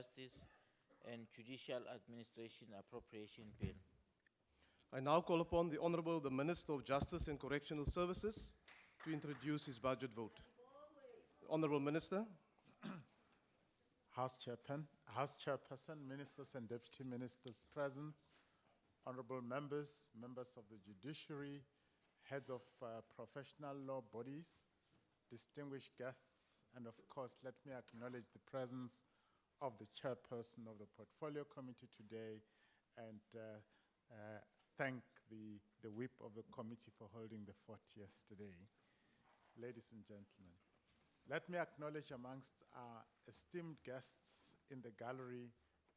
Justice and Judicial Administration Appropriation Bill. I now call upon the Honorable the Minister of Justice and Correctional Services to introduce his budget vote. The Honorable Minister. House Chairperson, Ministers and Deputy Ministers present, Honorable members, members of the Judiciary, heads of professional law bodies, distinguished guests, and of course, let me acknowledge the presence of the Chairperson of the Portfolio Committee today and thank the whip of the committee for holding the fort yesterday. Ladies and gentlemen, let me acknowledge amongst our esteemed guests in the gallery,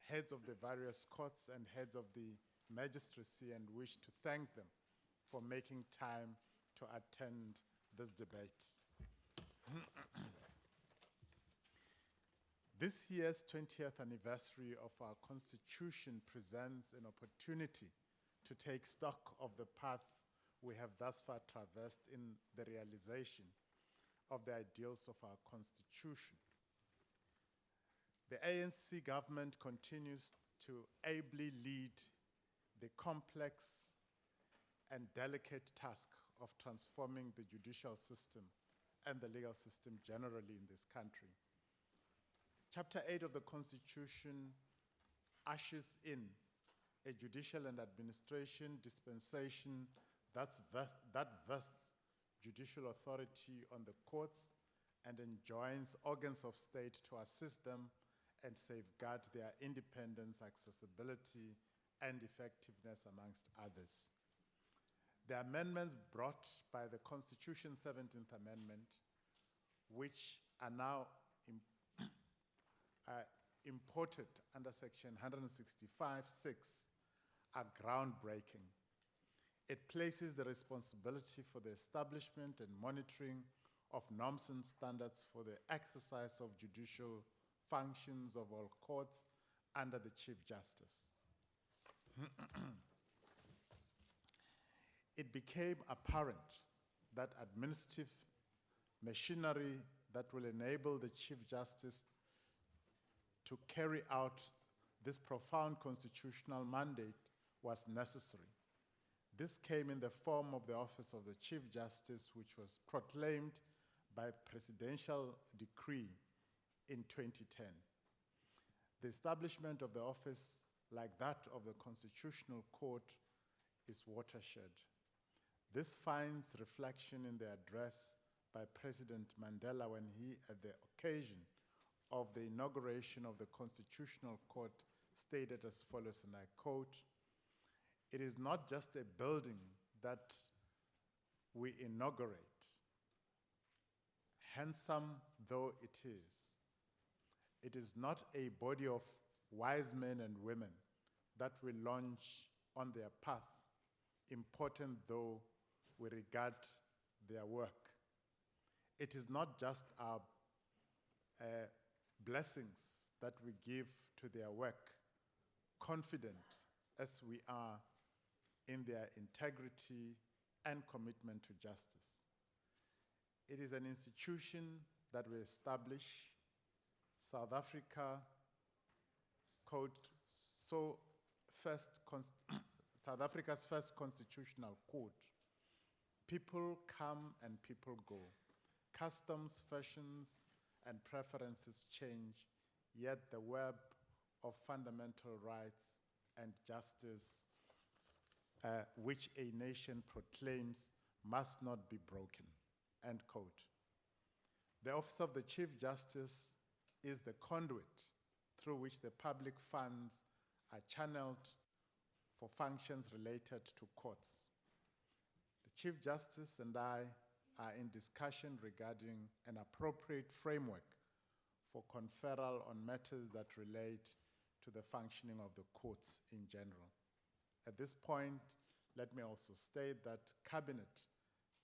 heads of the various courts and heads of the magistracy, and wish to thank them for making time to attend this debate. This year's 20th anniversary of our Constitution presents an opportunity to take stock of the path we have thus far traversed in the realization of the ideals of our Constitution. The ANC government continues to ably lead the complex and delicate task of transforming the judicial system and the legal system generally in this country. Chapter 8 of the Constitution ushers in a judicial and administration dispensation that vests judicial authority on the courts and enjoins organs of state to assist them and safeguard their independence, accessibility, and effectiveness, amongst others. The amendments brought by the Constitution's 17th Amendment, which are now imported under Section 165(6), are groundbreaking. It places the responsibility for the establishment and monitoring of norms and standards for the exercise of judicial functions of all courts under the Chief Justice. It became apparent that administrative machinery that will enable the Chief Justice to carry out this profound constitutional mandate was necessary. This came in the form of the Office of the Chief Justice, which was proclaimed by presidential decree in 2010. The establishment of the office, like that of the Constitutional Court, is watershed. This finds reflection in the address by President Mandela when he, at the occasion of the inauguration of the Constitutional Court, stated as follows, and I quote, "It is not just a building that we inaugurate, handsome though it is not a body of wise men and women that we launch on their path, important though we regard their work. It is not just our blessings that we give to their work, confident as we are in their integrity and commitment to justice. It is an institution that we establish. South Africa's first constitutional court. People come and people go. Customs, fashions, and preferences change, yet the web of fundamental rights and justice which a nation proclaims must not be broken," end quote. The Office of the Chief Justice is the conduit through which the public funds are channeled for functions related to courts. The Chief Justice and I are in discussion regarding an appropriate framework for conferral on matters that relate to the functioning of the courts in general. At this point, let me also state that Cabinet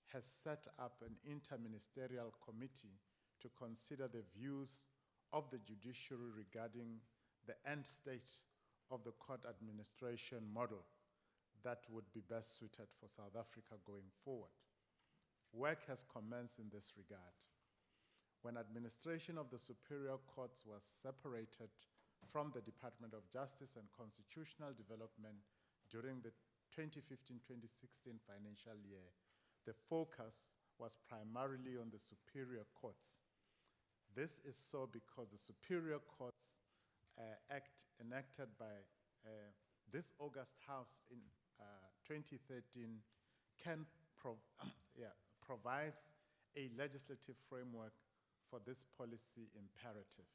has set up an interministerial committee to consider the views of the judiciary regarding the end state of the court administration model that would be best suited for South Africa going forward. Work has commenced in this regard. When administration of the superior courts was separated from the Department of Justice and Constitutional Development during the 2015-2016 financial year, the focus was primarily on the superior courts. This is so because the Superior Courts Act enacted by this August House in 2013 provides a legislative framework for this policy imperative.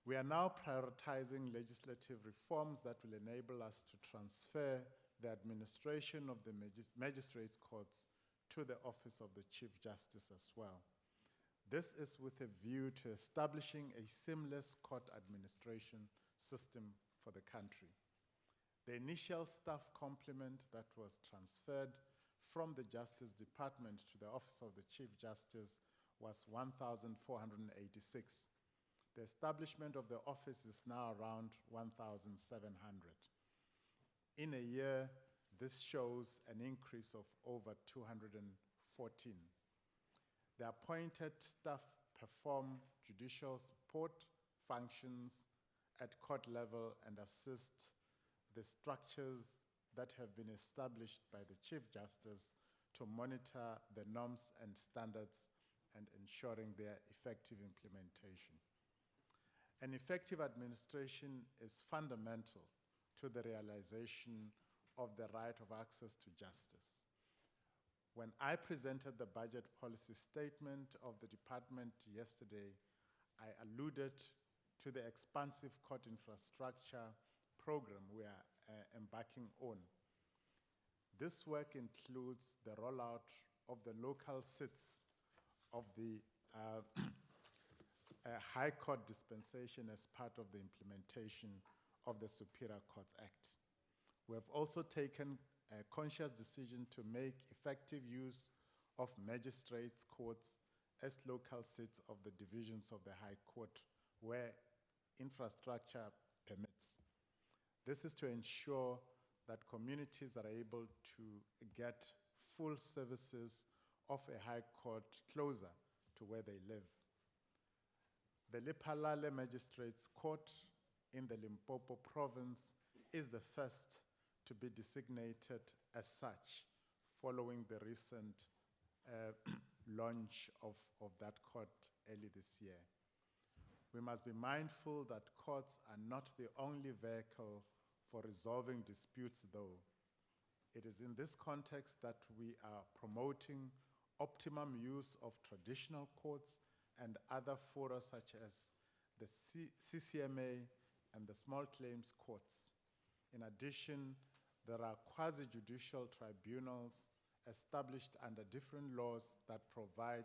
We are now prioritizing legislative reforms that will enable us to transfer the administration of the magistrates' courts to the office of the Chief Justice as well. This is with a view to establishing a seamless court administration system for the country. The initial staff complement that was transferred from the Justice Department to the Office of the Chief Justice was 1,486. The establishment of the office is now around 1,700. In a year, this shows an increase of over 214. The appointed staff perform judicial support functions at court level and assist the structures that have been established by the Chief Justice to monitor the norms and standards and ensuring their effective implementation. An effective administration is fundamental to the realization of the right of access to justice. When I presented the budget policy statement of the department yesterday, I alluded to the expansive court infrastructure program we are embarking on. This work includes the rollout of the local seats of the High Court dispensation as part of the implementation of the Superior Courts Act. We have also taken a conscious decision to make effective use of magistrates' courts as local seats of the divisions of the High Court where infrastructure permits. This is to ensure that communities are able to get full services of a High Court closer to where they live. The Lephalale Magistrates Court in the Limpopo province is the first to be designated as such following the recent launch of that court early this year. We must be mindful that courts are not the only vehicle for resolving disputes, though. It is in this context that we are promoting optimum use of traditional courts and other fora such as the CCMA and the small claims courts. In addition, there are quasi-judicial tribunals established under different laws that provide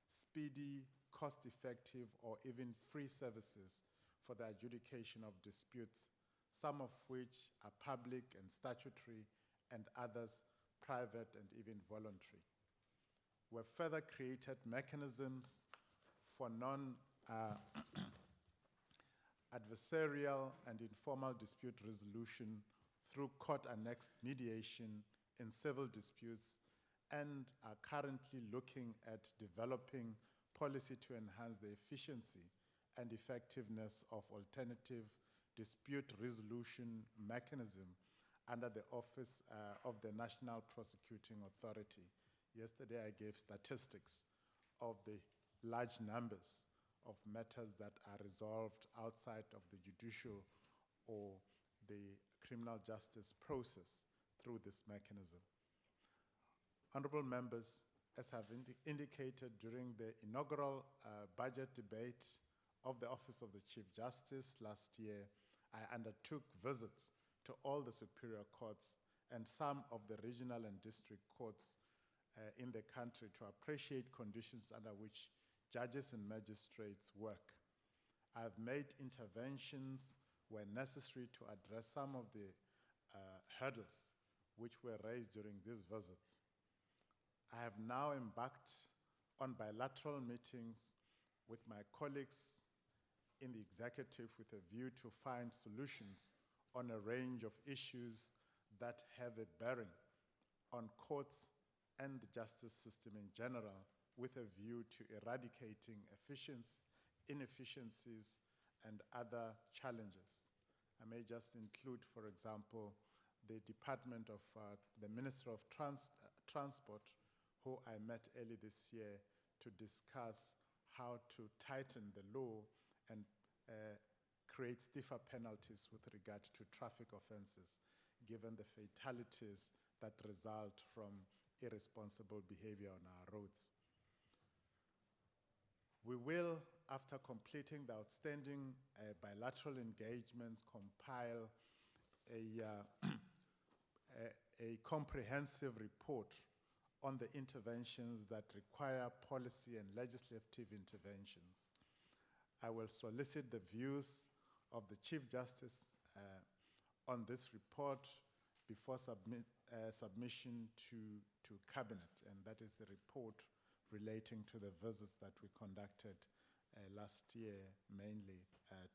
speedy, cost-effective, or even free services for the adjudication of disputes, some of which are public and statutory, and others private and even voluntary. We've further created mechanisms for non-adversarial and informal dispute resolution through court-annexed mediation in civil disputes, and are currently looking at developing policy to enhance the efficiency and effectiveness of alternative dispute resolution mechanism under the Office of the National Prosecuting Authority. Yesterday I gave statistics of the large numbers of matters that are resolved outside of the judicial or the criminal justice process through this mechanism. Honorable members, as I've indicated during the inaugural budget debate of the Office of the Chief Justice last year, I undertook visits to all the superior courts and some of the regional and district courts in the country to appreciate conditions under which judges and magistrates work. I have made interventions where necessary to address some of the hurdles which were raised during these visits. I have now embarked on bilateral meetings with my colleagues in the executive with a view to find solutions on a range of issues that have a bearing on courts and the justice system in general with a view to eradicating inefficiencies and other challenges. I may just include, for example, the Department of the Minister of Transport, who I met early this year to discuss how to tighten the law and create stiffer penalties with regard to traffic offenses, given the fatalities that result from irresponsible behavior on our roads. We will, after completing the outstanding bilateral engagements, compile a comprehensive report on the interventions that require policy and legislative interventions. I will solicit the views of the Chief Justice on this report before submission to Cabinet, and that is the report relating to the visits that we conducted last year, mainly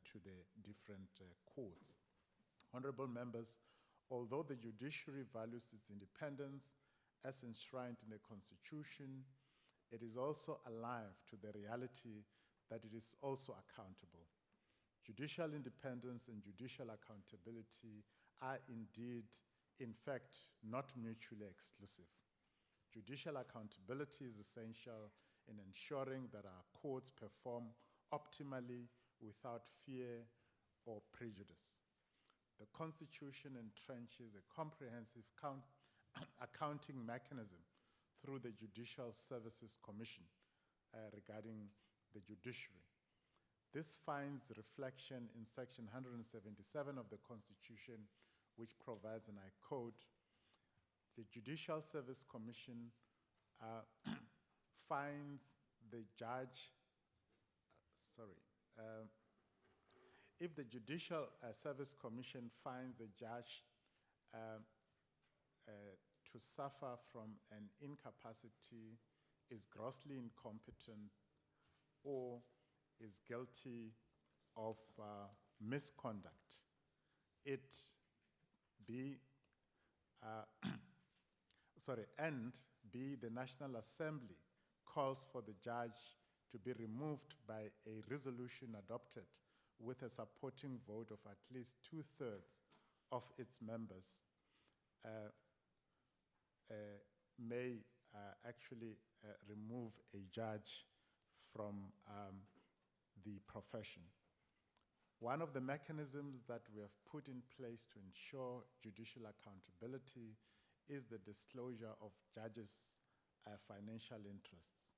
to the different courts. Honorable members, although the judiciary values its independence as enshrined in the Constitution, it is also alive to the reality that it is also accountable. Judicial independence and judicial accountability are indeed, in fact, not mutually exclusive. Judicial accountability is essential in ensuring that our courts perform optimally without fear or prejudice. The Constitution entrenches a comprehensive accounting mechanism through the Judicial Services Commission regarding the judiciary. This finds reflection in Section 177 of the Constitution, which provides, and I quote, "The Judicial Service Commission finds the judge, if the Judicial Service Commission finds the judge to suffer from an incapacity, is grossly incompetent, or is guilty of misconduct, and B, the National Assembly calls for the judge to be removed by a resolution adopted with a supporting vote of at least 2/3 of its members, may actually remove a judge from the profession. One of the mechanisms that we have put in place to ensure judicial accountability is the disclosure of judges' financial interests.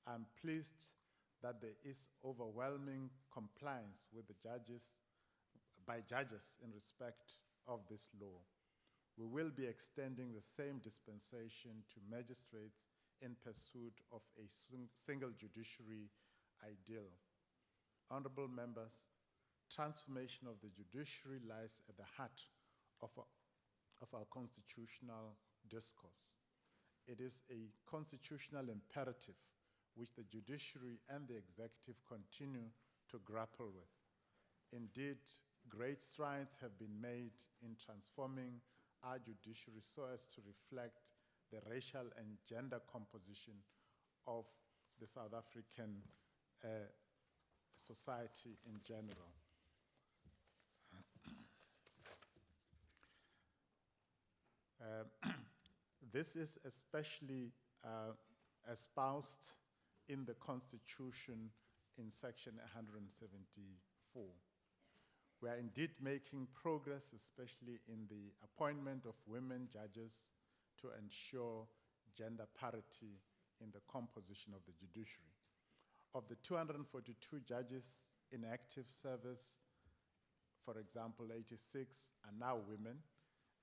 I'm pleased that there is overwhelming compliance with by judges in respect of this law. We will be extending the same dispensation to magistrates in pursuit of a single judiciary ideal. Honorable members, transformation of the judiciary lies at the heart of our constitutional discourse. It is a constitutional imperative which the judiciary and the executive continue to grapple with. Indeed, great strides have been made in transforming our judiciary so as to reflect the racial and gender composition of the South African society in general. This is especially espoused in the Constitution in Section 174. We are indeed making progress, especially in the appointment of women judges to ensure gender parity in the composition of the judiciary. Of the 242 judges in active service, for example, 86 are now women,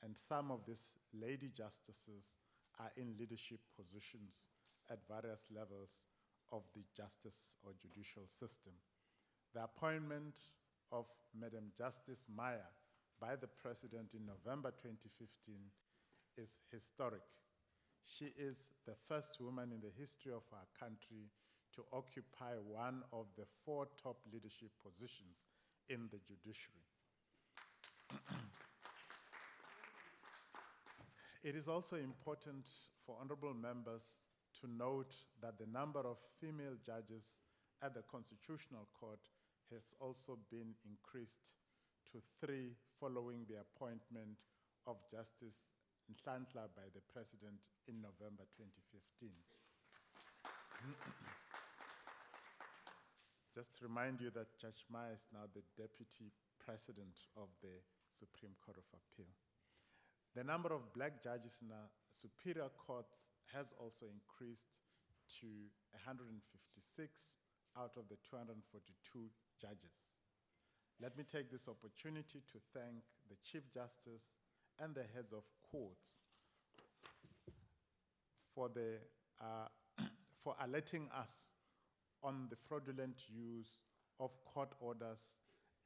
and some of these lady justices are in leadership positions at various levels of the justice or judicial system. The appointment of Madam Justice Maya by the President in November 2015 is historic. She is the first woman in the history of our country to occupy one of the 4 top leadership positions in the judiciary. It is also important for honorable members to note that the number of female judges at the Constitutional Court has also been increased to 3 following the appointment of Justice Nhlanhla by the President in November 2015. Just to remind you that Judge Maya is now the Deputy President of the Supreme Court of Appeal. The number of black judges in our superior courts has also increased to 156 out of the 242 judges. Let me take this opportunity to thank the Chief Justice and the heads of courts for alerting us on the fraudulent use of court orders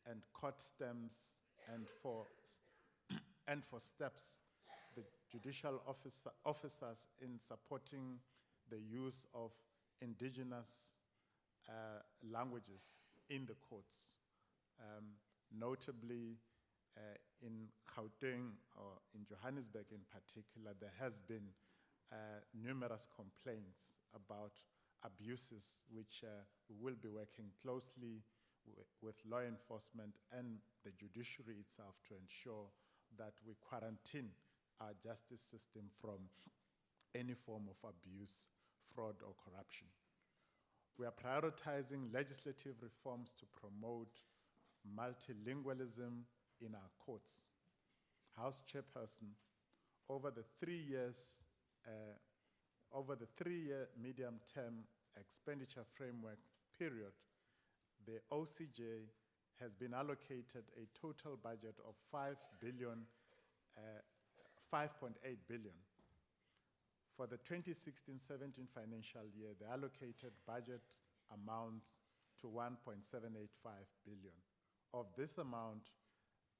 and court stamps, and for steps the judicial officers in supporting the use of indigenous languages in the courts. Notably, in Gauteng or in Johannesburg in particular, there has been numerous complaints about abuses, which we will be working closely with law enforcement and the judiciary itself to ensure that we quarantine our justice system from any form of abuse, fraud, or corruption. We are prioritizing legislative reforms to promote multilingualism in our courts. House Chairperson, over the 3-year medium-term expenditure framework period, the OCJ has been allocated a total budget of 5.8 billion. For the 2016-17 financial year, the allocated budget amounts to 1.785 billion. Of this amount,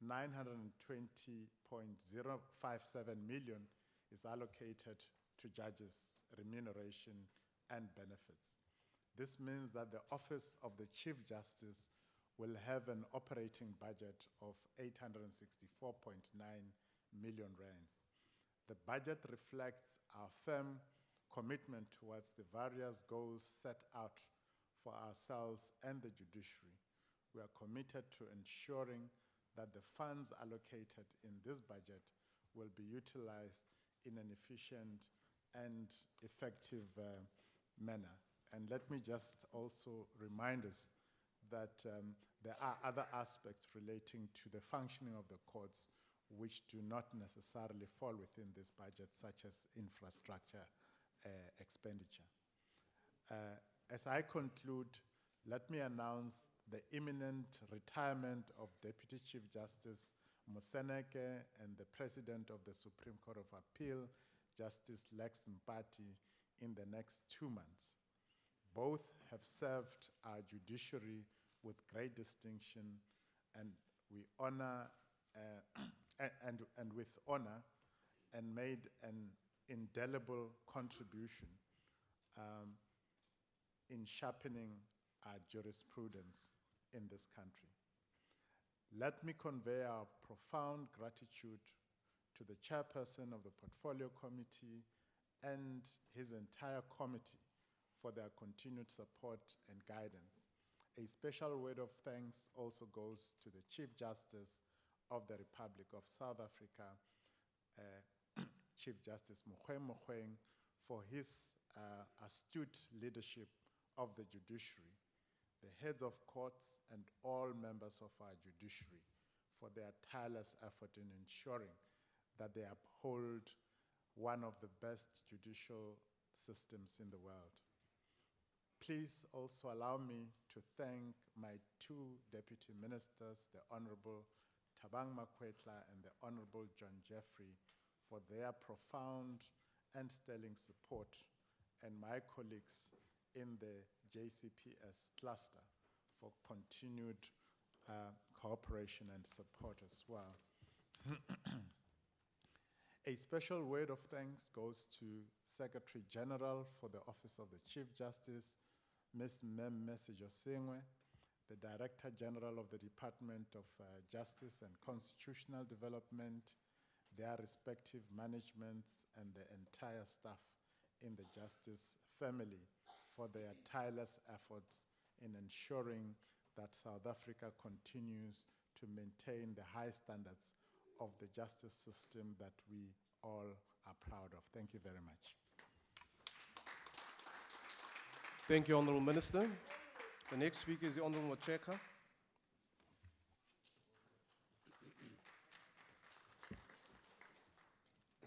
920.057 million is allocated to judges' remuneration and benefits. This means that the Office of the Chief Justice will have an operating budget of 864.9 million rands. The budget reflects our firm commitment towards the various goals set out for ourselves and the judiciary. We are committed to ensuring that the funds allocated in this budget will be utilized in an efficient and effective manner. And let me just also remind us that there are other aspects relating to the functioning of the courts which do not necessarily fall within this budget, such as infrastructure expenditure. As I conclude, let me announce the imminent retirement of Deputy Chief Justice Moseneke and the President of the Supreme Court of Appeal, Justice Lex Mpati, in the next 2 months. Both have served our judiciary with great distinction, and we honor and with honor, and made an indelible contribution in sharpening our jurisprudence in this country. Let me convey our profound gratitude to the chairperson of the Portfolio Committee and his entire committee for their continued support and guidance. A special word of thanks also goes to the Chief Justice of the Republic of South Africa, Chief Justice Mogoeng, for his astute leadership of the judiciary, the heads of courts and all members of our judiciary for their tireless effort in ensuring that they uphold one of the best judicial systems in the world. Please also allow me to thank my 2 deputy ministers, the Honorable Thabang Makwetla and the Honorable John Jeffrey, for their profound and sterling support, and my colleagues in the JCPS cluster for continued cooperation and support as well. A special word of thanks goes to Secretary General for the Office of the Chief Justice, Ms. Mmese Josengwe, the Director General of the Department of Justice and Constitutional Development, their respective managements, and the entire staff in the justice family for their tireless efforts in ensuring that South Africa continues to maintain the high standards of the justice system that we all are proud of. Thank you very much. Thank you, Honourable Minister. The next speaker is the Honourable Macheka.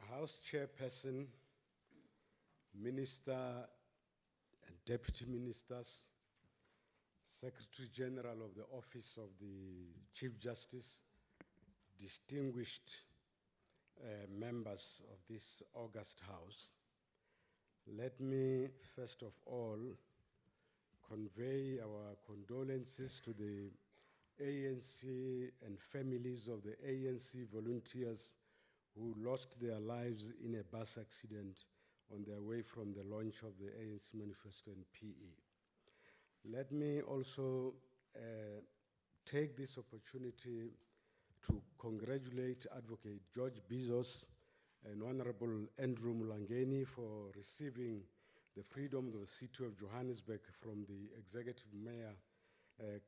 House Chairperson, Minister and Deputy Ministers, Secretary General of the Office of the Chief Justice, distinguished members of this august House, let me first of all convey our condolences to the ANC and families of the ANC volunteers who lost their lives in a bus accident on their way from the launch of the ANC manifesto in PE. Let me also take this opportunity to congratulate Advocate George Bizos and Honorable Andrew Mulangeni for receiving the freedom of the city of Johannesburg from the Executive Mayor,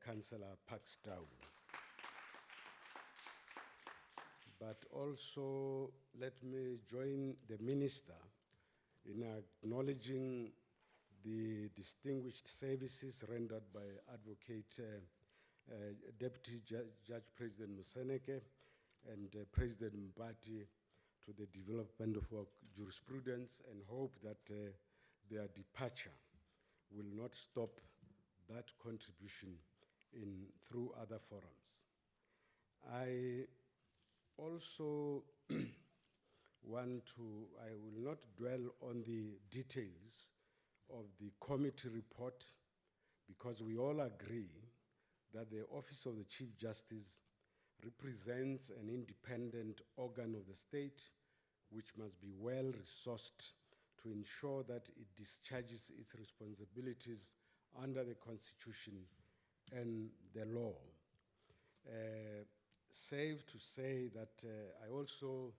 Councillor Paxtown. But also, let me join the Minister in acknowledging the distinguished services rendered by Advocate Deputy Judge President Museneke and President Mbati to the development of our jurisprudence, and hope that their departure will not stop that contribution through other forums. I also I will not dwell on the details of the committee report, because we all agree that the Office of the Chief Justice represents an independent organ of the state which must be well resourced to ensure that it discharges its responsibilities under the Constitution and the law. Safe to say that I also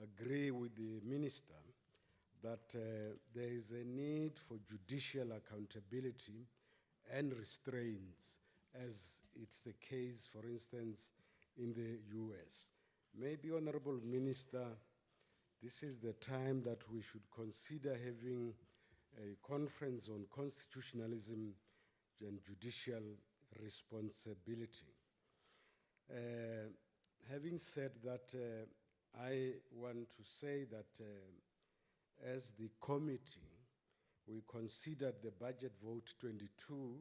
agree with the Minister that there is a need for judicial accountability and restraints, as it's the case, for instance, in the US. Maybe, Honorable Minister, this is the time that we should consider having a conference on constitutionalism and judicial responsibility. Having said that, I want to say that as the committee, we considered the budget vote 22,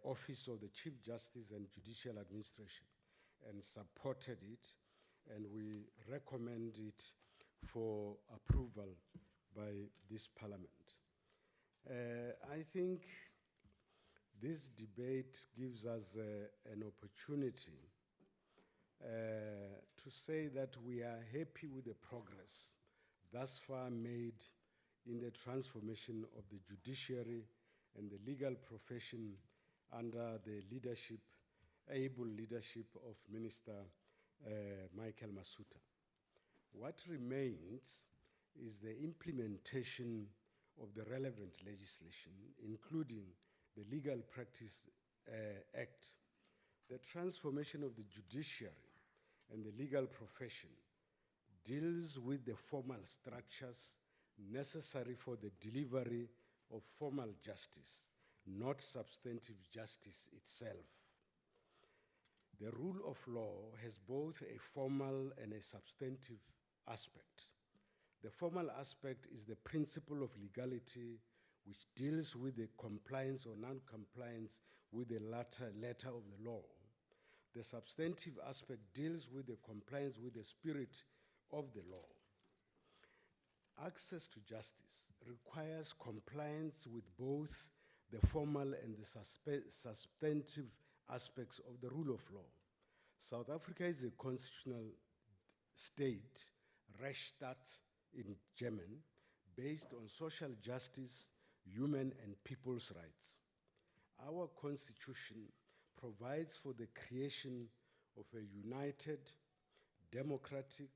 Office of the Chief Justice and Judicial Administration, and supported it, and we recommend it for approval by this Parliament. I think this debate gives us an opportunity to say that we are happy with the progress thus far made in the transformation of the judiciary and the legal profession under the leadership, able leadership of Minister Michael Masuta. What remains is the implementation of the relevant legislation, including the Legal Practice Act. The transformation of the judiciary and the legal profession deals with the formal structures necessary for the delivery of formal justice, not substantive justice itself. The rule of law has both a formal and a substantive aspect. The formal aspect is the principle of legality, which deals with the compliance or non-compliance with the letter of the law. The substantive aspect deals with the compliance with the spirit of the law. Access to justice requires compliance with both the formal and the substantive aspects of the rule of law. South Africa is a constitutional state, Rechtsstaat in German, based on social justice, human and people's rights. Our constitution provides for the creation of a united, democratic,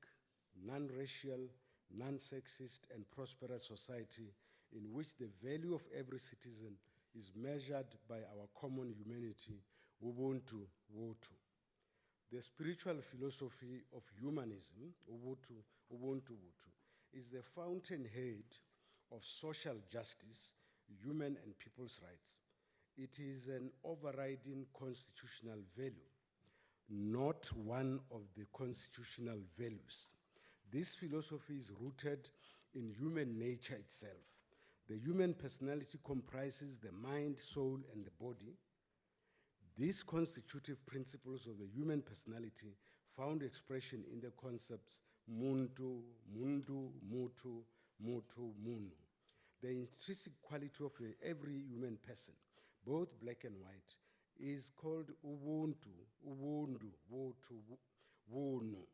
non-racial, non-sexist, and prosperous society in which the value of every citizen is measured by our common humanity, Ubuntu, Wotu. The spiritual philosophy of humanism, Ubuntu, Wotu, is the fountainhead of social justice, human and people's rights. It is an overriding constitutional value, not one of the constitutional values. This philosophy is rooted in human nature itself. The human personality comprises the mind, soul, and the body. These constitutive principles of the human personality found expression in the concepts muntu, mundu, mutu, mutu, munu. The intrinsic quality of every human person, both black and white, is called ubuntu, ubundu, wotu, wonu.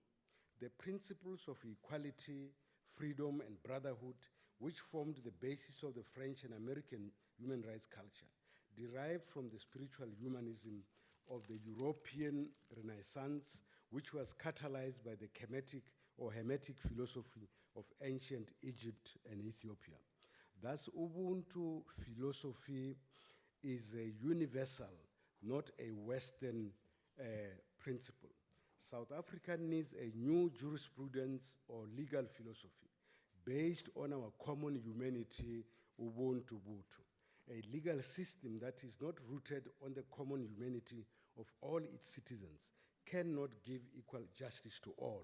The principles of equality, freedom, and brotherhood, which formed the basis of the French and American human rights culture, derived from the spiritual humanism of the European Renaissance, which was catalyzed by the Kemetic or Hermetic philosophy of ancient Egypt and Ethiopia. Thus, Ubuntu philosophy is a universal, not a Western principle. South Africa needs a new jurisprudence or legal philosophy based on our common humanity, Ubuntu Butu, a legal system that is not rooted on the common humanity of all its citizens cannot give equal justice to all.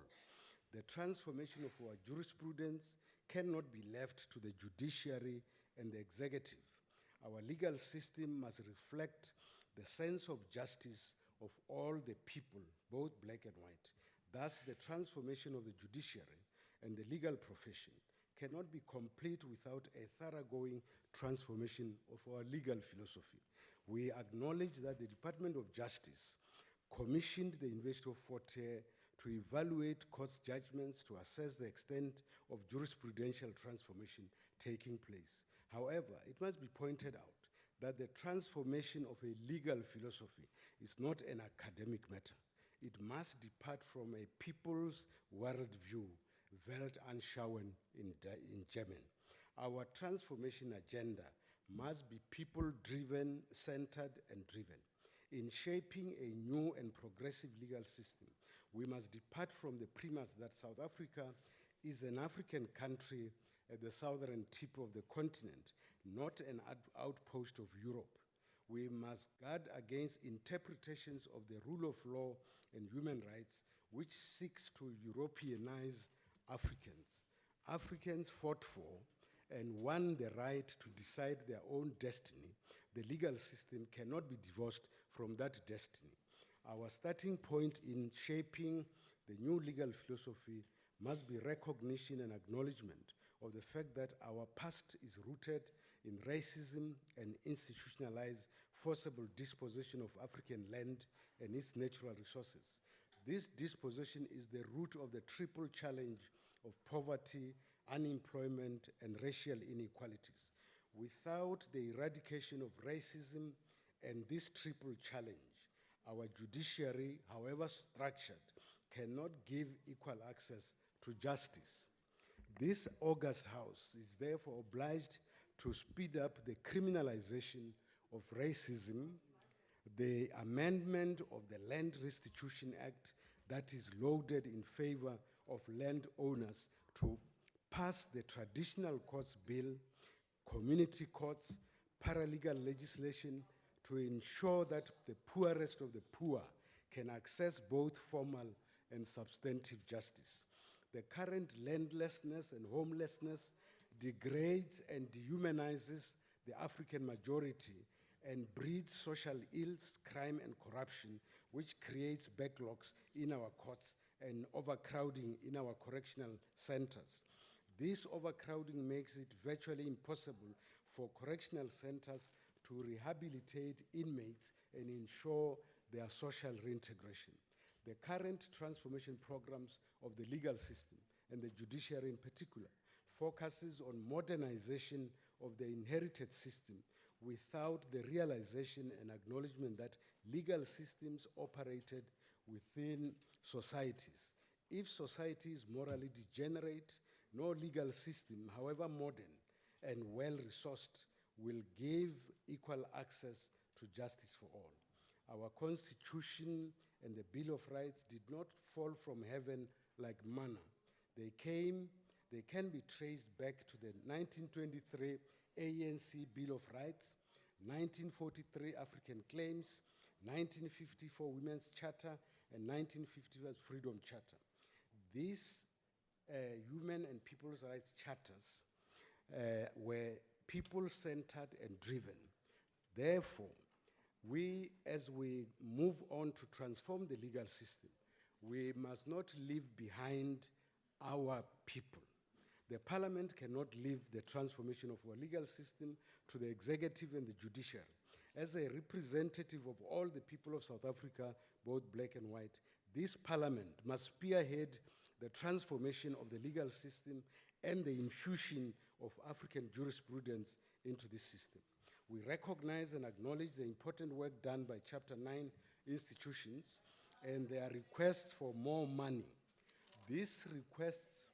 The transformation of our jurisprudence cannot be left to the judiciary and the executive. Our legal system must reflect the sense of justice of all the people, both black and white. Thus, the transformation of the judiciary and the legal profession cannot be complete without a thoroughgoing transformation of our legal philosophy. We acknowledge that the Department of Justice commissioned the University of Fort Hare to evaluate court judgments to assess the extent of jurisprudential transformation taking place. However, it must be pointed out that the transformation of a legal philosophy is not an academic matter. It must depart from a people's worldview, Weltanschauung in German. Our transformation agenda must be people-driven, centered, and driven. In shaping a new and progressive legal system, we must depart from the premise that South Africa is an African country at the southern tip of the continent, not an outpost of Europe. We must guard against interpretations of the rule of law and human rights which seeks to Europeanize Africans. Africans fought for and won the right to decide their own destiny. The legal system cannot be divorced from that destiny. Our starting point in shaping the new legal philosophy must be recognition and acknowledgement of the fact that our past is rooted in racism and institutionalized forcible dispossession of African land and its natural resources. This dispossession is the root of the triple challenge of poverty, unemployment, and racial inequalities. Without the eradication of racism and this triple challenge, our judiciary, however structured, cannot give equal access to justice. This august House is therefore obliged to speed up the criminalization of racism, the amendment of the Land Restitution Act that is loaded in favor of landowners to pass the traditional courts bill, community courts, paralegal legislation to ensure that the poorest of the poor can access both formal and substantive justice. The current landlessness and homelessness degrades and dehumanizes the African majority and breeds social ills, crime, and corruption, which creates backlogs in our courts and overcrowding in our correctional centers. This overcrowding makes it virtually impossible for correctional centers to rehabilitate inmates and ensure their social reintegration. The current transformation programs of the legal system, and the judiciary in particular, focuses on modernization of the inherited system without the realization and acknowledgement that legal systems operated within societies. If society is morally degenerate, No legal system, however modern and well-resourced, will give equal access to justice for all. Our Constitution and the Bill of Rights did not fall from heaven like manna. They can be traced back to the 1923 ANC Bill of Rights, 1943 African Claims, 1954 Women's Charter, and 1955 Freedom Charter. These human and people's rights charters were people-centered and driven. Therefore, as we move on to transform the legal system, we must not leave behind our people. The parliament cannot leave the transformation of our legal system to the executive and the judiciary. As a representative of all the people of South Africa, both black and white, this parliament must spearhead the transformation of the legal system and the infusion of African jurisprudence into this system. We recognize and acknowledge the important work done by Chapter 9 institutions and their requests for more money. These requests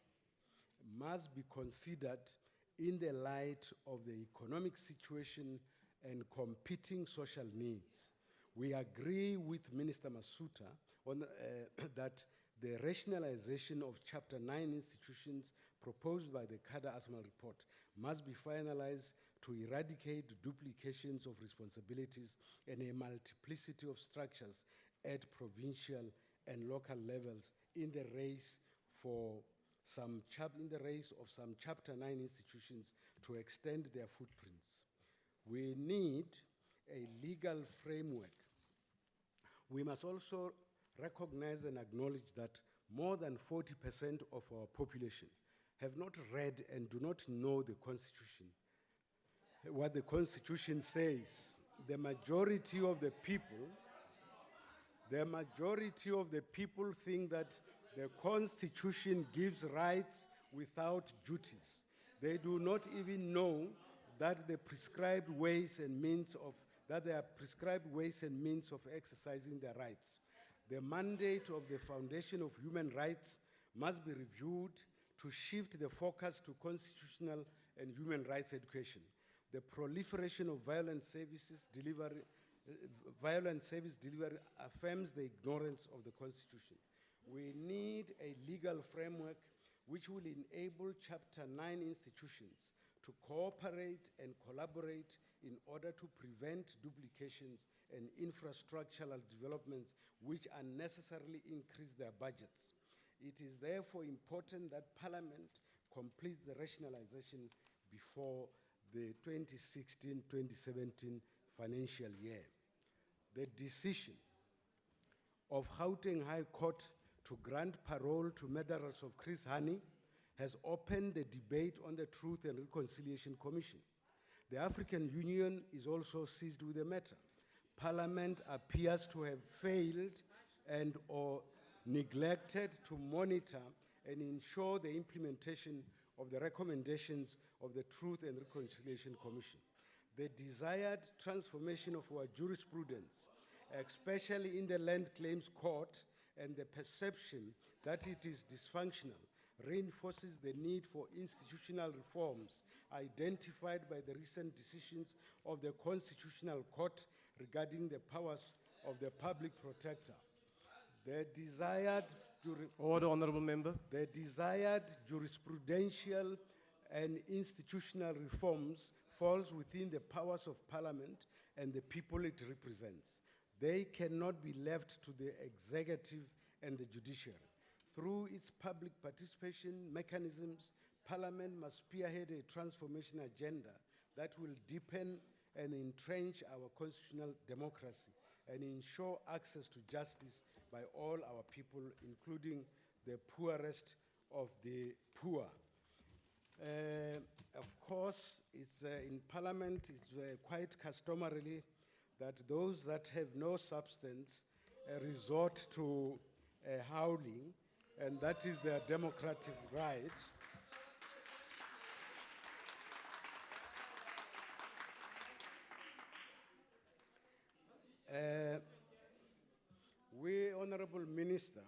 must be considered in the light of the economic situation and competing social needs. We agree with Minister Masuta on that the rationalization of Chapter 9 institutions proposed by the Kada Asmal report must be finalized to eradicate duplications of responsibilities and a multiplicity of structures at provincial and local levels in the race of some Chapter 9 institutions to extend their footprints. We need a legal framework. We must also recognize and acknowledge that more than 40% of our population have not read and do not know the Constitution. What the Constitution says, the majority of the people think that the Constitution gives rights without duties. They do not even know that there are prescribed ways and means of exercising their rights. The mandate of the Foundation of Human Rights must be reviewed to shift the focus to constitutional and human rights education. The proliferation of violent service delivery affirms the ignorance of the Constitution. We need a legal framework which will enable Chapter 9 institutions to cooperate and collaborate in order to prevent duplications and infrastructural developments which unnecessarily increase their budgets. It is therefore important that Parliament completes the rationalization before the 2016-2017 financial year. The decision of Gauteng High Court to grant parole to murderers of Chris Hani has opened the debate on the Truth and Reconciliation Commission. The African Union is also seized with the matter. Parliament appears to have failed and or neglected to monitor and ensure the implementation of the recommendations of the Truth and Reconciliation Commission. The desired transformation of our jurisprudence, especially in the Land Claims Court, and the perception that it is dysfunctional, reinforces the need for institutional reforms identified by the recent decisions of the Constitutional Court regarding the powers of the public protector. The desired Order, Honorable Member. The desired jurisprudential and institutional reforms falls within the powers of Parliament and the people it represents. They cannot be left to the executive and the judiciary. Through its public participation mechanisms, Parliament must spearhead a transformation agenda that will deepen and entrench our constitutional democracy and ensure access to justice by all our people, including the poorest of the poor. Of course, in Parliament, it's quite customarily that those that have no substance resort to howling, and that is their democratic right. We, Honorable Minister,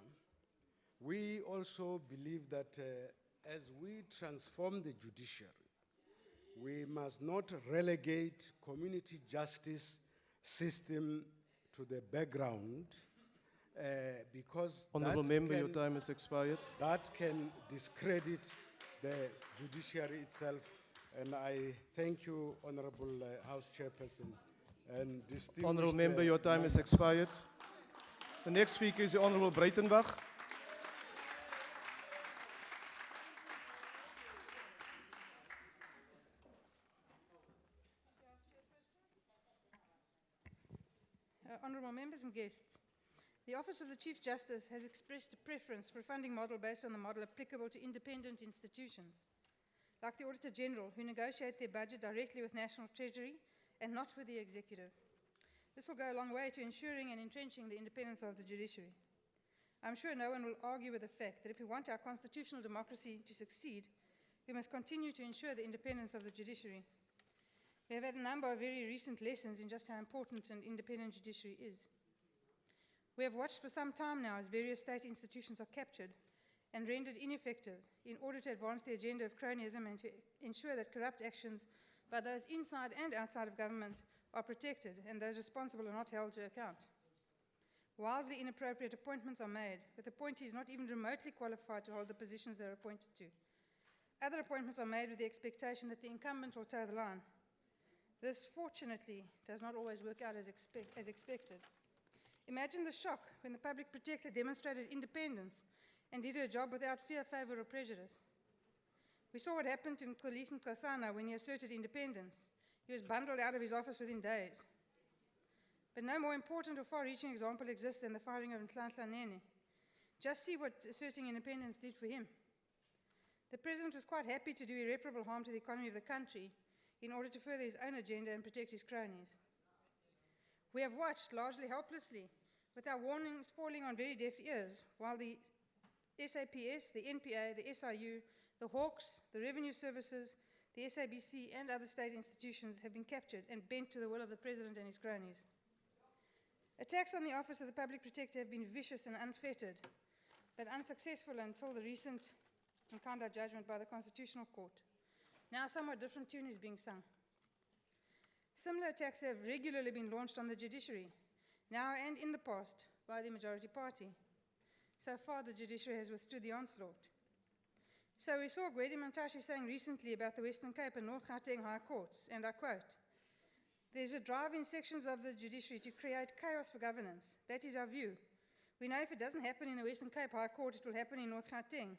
we also believe that as we transform the judiciary, we must not relegate community justice system to the background because Honourable that Member, your can- time has expired. that can discredit the judiciary itself. And I thank you, Honorable House Chairperson, and distinguished... Honourable Member, your time has expired. The next speaker is the Honourable Breitenbach. Honourable members and guests, the Office of the Chief Justice has expressed a preference for a funding model based on the model applicable to independent institutions, like the Auditor General, who negotiate their budget directly with National Treasury and not with the Executive. This will go a long way to ensuring and entrenching the independence of the judiciary. I'm sure no one will argue with the fact that if we want our constitutional democracy to succeed, we must continue to ensure the independence of the judiciary. We have had a number of very recent lessons in just how important an independent judiciary is. We have watched for some time now as various state institutions are captured and rendered ineffective in order to advance the agenda of cronyism and to ensure that corrupt actions by those inside and outside of government are protected and those responsible are not held to account. Wildly inappropriate appointments are made, with appointees not even remotely qualified to hold the positions they're appointed to. Other appointments are made with the expectation that the incumbent will toe the line. This, fortunately, does not always work out as expected. Imagine the shock when the public protector demonstrated independence and did her job without fear, favour or prejudice. We saw what happened to Mxolisi Nkosana when he asserted independence. He was bundled out of his office within days. But no more important or far-reaching example exists than the firing of Nhlanhla Nene. Just see what asserting independence did for him. The President was quite happy to do irreparable harm to the economy of the country in order to further his own agenda and protect his cronies. We have watched, largely helplessly, with our warnings falling on very deaf ears, while the SAPS, the NPA, the SIU, the Hawks, the Revenue Services, the SABC and other state institutions have been captured and bent to the will of the President and his cronies. Attacks on the Office of the Public Protector have been vicious and unfettered, but unsuccessful until the recent Nkanda judgment by the Constitutional Court. Now a somewhat different tune is being sung. Similar attacks have regularly been launched on the judiciary, now and in the past, by the majority party. So far, the judiciary has withstood the onslaught. So we saw Gwede Mantashe saying recently about the Western Cape and North Gauteng High Courts, and I quote, "There's a drive in sections of the judiciary to create chaos for governance. That is our view. We know if it doesn't happen in the Western Cape High Court, it will happen in North Gauteng.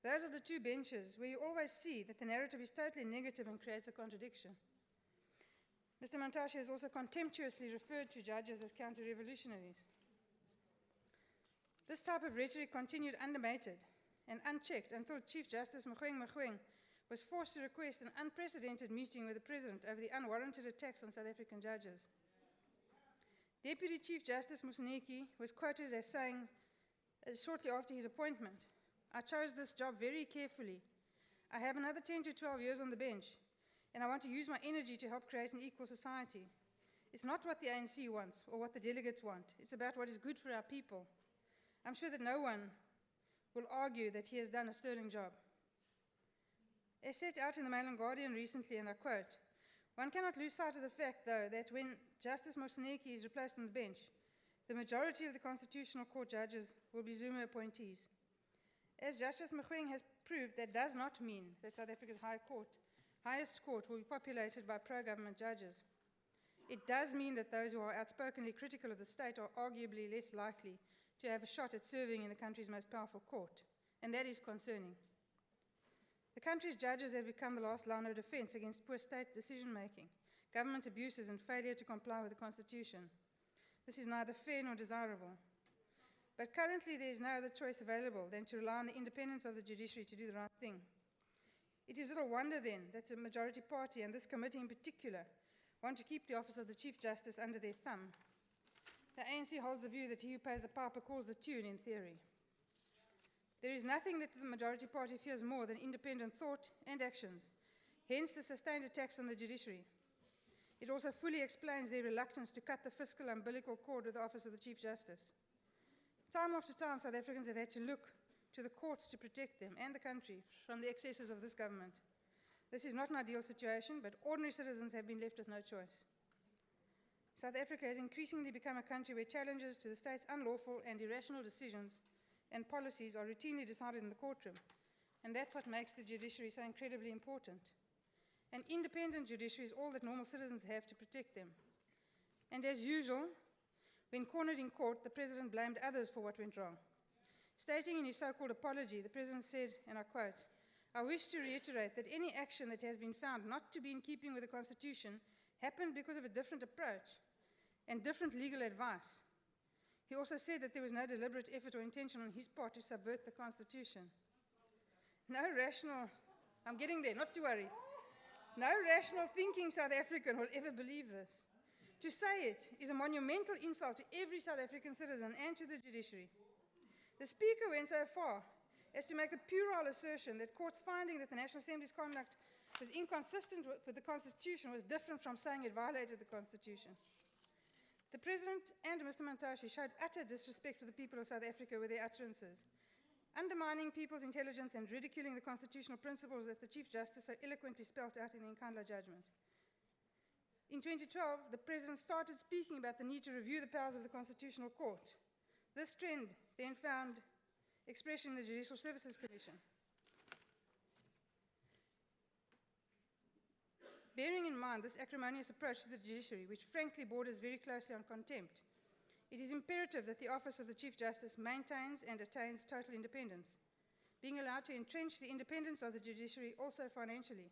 Those are the two benches where you always see that the narrative is totally negative and creates a contradiction." Mr. Mantashe has also contemptuously referred to judges as counter-revolutionaries. This type of rhetoric continued unabated and unchecked until Chief Justice Mogoeng was forced to request an unprecedented meeting with the President over the unwarranted attacks on South African judges. Deputy Chief Justice Moseneke was quoted as saying, shortly after his appointment, "I chose this job very carefully. I have another 10 to 12 years on the bench, and I want to use my energy to help create an equal society. It's not what the ANC wants or what the delegates want. It's about what is good for our people. I'm sure that no one will argue that he has done a sterling job." As set out in the Mail and Guardian recently, and I quote, "One cannot lose sight of the fact, though, that when Justice Moseneke is replaced on the bench, the majority of the Constitutional Court judges will be Zuma appointees. As Justice Mogoeng has proved, that does not mean that South Africa's highest court will be populated by pro-government judges. It does mean that those who are outspokenly critical of the state are arguably less likely to have a shot at serving in the country's most powerful court, and that is concerning. The country's judges have become the last line of defense against poor state decision-making, government abuses, and failure to comply with the Constitution. This is neither fair nor desirable. But currently there is no other choice available than to rely on the independence of the judiciary to do the right thing. It is little wonder then that the majority party, and this committee in particular, want to keep the office of the Chief Justice under their thumb. The ANC holds the view that he who pays the piper calls the tune in theory. There is nothing that the majority party fears more than independent thought and actions, hence the sustained attacks on the judiciary. It also fully explains their reluctance to cut the fiscal umbilical cord with the office of the Chief Justice. Time after time, South Africans have had to look to the courts to protect them and the country from the excesses of this government. This is not an ideal situation, but ordinary citizens have been left with no choice. South Africa has increasingly become a country where challenges to the state's unlawful and irrational decisions and policies are routinely decided in the courtroom. And that's what makes the judiciary so incredibly important. An independent judiciary is all that normal citizens have to protect them. And as usual, when cornered in court, the president blamed others for what went wrong. Stating in his so-called apology, the president said, and I quote, "I wish to reiterate that any action that has been found not to be in keeping with the Constitution happened because of a different approach and different legal advice." He also said that there was no deliberate effort or intention on his part to subvert the Constitution. No rational, I'm getting there, not to worry. No rational thinking South African will ever believe this. To say it is a monumental insult to every South African citizen and to the judiciary. The Speaker went so far as to make the puerile assertion that courts finding that the National Assembly's conduct was inconsistent with the Constitution was different from saying it violated the Constitution. The President and Mr. Mantashe showed utter disrespect for the people of South Africa with their utterances, undermining people's intelligence and ridiculing the constitutional principles that the Chief Justice so eloquently spelt out in the Nkandla judgment. In 2012, the President started speaking about the need to review the powers of the Constitutional Court. This trend then found expression in the Judicial Services Commission. Bearing in mind this acrimonious approach to the judiciary, which frankly borders very closely on contempt, it is imperative that the office of the Chief Justice maintains and attains total independence, being allowed to entrench the independence of the judiciary also financially.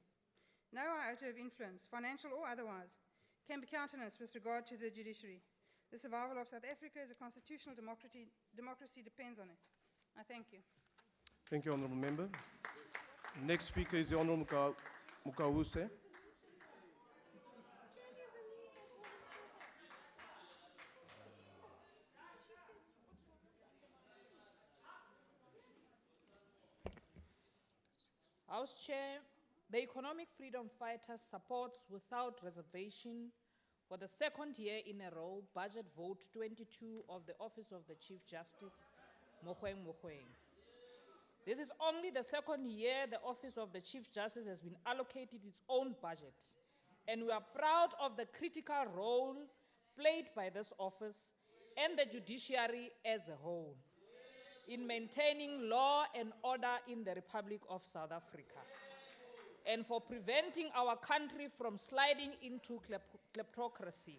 No iota of influence, financial or otherwise, can be countenanced with regard to the judiciary. The survival of South Africa as a constitutional democracy depends on it. I thank you. Thank you, Honourable Member. Next speaker is the Honourable Mukawuse. House Chair, the Economic Freedom Fighters supports without reservation for the second year in a row Budget Vote 22 of the Office of the Chief Justice, Mogoeng Mogoeng. This is only the second year the Office of the Chief Justice has been allocated its own budget, and we are proud of the critical role played by this office and the judiciary as a whole in maintaining law and order in the Republic of South Africa, and for preventing our country from sliding into kleptocracy.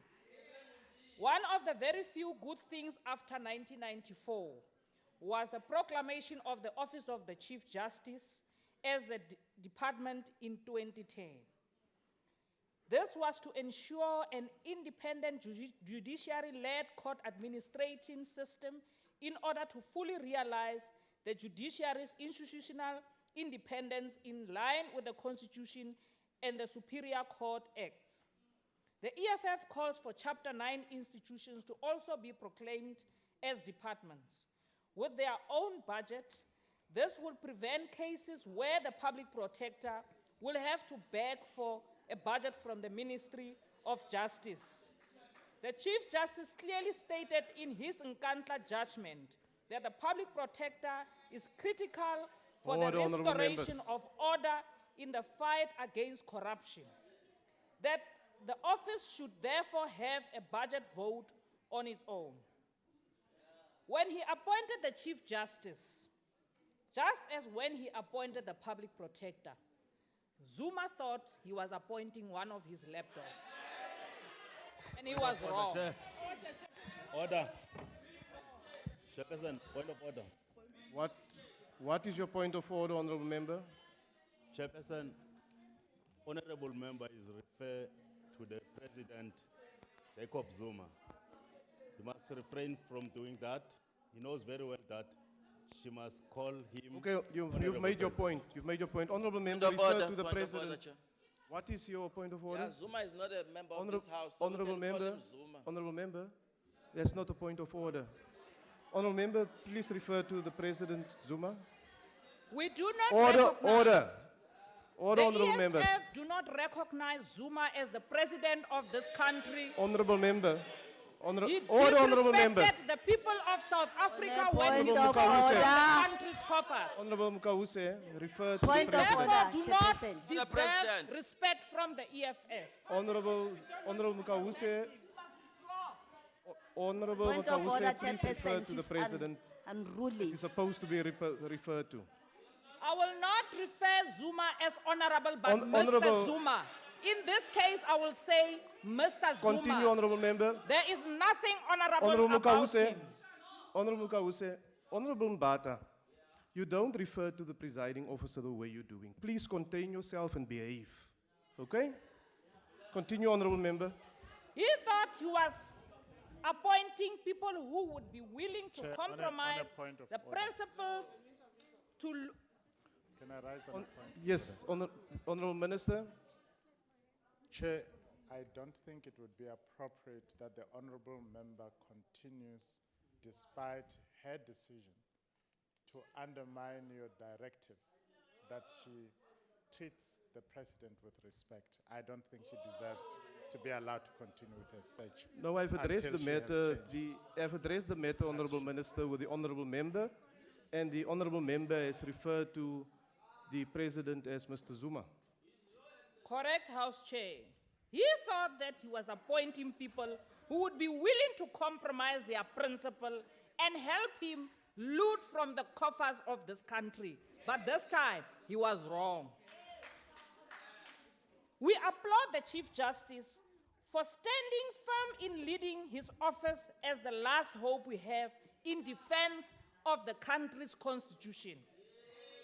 One of the very few good things after 1994 was the proclamation of the Office of the Chief Justice as a department in 2010. This was to ensure an independent judiciary-led court administrating system in order to fully realize the judiciary's institutional independence in line with the Constitution and the Superior Court Acts. The EFF calls for Chapter 9 institutions to also be proclaimed as departments. With their own budget, this will prevent cases where the public protector will have to beg for a budget from the Ministry of Justice. The Chief Justice clearly stated in his Nkandla judgment that the public protector is critical for the restoration of order in the fight against corruption. That the office should therefore have a budget vote on its own. When he appointed the Chief Justice, just as when he appointed the public protector, Zuma thought he was appointing one of his lapdogs. And he was wrong. Chair. Order. Chairperson, point of order. What is your point of order, Honourable Member? Chairperson, Honourable Member is referred to the President, Jacob Zuma. He must refrain from doing that. He knows very well that she must call him. Okay, you've made your point. You've made your point. Honourable Member, Point of refer order, to the point of order, President. Chair. What is your point of order? Yeah, Zuma is not a member of this house. So we Honourable can call Member, him Zuma. Honourable Member, that's not a point of order. Honourable Member, please refer to the President Zuma. We do not Order, recognize, order. Order, the Honourable EFF Members. do not recognize Zuma as the president of this country. Honourable Member, He Order, honorable members. disrespected the people of South Africa On a when he point of stole from the order. country's coffers. Honorable Mukawuse, refer to the Point of president. order. Therefore, do not Chairperson. deserve President. respect from the EFF. Honorable Mukawuse. Honorable Point of order, Mukawuse, please refer Chairperson. to the She's president. unruly. He's supposed to be referred to. I will not refer Zuma as honorable, but Honorable- Mr. Zuma. In this case, I will say Mr. Zuma. Continue, honorable member. There is nothing honorable Honorable about Mukawuse. him. Honorable Mukawuse. Honorable Mbata, you don't refer to the presiding officer the way you're doing. Please contain yourself and behave. Okay? Continue, honorable member. He thought he was appointing people who would be willing to Chair, on a compromise point of the order. principles to Can I rise on a point? Yes, honorable minister. Chair, I don't think it would be appropriate that the honorable member continues, despite her decision, to undermine your directive that she treats the president with respect. I don't think she deserves to be allowed to continue with her speech. No, I've addressed until the she has matter. changed. I've addressed the matter, honorable minister, with the honorable member, and the honorable member has referred to the president as Mr. Zuma. correct House Chair. He thought that he was appointing people who would be willing to compromise their principle and help him loot from the coffers of this country. But this time, he was wrong. We applaud the Chief Justice for standing firm in leading his office as the last hope we have in defense of the country's constitution.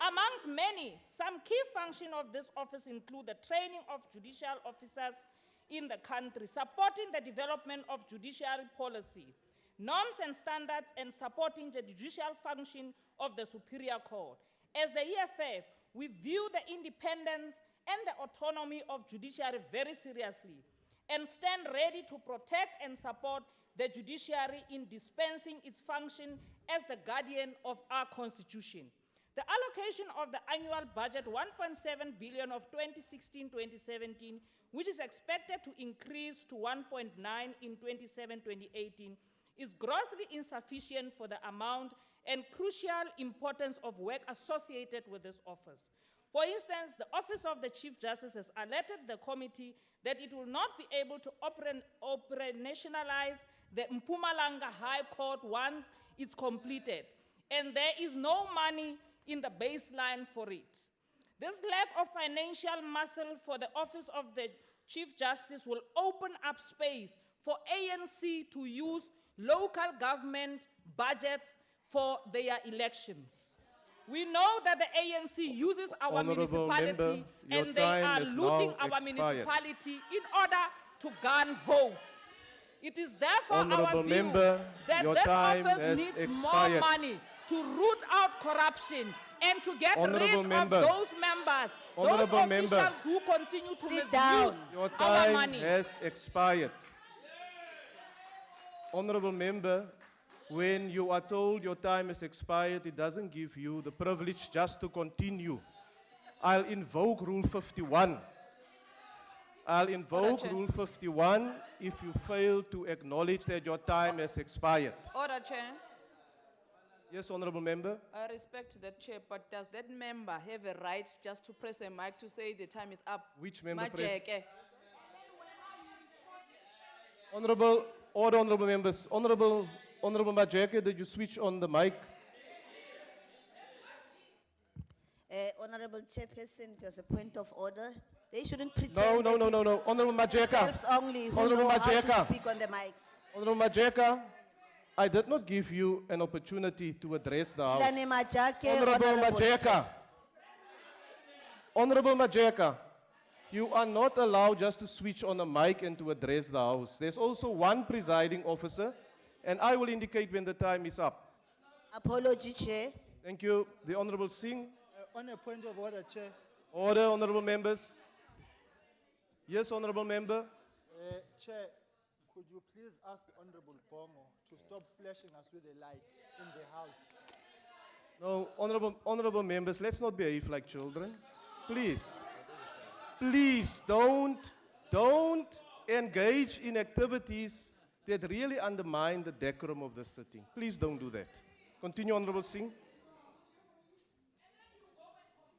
Amongst many, some key functions of this office include the training of judicial officers in the country, supporting the development of judiciary policy, norms and standards, and supporting the judicial function of the Superior Court. As the EFF, we view the independence and the autonomy of judiciary very seriously and stand ready to protect and support the judiciary in dispensing its function as the guardian of our constitution. The allocation of the annual budget 1.7 billion of 2016-2017, which is expected to increase to 1.9 in 27-2018, is grossly insufficient for the amount and crucial importance of work associated with this office. For instance, the Office of the Chief Justice has alerted the committee that it will not be able to operationalize the Mpumalanga High Court once it's completed, and there is no money in the baseline for it. This lack of financial muscle for the Office of the Chief Justice will open up space for ANC to use local government budgets for their elections. We know that the ANC uses our Honorable municipality member, your and they time are has looting now our expired. municipality in order to garner votes. It is therefore Honorable our view member, that your this time office has needs expired. more money to root out corruption and to get Honorable rid member. of those members, Honorable those member. officials who continue to Sit misuse down. Your our time money. has expired. Honorable member, when you are told your time has expired, it doesn't give you the privilege just to continue. I'll invoke Rule 51. I'll invoke Chair. Rule 51 if you fail to acknowledge that your time has expired. Order, Chair. Yes, honorable member. I respect that, Chair, but does that member have a right just to press a mic to say the time is up? Which member press? Majeke. Honorable, order, honorable members. Honorable Majeke, did you switch on the mic? Honorable Chairperson, it was a point of order. They shouldn't pretend No. that it's Honorable Majeka. themselves only who Honorable know how to Majeka. speak on the mics. Honorable Majeka, I did not give you an opportunity to address the House. Lane Majake, Honorable Honorable Majeka. Honorable Majeka, you are not allowed just to switch on a mic and to address the House. There's also one presiding officer, and I will indicate when the time is up. Apology, Chair. Thank you. The Honorable Singh. On a point of order, Chair, Order, honorable members. Yes, honorable member. Chair, could you please ask the Honorable Bongo to stop flashing us with a light in the House? No, honorable members, let's not behave like children. Please. Please don't engage in activities that really undermine the decorum of the sitting. Please don't do that. Continue, Honorable Singh.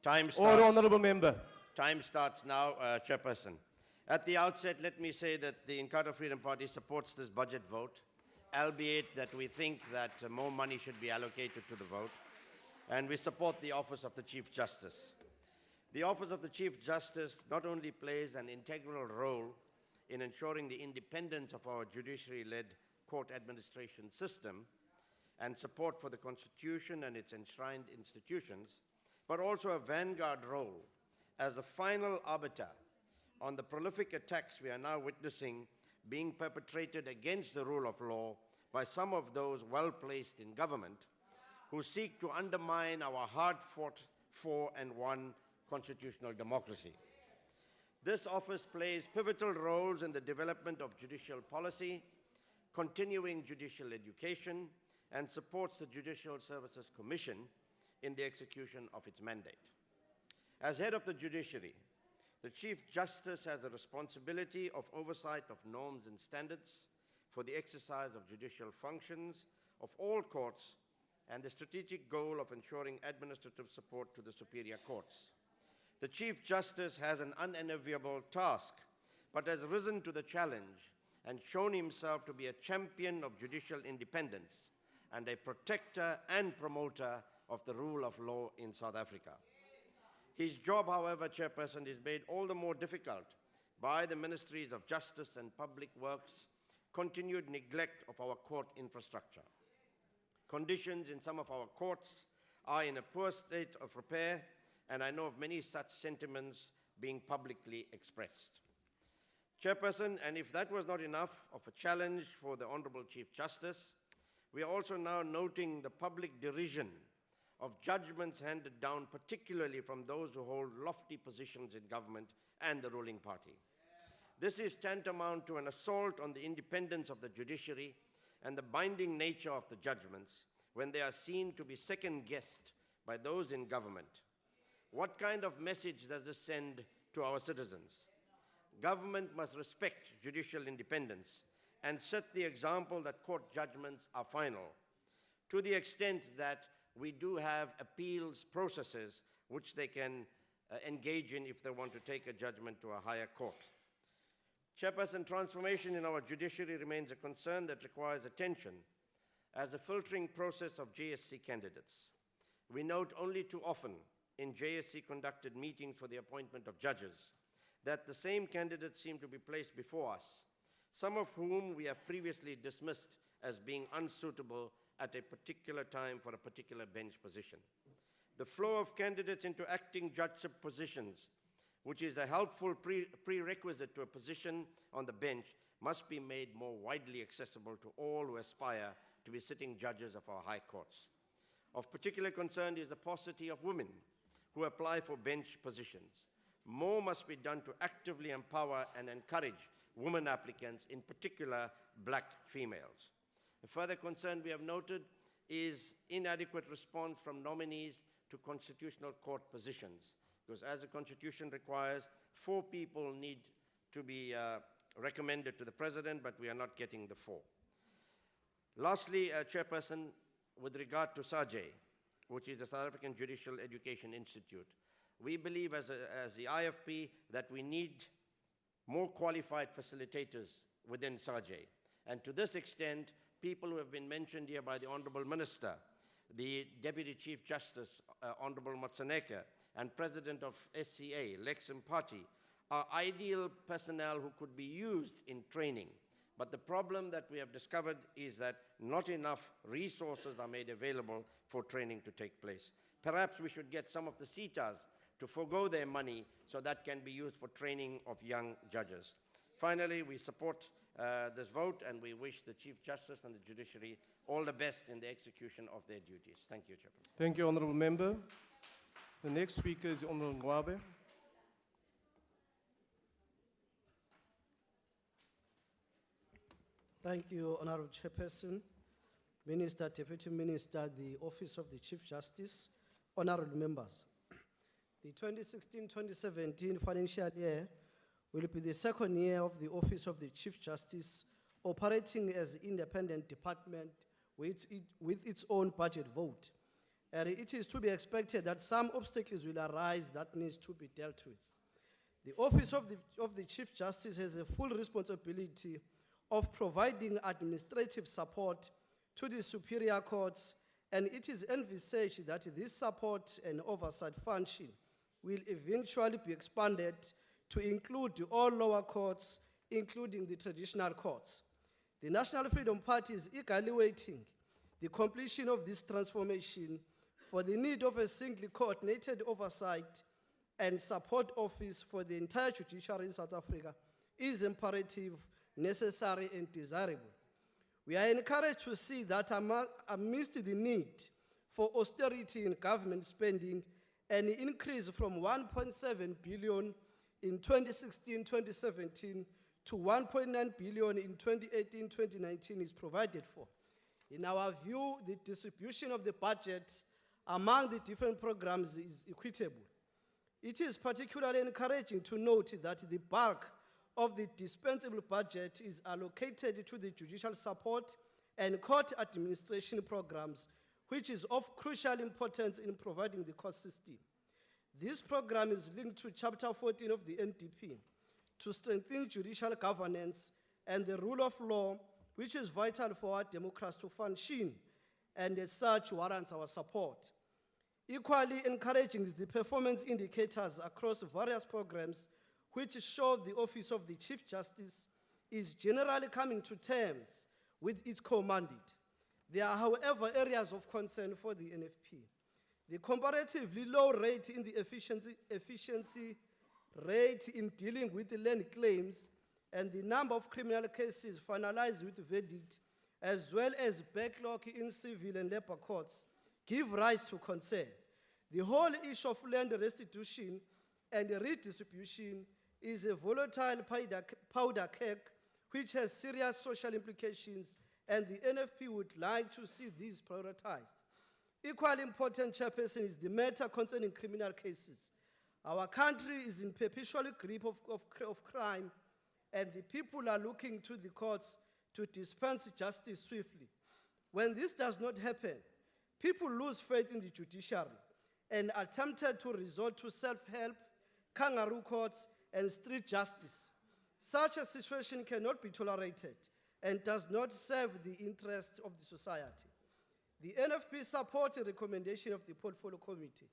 Time Order, starts. Honorable Member. Time starts now, Chairperson. At the outset, let me say that the Inkatha Freedom Party supports this budget vote, albeit that we think that more money should be allocated to the vote, and we support the office of the Chief Justice. The office of the Chief Justice not only plays an integral role in ensuring the independence of our judiciary-led court administration system and support for the Constitution and its enshrined institutions, but also a vanguard role as the final arbiter on the prolific attacks we are now witnessing being perpetrated against the rule of law by some of those well-placed in government who seek to undermine our hard-fought for and won constitutional democracy. This office plays pivotal roles in the development of judicial policy, continuing judicial education, and supports the Judicial Services Commission in the execution of its mandate. As head of the judiciary, the Chief Justice has a responsibility of oversight of norms and standards for the exercise of judicial functions of all courts and the strategic goal of ensuring administrative support to the superior courts. The Chief Justice has an unenviable task, but has risen to the challenge and shown himself to be a champion of judicial independence and a protector and promoter of the rule of law in South Africa. His job, however, Chairperson, is made all the more difficult by the Ministries of Justice and Public Works' continued neglect of our court infrastructure. Conditions in some of our courts are in a poor state of repair, and I know of many such sentiments being publicly expressed. Chairperson, and if that was not enough of a challenge for the Honorable Chief Justice, we are also now noting the public derision of judgments handed down, particularly from those who hold lofty positions in government and the ruling party. This is tantamount to an assault on the independence of the judiciary and the binding nature of the judgments when they are seen to be second-guessed by those in government. What kind of message does this send to our citizens? Government must respect judicial independence and set the example that court judgments are final, to the extent that we do have appeals processes which they can engage in if they want to take a judgment to a higher court. Chairperson, transformation in our judiciary remains a concern that requires attention as the filtering process of JSC candidates. We note only too often in JSC-conducted meetings for the appointment of judges that the same candidates seem to be placed before us, some of whom we have previously dismissed as being unsuitable at a particular time for a particular bench position. The flow of candidates into acting judgeship positions, which is a helpful prerequisite to a position on the bench, must be made more widely accessible to all who aspire to be sitting judges of our high courts. Of particular concern is the paucity of women who apply for bench positions. More must be done to actively empower and encourage women applicants, in particular black females. A further concern we have noted is inadequate response from nominees to constitutional court positions, because as the Constitution requires, 4 people need to be recommended to the President, but we are not getting the 4. Lastly, Chairperson, with regard to SAJE, which is the South African Judicial Education Institute, we believe as the IFP that we need more qualified facilitators within SAJE. And to this extent, people who have been mentioned here by the Honorable Minister, the Deputy Chief Justice, Honorable Matsaneka, and President of SCA, Lex Mpati, are ideal personnel who could be used in training. But the problem that we have discovered is that not enough resources are made available for training to take place. Perhaps we should get some of the CETAs to forego their money so that can be used for training of young judges. Finally, we support this vote, and we wish the Chief Justice and the judiciary all the best in the execution of their duties. Thank you, Chairman. Thank you, Honorable Member. The next speaker is Honorable Ngwabe. Thank you, Honorable Chairperson, Minister, Deputy Minister, the Office of the Chief Justice, honorable members. The 2016-2017 financial year will be the second year of the Office of the Chief Justice operating as independent department with its own budget vote. And it is to be expected that some obstacles will arise that needs to be dealt with. The Office of the Chief Justice has a full responsibility of providing administrative support to the superior courts, and it is envisaged that this support and oversight function will eventually be expanded to include all lower courts, including the traditional courts. The National Freedom Party is evaluating the completion of this transformation for the need of a single coordinated oversight and support office for the entire judiciary in South Africa is imperative, necessary, and desirable. We are encouraged to see that amidst the need for austerity in government spending, an increase from 1.7 billion in 2016-2017 to 1.9 billion in 2018-2019 is provided for. In our view, the distribution of the budget among the different programs is equitable. It is particularly encouraging to note that the bulk of the dispensable budget is allocated to the judicial support and court administration programs, which is of crucial importance in providing the court system. This program is linked to Chapter 14 of the NDP to strengthen judicial governance and the rule of law, which is vital for our democracy to function, and as such warrants our support. Equally encouraging is the performance indicators across various programs, which show the Office of the Chief Justice is generally coming to terms with its core mandate. There are, however, areas of concern for the NFP. The comparatively low rate in the efficiency rate in dealing with the land claims and the number of criminal cases finalized with verdict, as well as backlog in civil and labor courts, give rise to concern. The whole issue of land restitution and redistribution is a volatile powder keg which has serious social implications, and the NFP would like to see these prioritized. Equally important, Chairperson, is the matter concerning criminal cases. Our country is in perpetual grip of crime, and the people are looking to the courts to dispense justice swiftly. When this does not happen, people lose faith in the judiciary and are tempted to resort to self-help, kangaroo courts, and street justice. Such a situation cannot be tolerated and does not serve the interests of the society. The NFP supports the recommendation of the Portfolio Committee,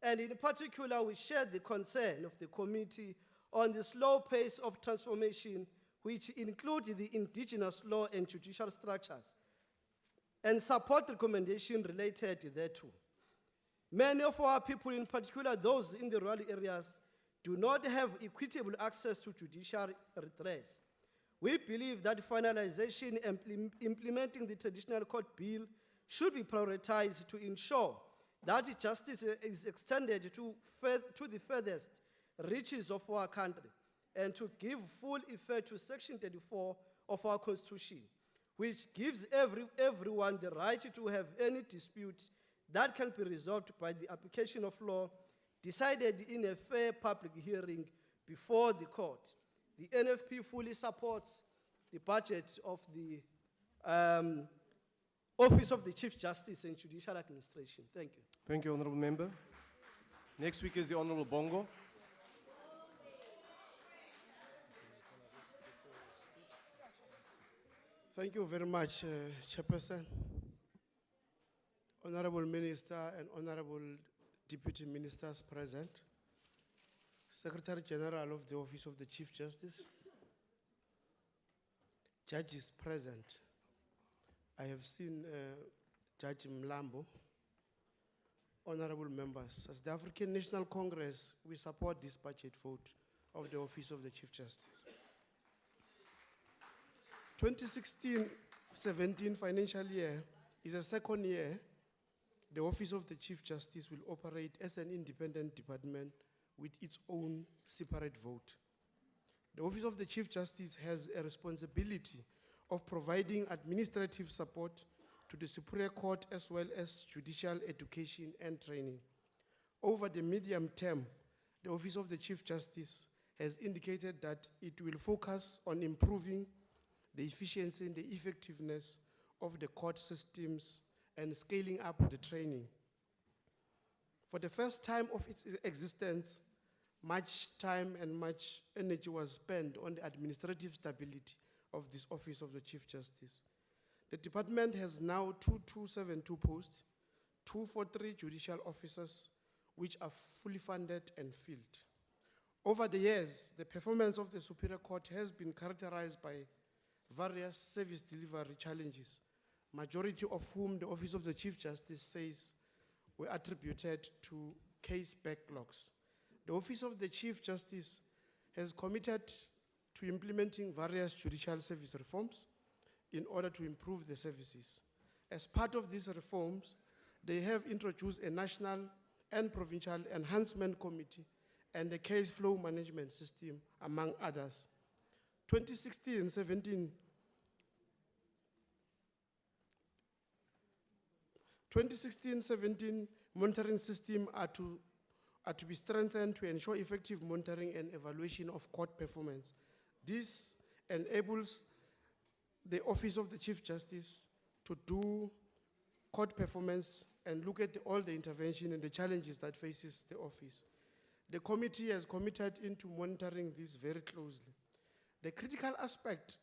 and in particular, we share the concern of the committee on the slow pace of transformation, which includes the indigenous law and judicial structures, and support recommendations related thereto. Many of our people, in particular those in the rural areas, do not have equitable access to judicial redress. We believe that finalization and implementing the traditional court bill should be prioritized to ensure that justice is extended to the furthest reaches of our country, and to give full effect to Section 34 of our Constitution, which gives everyone the right to have any dispute that can be resolved by the application of law decided in a fair public hearing before the court. The NFP fully supports the budget of the Office of the Chief Justice and Judicial Administration. Thank you. Thank you, Honorable Member. Next speaker is the Honorable Bongo. Thank you very much, Chairperson, Honorable Minister and Honorable Deputy Ministers present, Secretary General of the Office of the Chief Justice, judges present. I have seen Judge Mlambo, honorable members. As the African National Congress, we support this budget vote of the Office of the Chief Justice. 2016-17 financial year is a second year the Office of the Chief Justice will operate as an independent department with its own separate vote. The Office of the Chief Justice has a responsibility of providing administrative support to the Superior Court as well as judicial education and training. Over the medium term, the Office of the Chief Justice has indicated that it will focus on improving the efficiency and the effectiveness of the court systems and scaling up the training. For the first time of its existence, much time and much energy was spent on the administrative stability of this Office of the Chief Justice. The department has now 2272 posts, 243 judicial officers, which are fully funded and filled. Over the years, the performance of the Superior Court has been characterized by various service delivery challenges, majority of whom the Office of the Chief Justice says were attributed to case backlogs. The Office of the Chief Justice has committed to implementing various judicial service reforms in order to improve the services. As part of these reforms, they have introduced a national and provincial enhancement committee and a case flow management system, among others. 2016-17 monitoring system are to be strengthened to ensure effective monitoring and evaluation of court performance. This enables the Office of the Chief Justice to do court performance and look at all the intervention and the challenges that faces the office. The committee has committed into monitoring this very closely. The critical aspect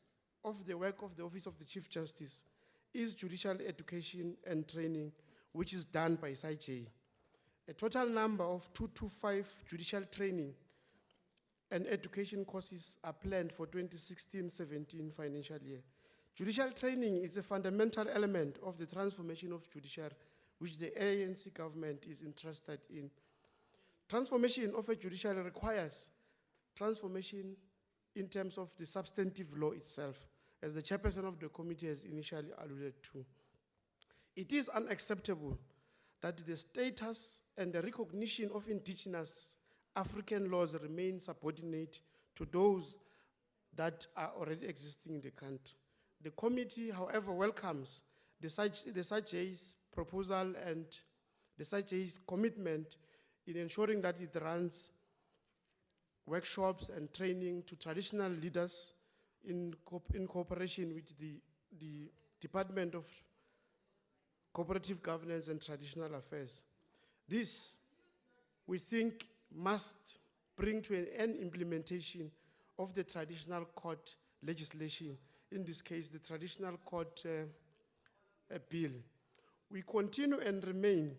of the work of the Office of the Chief Justice is judicial education and training, which is done by SIJ. A total number of 225 judicial training and education courses are planned for 2016-17 financial year. Judicial training is a fundamental element of the transformation of judiciary, which the ANC government is interested in. Transformation of a judiciary requires transformation in terms of the substantive law itself, as the chairperson of the committee has initially alluded to. It is unacceptable that the status and the recognition of indigenous African laws remain subordinate to those that are already existing in the country. The committee, however, welcomes the SIJ's proposal and the SIJ's commitment in ensuring that it runs workshops and training to traditional leaders in cooperation with the Department of Cooperative Governance and Traditional Affairs. This, we think, must bring to an end implementation of the traditional court legislation, in this case, the traditional court bill. We continue and remain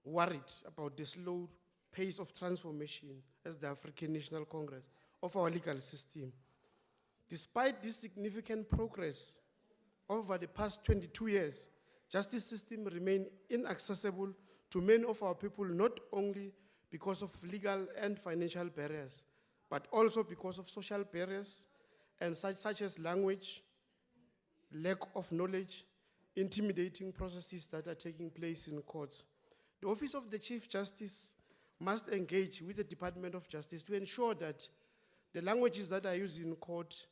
worried about the slow pace of transformation as the African National Congress of our legal system. Despite this significant progress over the past 22 years, justice system remain inaccessible to many of our people, not only because of legal and financial barriers, but also because of social barriers and such as language, lack of knowledge, intimidating processes that are taking place in courts. The Office of the Chief Justice must engage with the Department of Justice to ensure that the languages that are used in court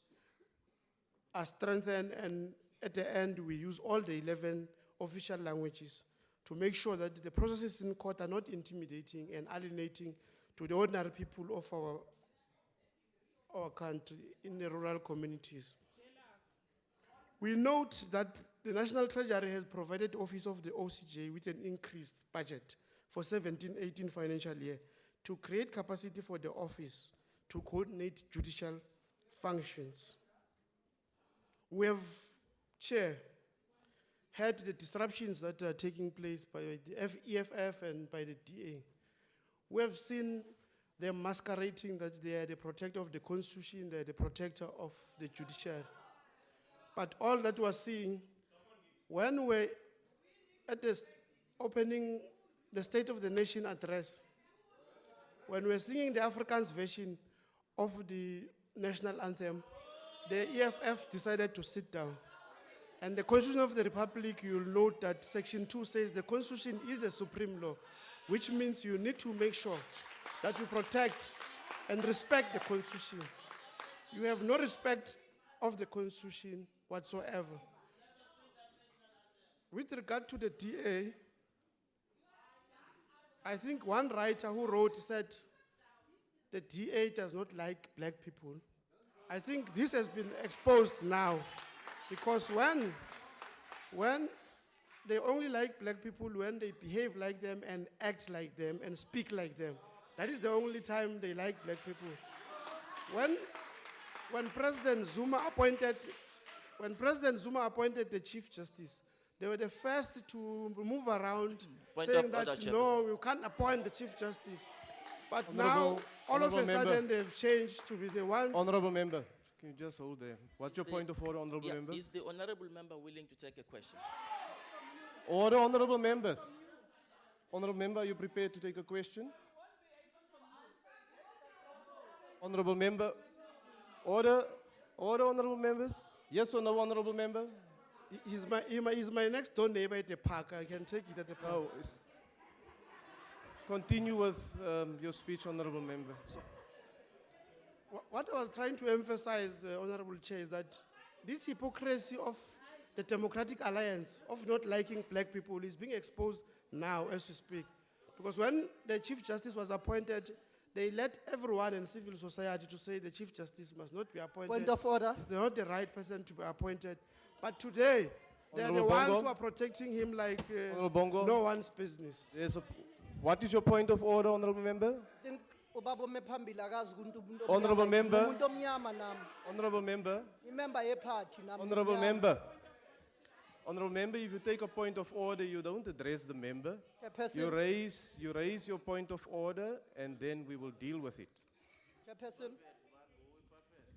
are strengthened, and at the end we use all the 11 official languages to make sure that the processes in court are not intimidating and alienating to the ordinary people of our country in the rural communities. We note that the National Treasury has provided the Office of the OCJ with an increased budget for 17-18 financial year to create capacity for the office to coordinate judicial functions. We have, Chair, had the disruptions that are taking place by the EFF and by the DA. We have seen them masquerading that they are the protector of the Constitution, they are the protector of the judiciary. But all that we're seeing, when we're at the opening the State of the Nation address, when we're singing the Afrikaans version of the national anthem, the EFF decided to sit down. And the Constitution of the Republic, you'll note that Section 2 says the Constitution is the supreme law, which means you need to make sure that you protect and respect the Constitution. You have no respect of the Constitution whatsoever. With regard to the DA, I think one writer who wrote said the DA does not like black people. I think this has been exposed now, because when they only like black people when they behave like them and act like them and speak like them. That is the only time they like black people. When President Zuma appointed the Chief Justice, they were the first to move around saying that, no, you can't appoint the Chief Justice. But now, all of a sudden, they've changed to be the ones. Honorable member, can you just hold there? What's your point of order, honorable member? Is the honorable member willing to take a question? Order, honorable members. Honorable member, are you prepared to take a question? Honorable member. Order, honorable members. Yes or no, honorable member? He's my next door neighbor at the park. I can take it at the park. No, continue with your speech, honorable member. So, what I was trying to emphasize, Honorable Chair, is that this hypocrisy of the Democratic Alliance of not liking black people is being exposed now as we speak. Because when the Chief Justice was appointed, they let everyone in civil society to say the Chief Justice must not be appointed. Point of order. He's not the right person to be appointed. But today, they are the Honorable ones Bongo. who are protecting him like Honorable Bongo. no one's business. What is your point of order, honorable member? I think ubaba omephambili akazi ukuthi umuntu Honorable omnyama- member. umuntu omnyama nami. Honorable member. Imember yeparty nami. Honorable ngimnyama. member. Honorable member, if you take a point of order, you don't address the member. Chairperson. You raise your point of order, and then we will deal with it.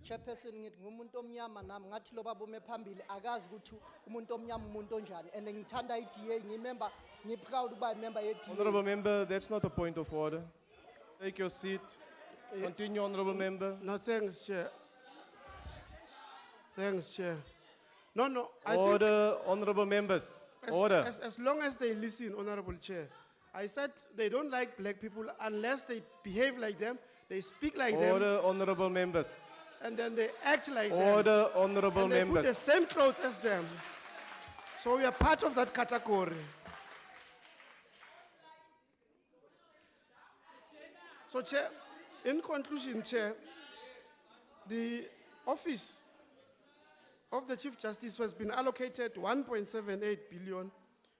Chairperson ngithi ngumuntu omnyama nami ngathi lo baba omephambili akazi ukuthi umuntu omnyama umuntu onjani and ngithanda iDA ngimember ngiproud ukuba member yeDA. Honorable member, that's not a point of order. Take your seat. Continue, honorable member. No, thanks, Chair. Thanks, Chair. No, I Order, honorable members. Order. As long as they listen, Honorable Chair. I said they don't like black people unless they behave like them, they speak like them, Order, honorable members. and then they act like Order, them. honorable and they members. put the same clothes as them. So we are part of that category. So, Chair, in conclusion, Chair, the office of the Chief Justice has been allocated 1.78 billion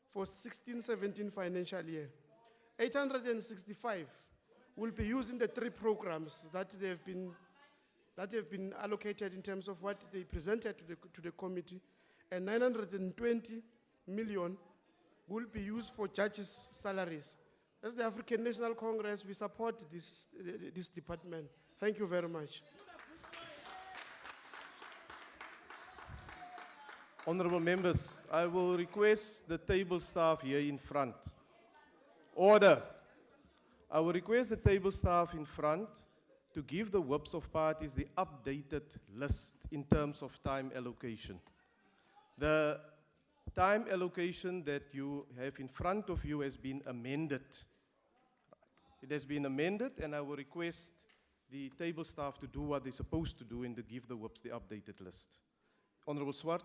for 16-17 financial year. 865 will be used in the 3 programs that have been allocated in terms of what they presented to the committee, and 920 million will be used for judges' salaries. As the African National Congress, we support this department. Thank you very much. Honorable members, I will request the table staff here in front. Order. I will request the table staff in front to give the whips of parties the updated list in terms of time allocation. The time allocation that you have in front of you has been amended. It has been amended, and I will request the table staff to do what they're supposed to do and to give the whips the updated list. Honorable Swart.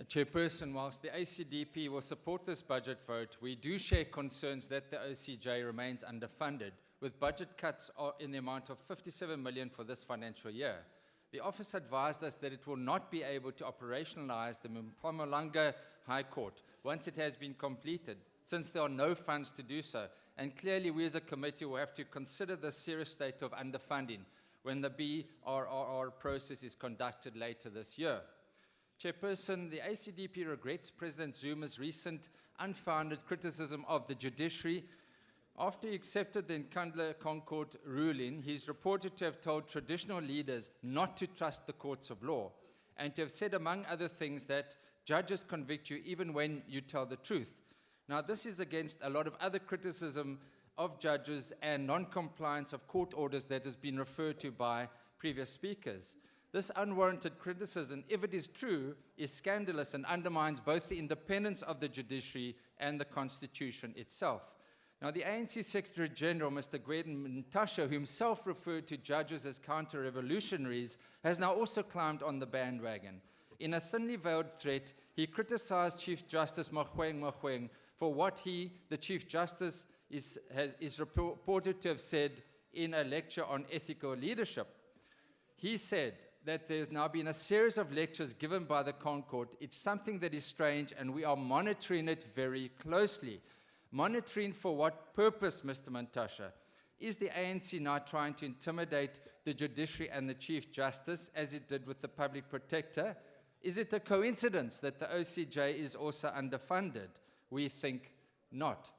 Chairperson, whilst the ACDP will support this budget vote, we do share concerns that the OCJ remains underfunded, with budget cuts in the amount of 57 million for this financial year. The office advised us that it will not be able to operationalize the Mpumalanga High Court once it has been completed, since there are no funds to do so. And clearly, we as a committee will have to consider the serious state of underfunding when the BRRR process is conducted later this year. Chairperson, the ACDP regrets President Zuma's recent unfounded criticism of the judiciary. After he accepted the Nkandla Concord ruling, he's reported to have told traditional leaders not to trust the courts of law, and to have said, among other things, that judges convict you even when you tell the truth. Now, this is against a lot of other criticism of judges and non-compliance of court orders that has been referred to by previous speakers. This unwarranted criticism, if it is true, is scandalous and undermines both the independence of the judiciary and the Constitution itself. Now, the ANC Secretary General, Mr. Gweden Ntasho, who himself referred to judges as counter-revolutionaries, has now also climbed on the bandwagon. In a thinly veiled threat, he criticized Chief Justice Mogoeng for what he, the Chief Justice, is reported to have said in a lecture on ethical leadership. He said that there's now been a series of lectures given by the Concord. It's something that is strange, and we are monitoring it very closely. Monitoring for what purpose, Mr. Mantashe? Is the ANC now trying to intimidate the judiciary and the Chief Justice, as it did with the Public Protector? Is it a coincidence that the OCJ is also underfunded? We think not.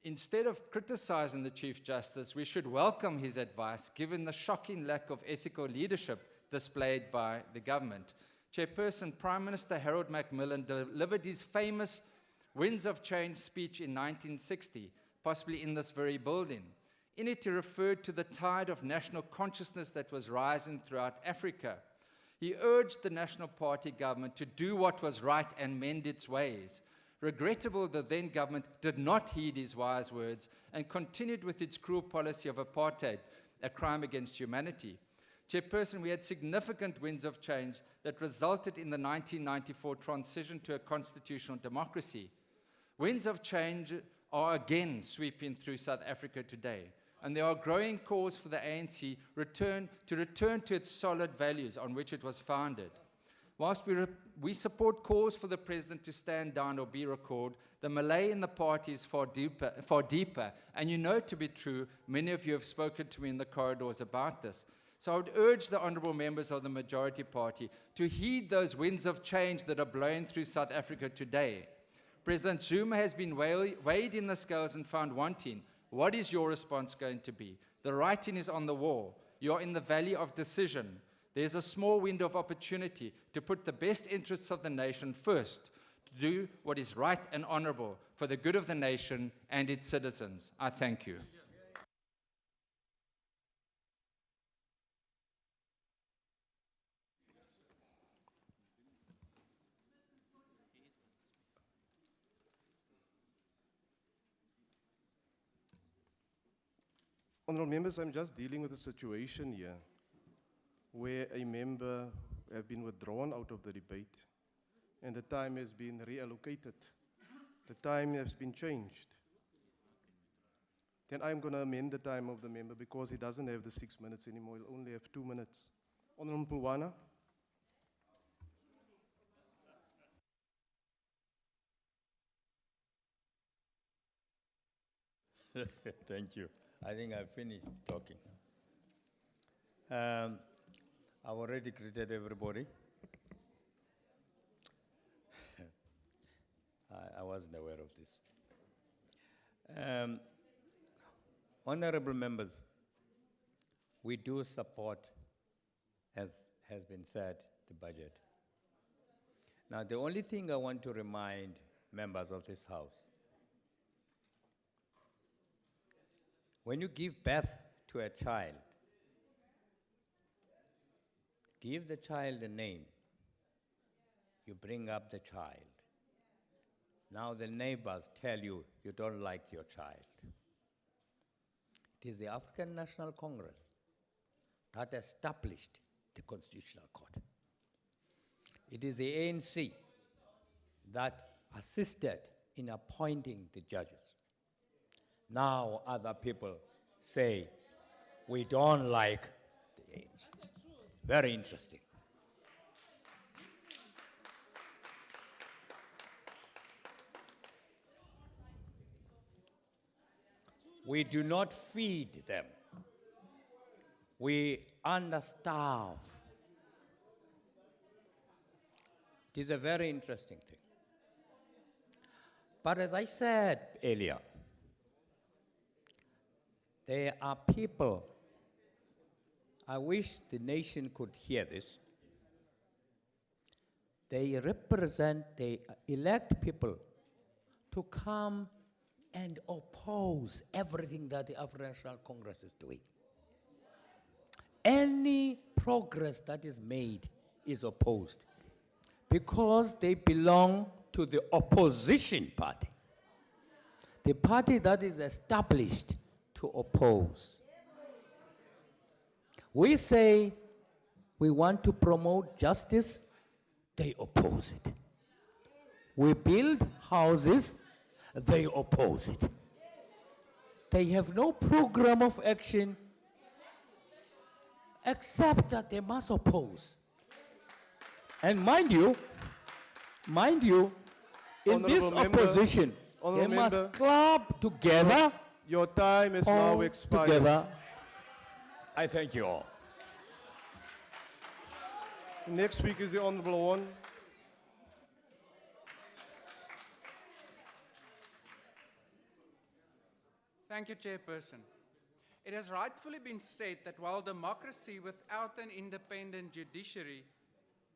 Instead of criticizing the Chief Justice, we should welcome his advice, given the shocking lack of ethical leadership displayed by the government. Chairperson, Prime Minister Harold Macmillan delivered his famous Winds of Change speech in 1960, possibly in this very building. In it, he referred to the tide of national consciousness that was rising throughout Africa. He urged the National Party government to do what was right and mend its ways. Regrettable, the then government did not heed his wise words and continued with its cruel policy of apartheid, a crime against humanity. Chairperson, we had significant winds of change that resulted in the 1994 transition to a constitutional democracy. Winds of change are again sweeping through South Africa today, and there are growing calls for the ANC to return to its solid values on which it was founded. Whilst we support calls for the president to stand down or be recalled, the Malay in the party is far deeper, and you know it to be true. Many of you have spoken to me in the corridors about this. So I would urge the honourable members of the majority party to heed those winds of change that are blowing through South Africa today. President Zuma has been weighed in the scales and found wanting. What is your response going to be? The writing is on the wall. You are in the valley of decision. There's a small window of opportunity to put the best interests of the nation first, to do what is right and honourable for the good of the nation and its citizens. I thank you. Honourable members, I'm just dealing with a situation here where a member has been withdrawn out of the debate and the time has been reallocated. The time has been changed. Then I'm going to amend the time of the member because he doesn't have the 6 minutes anymore. He'll only have 2 minutes. Honourable Pulwana. Thank you. I think I've finished talking. I've already greeted everybody. I wasn't aware of this. Honorable members, we do support, as has been said, the budget. Now, the only thing I want to remind members of this House, when you give birth to a child, give the child a name. You bring up the child. Now the neighbors tell you you don't like your child. It is the African National Congress that established the Constitutional Court. It is the ANC that assisted in appointing the judges. Now other people say, we don't like the ANC. Very interesting. We do not feed them. We understaff. It is a very interesting thing. But as I said earlier, there are people, I wish the nation could hear this. They elect people to come and oppose everything that the African National Congress is doing. Any progress that is made is opposed because they belong to the opposition party, the party that is established to oppose. We say we want to promote justice, they oppose it. We build houses, they oppose it. They have no program of action except that they must oppose. And mind you, in this Honourable member, opposition, they honourable must member, club together. Your time is now all expired. Together. I thank you all. Next speaker is the Honourable One. Thank you, Chairperson. It has rightfully been said that while democracy without an independent judiciary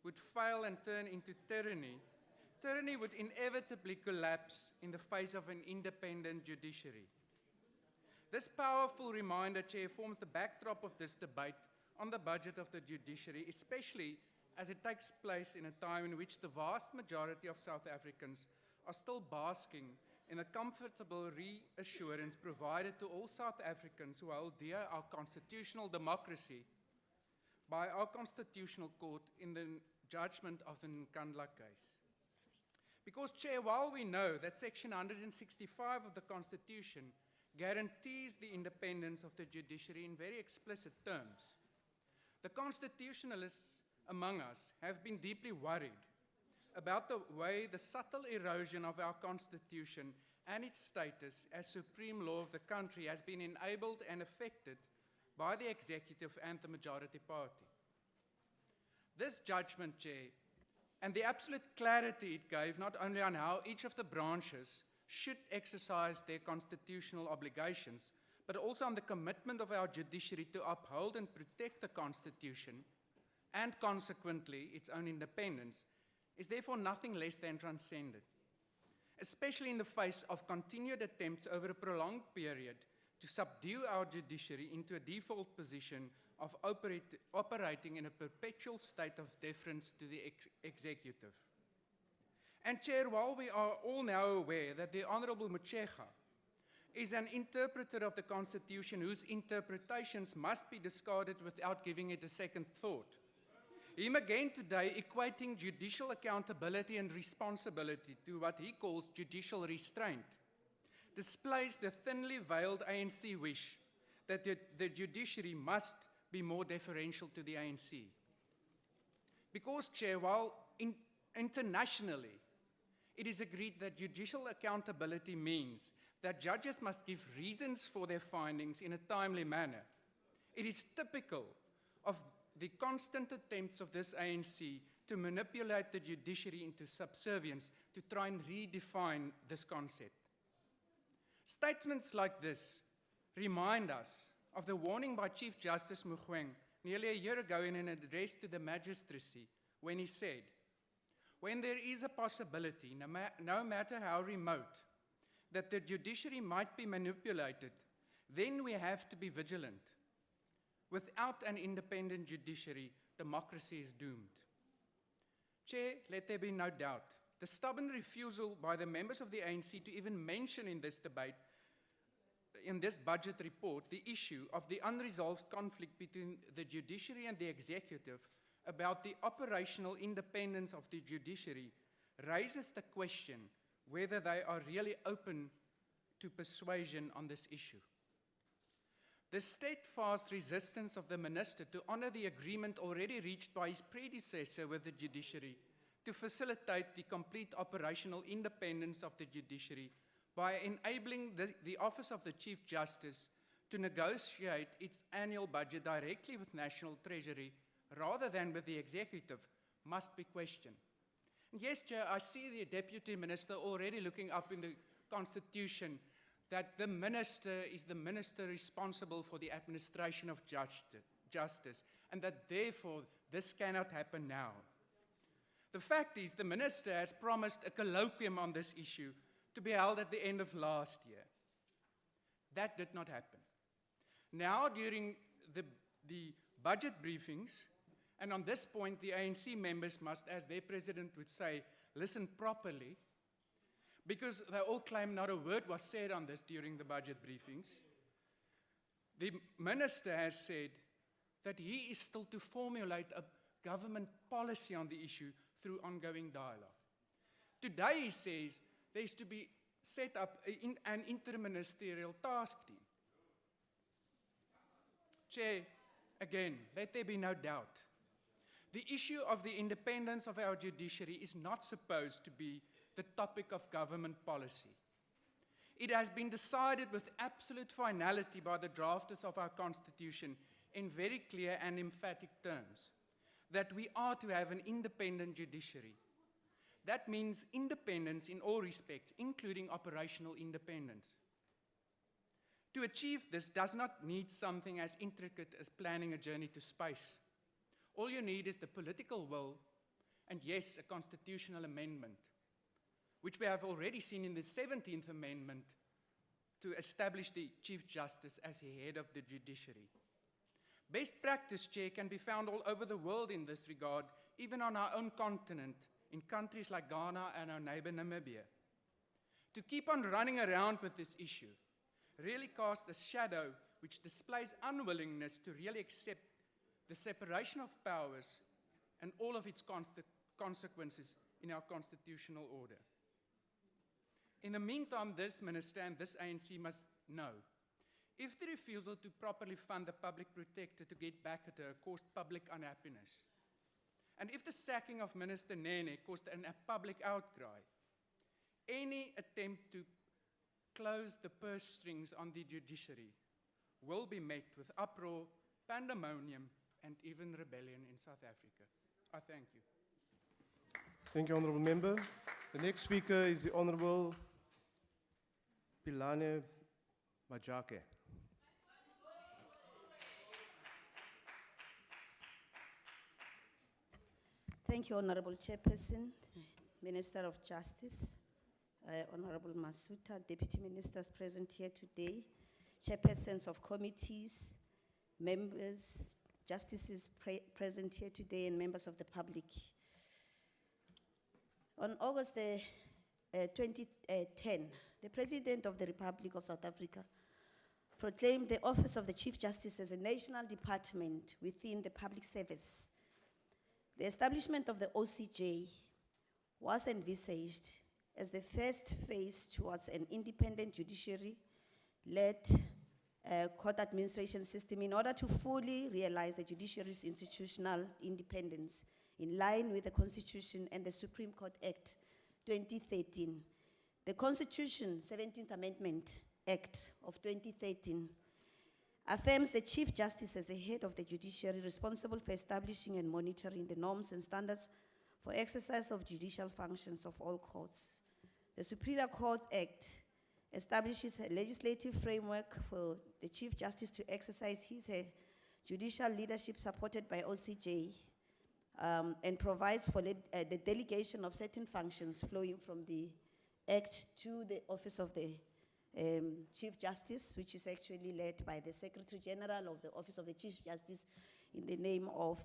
would fail and turn into tyranny, tyranny would inevitably collapse in the face of an independent judiciary. This powerful reminder, Chair, forms the backdrop of this debate on the budget of the judiciary, especially as it takes place in a time in which the vast majority of South Africans are still basking in a comfortable reassurance provided to all South Africans who hold dear our constitutional democracy by our Constitutional Court in the judgment of the Nkandla case. Because, Chair, while we know that Section 165 of the Constitution guarantees the independence of the judiciary in very explicit terms, the constitutionalists among us have been deeply worried about the way the subtle erosion of our Constitution and its status as supreme law of the country has been enabled and affected by the executive and the majority party. This judgment, Chair, and the absolute clarity it gave not only on how each of the branches should exercise their constitutional obligations, but also on the commitment of our judiciary to uphold and protect the Constitution and consequently its own independence, is therefore nothing less than transcendent, especially in the face of continued attempts over a prolonged period to subdue our judiciary into a default position of operating in a perpetual state of deference to the executive. And Chair, while we are all now aware that the Honourable Motshega is an interpreter of the Constitution whose interpretations must be discarded without giving it a second thought, him again today equating judicial accountability and responsibility to what he calls judicial restraint displays the thinly veiled ANC wish that the judiciary must be more deferential to the ANC. Because, Chair, while internationally it is agreed that judicial accountability means that judges must give reasons for their findings in a timely manner, it is typical of the constant attempts of this ANC to manipulate the judiciary into subservience to try and redefine this concept. Statements like this remind us of the warning by Chief Justice Mogoeng nearly a year ago in an address to the magistracy when he said, "When there is a possibility, no matter how remote, that the judiciary might be manipulated, then we have to be vigilant. Without an independent judiciary, democracy is doomed." Chair, let there be no doubt, the stubborn refusal by the members of the ANC to even mention in this debate, in this budget report, the issue of the unresolved conflict between the judiciary and the executive about the operational independence of the judiciary raises the question whether they are really open to persuasion on this issue. The steadfast resistance of the minister to honour the agreement already reached by his predecessor with the judiciary to facilitate the complete operational independence of the judiciary by enabling the Office of the Chief Justice to negotiate its annual budget directly with National Treasury rather than with the executive must be questioned. And yes, Chair, I see the Deputy Minister already looking up in the Constitution that the minister is the minister responsible for the administration of justice, and that therefore this cannot happen now. The fact is, the minister has promised a colloquium on this issue to be held at the end of last year. That did not happen. Now, during the budget briefings, and on this point, the ANC members must, as their president would say, listen properly, because they all claim not a word was said on this during the budget briefings. The minister has said that he is still to formulate a government policy on the issue through ongoing dialogue. Today, he says, there's to be set up an interministerial task team. Chair, again, let there be no doubt. The issue of the independence of our judiciary is not supposed to be the topic of government policy. It has been decided with absolute finality by the drafters of our Constitution in very clear and emphatic terms that we are to have an independent judiciary. That means independence in all respects, including operational independence. To achieve this does not need something as intricate as planning a journey to space. All you need is the political will and, yes, a constitutional amendment, which we have already seen in the 17th Amendment to establish the Chief Justice as the head of the judiciary. Best practice, Chair, can be found all over the world in this regard, even on our own continent, in countries like Ghana and our neighbor Namibia. To keep on running around with this issue really casts a shadow which displays unwillingness to really accept the separation of powers and all of its consequences in our constitutional order. In the meantime, this minister and this ANC must know, if the refusal to properly fund the public protector to get back at her caused public unhappiness, and if the sacking of Minister Nene caused a public outcry, any attempt to close the purse strings on the judiciary will be met with uproar, pandemonium, and even rebellion in South Africa. I thank you. Thank you, Honourable Member. The next speaker is the Honourable Pilane Majake. Thank you, Honorable Chairperson, Minister of Justice, Honorable Masuta, Deputy Ministers present here today, Chairpersons of committees, members, justices present here today, and members of the public. On August 2010, the President of the Republic of South Africa proclaimed the Office of the Chief Justice as a national department within the public service. The establishment of the OCJ was envisaged as the first phase towards an independent judiciary-led court administration system in order to fully realize the judiciary's institutional independence in line with the Constitution and the Supreme Court Act 2013. The Constitution, 17th Amendment Act of 2013, affirms the Chief Justice as the head of the judiciary responsible for establishing and monitoring the norms and standards for exercise of judicial functions of all courts. The Superior Court Act establishes a legislative framework for the Chief Justice to exercise her judicial leadership supported by OCJ and provides for the delegation of certain functions flowing from the Act to the Office of the Chief Justice, which is actually led by the Secretary General of the Office of the Chief Justice in the name of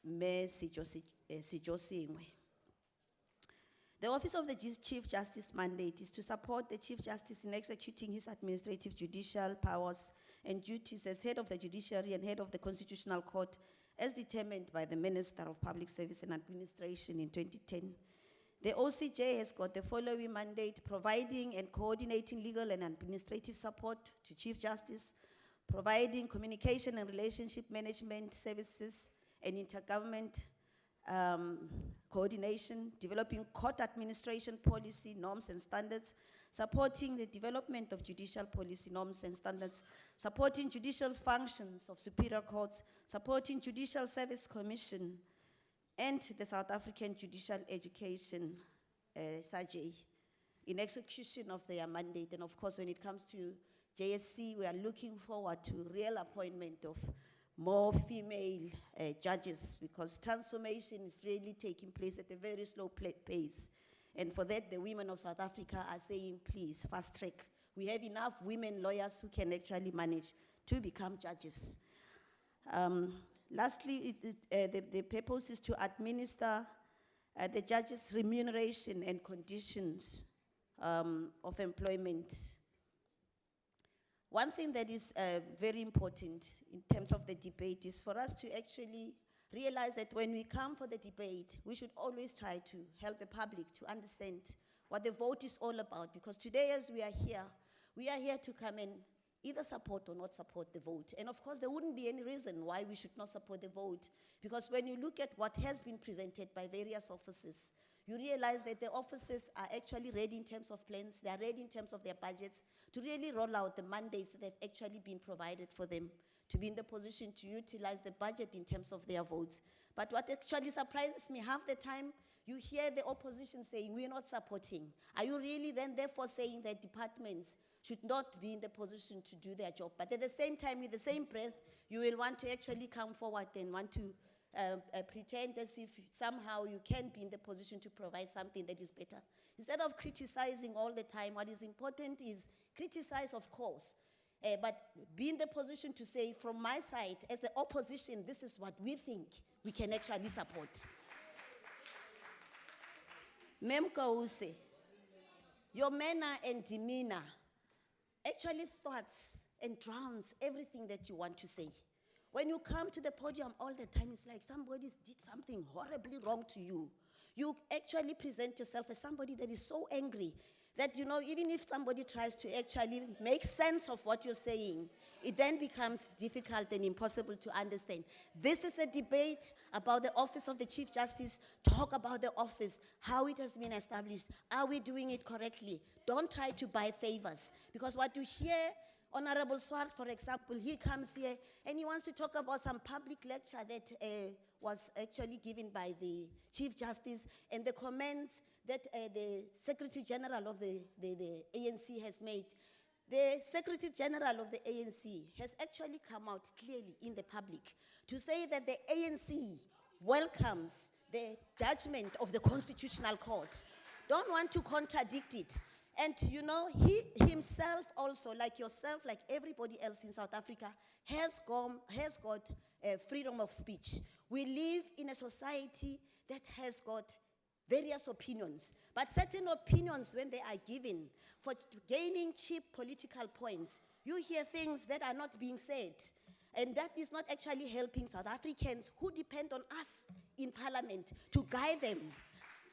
Mayor Sijosingwe. The Office of the Chief Justice mandate is to support the Chief Justice in executing his administrative judicial powers and duties as head of the judiciary and head of the Constitutional Court as determined by the Minister of Public Service and Administration in 2010. The OCJ has got the following mandate: providing and coordinating legal and administrative support to Chief Justice, providing communication and relationship management services and intergovernment coordination, developing court administration policy norms and standards, supporting the development of judicial policy norms and standards, supporting judicial functions of superior courts, supporting Judicial Service Commission, and the South African Judicial Education, SAJE, in execution of their mandate. And of course, when it comes to JSC, we are looking forward to real appointment of more female judges, because transformation is really taking place at a very slow pace. And for that, the women of South Africa are saying, please, fast track. We have enough women lawyers who can actually manage to become judges. Lastly, the purpose is to administer the judges' remuneration and conditions of employment. One thing that is very important in terms of the debate is for us to actually realize that when we come for the debate, we should always try to help the public to understand what the vote is all about. Because today, as we are here to come and either support or not support the vote. And of course, there wouldn't be any reason why we should not support the vote, because when you look at what has been presented by various offices, you realize that the offices are actually ready in terms of plans, they are ready in terms of their budgets to really roll out the mandates that have actually been provided for them to be in the position to utilize the budget in terms of their votes. But what actually surprises me, half the time, you hear the opposition saying, we're not supporting. Are you really then therefore saying that departments should not be in the position to do their job? But at the same time, with the same breath, you will want to actually come forward and want to pretend as if somehow you can be in the position to provide something that is better. Instead of criticizing all the time, what is important is criticize, of course, but be in the position to say, from my side, as the opposition, this is what we think we can actually support. Mem Kause, your manner and demeanor actually thwarts and drowns everything that you want to say. When you come to the podium all the time, it's like somebody did something horribly wrong to you. You actually present yourself as somebody that is so angry that, you know, even if somebody tries to actually make sense of what you're saying, it then becomes difficult and impossible to understand. This is a debate about the office of the Chief Justice. Talk about the office, how it has been established. Are we doing it correctly? Don't try to buy favors. Because what you hear, Honorable Swart, for example, he comes here and he wants to talk about some public lecture that was actually given by the Chief Justice and the comments that the Secretary General of the ANC has made. The Secretary General of the ANC has actually come out clearly in the public to say that the ANC welcomes the judgment of the Constitutional Court. Don't want to contradict it. And you know, he himself also, like yourself, like everybody else in South Africa, has got freedom of speech. We live in a society that has got various opinions, but certain opinions, when they are given for gaining cheap political points, you hear things that are not being said. And that is not actually helping South Africans who depend on us in Parliament to guide them,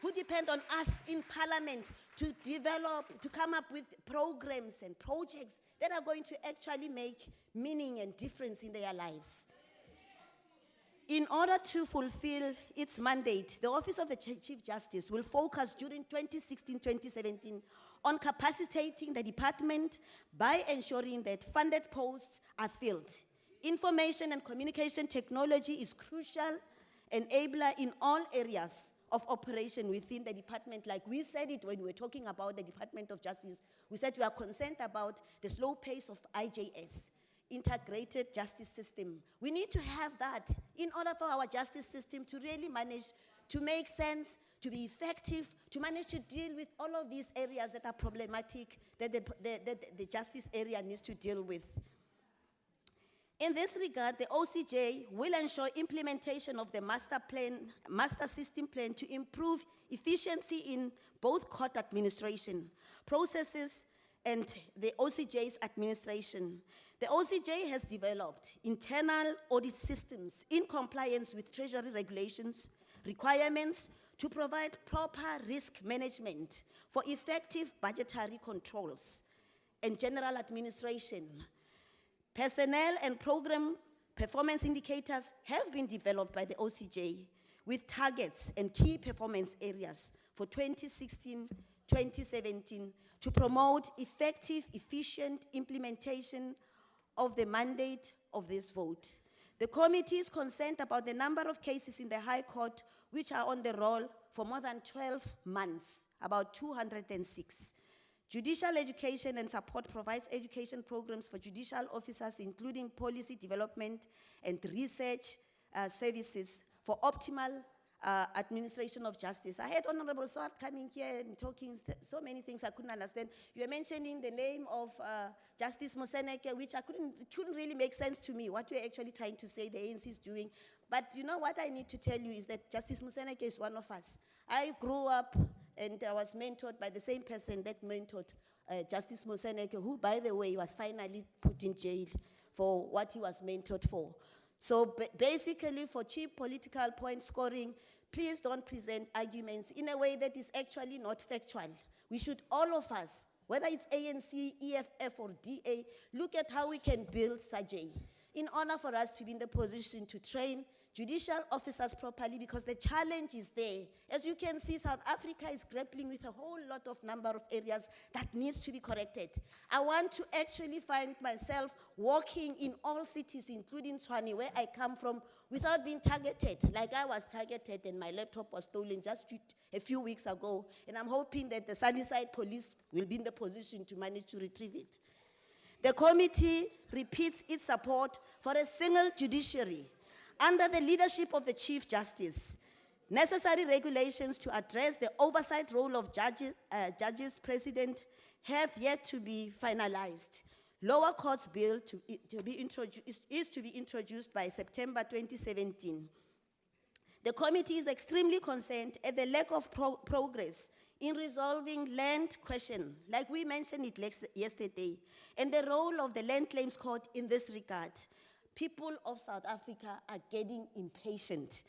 who depend on us in Parliament to develop, to come up with programs and projects that are going to actually make meaning and difference in their lives. In order to fulfill its mandate, the Office of the Chief Justice will focus during 2016-2017 on capacitating the department by ensuring that funded posts are filled. Information and communication technology is crucial enabler in all areas of operation within the department. Like we said it when we were talking about the Department of Justice, we said we are concerned about the slow pace of IJS, integrated justice system. We need to have that in order for our justice system to really manage to make sense, to be effective, to manage to deal with all of these areas that are problematic, that the justice area needs to deal with. In this regard, the OCJ will ensure implementation of the master system plan to improve efficiency in both court administration processes and the OCJ's administration. The OCJ has developed internal audit systems in compliance with Treasury regulations, requirements to provide proper risk management for effective budgetary controls and general administration. Personnel and program performance indicators have been developed by the OCJ with targets and key performance areas for 2016-2017 to promote effective, efficient implementation of the mandate of this vote. The committee is concerned about the number of cases in the High Court which are on the roll for more than 12 months, about 206. Judicial education and support provides education programs for judicial officers, including policy development and research services for optimal administration of justice. I had Honorable Swart coming here and talking so many things I couldn't understand. You were mentioning the name of Justice Moseneke, which I couldn't really make sense to me, what you're actually trying to say the ANC is doing. But you know what I need to tell you is that Justice Moseneke is one of us. I grew up and I was mentored by the same person that mentored Justice Moseneke, who, by the way, was finally put in jail for what he was mentored for. So basically, for cheap political point scoring, please don't present arguments in a way that is actually not factual. We should, all of us, whether it's ANC, EFF, or DA, look at how we can build SAJE in order for us to be in the position to train judicial officers properly, because the challenge is there. As you can see, South Africa is grappling with a whole lot of number of areas that needs to be corrected. I want to actually find myself walking in all cities, including Tshwane, where I come from, without being targeted, like I was targeted and my laptop was stolen just a few weeks ago, and I'm hoping that the Sunnyside police will be in the position to manage to retrieve it. The committee repeats its support for a single judiciary under the leadership of the Chief Justice. Necessary regulations to address the oversight role of judges, President, have yet to be finalized. Lower courts bill is to be introduced by September 2017. The committee is extremely concerned at the lack of progress in resolving land question, like we mentioned it yesterday, and the role of the Land Claims Court in this regard. People of South Africa are getting impatient.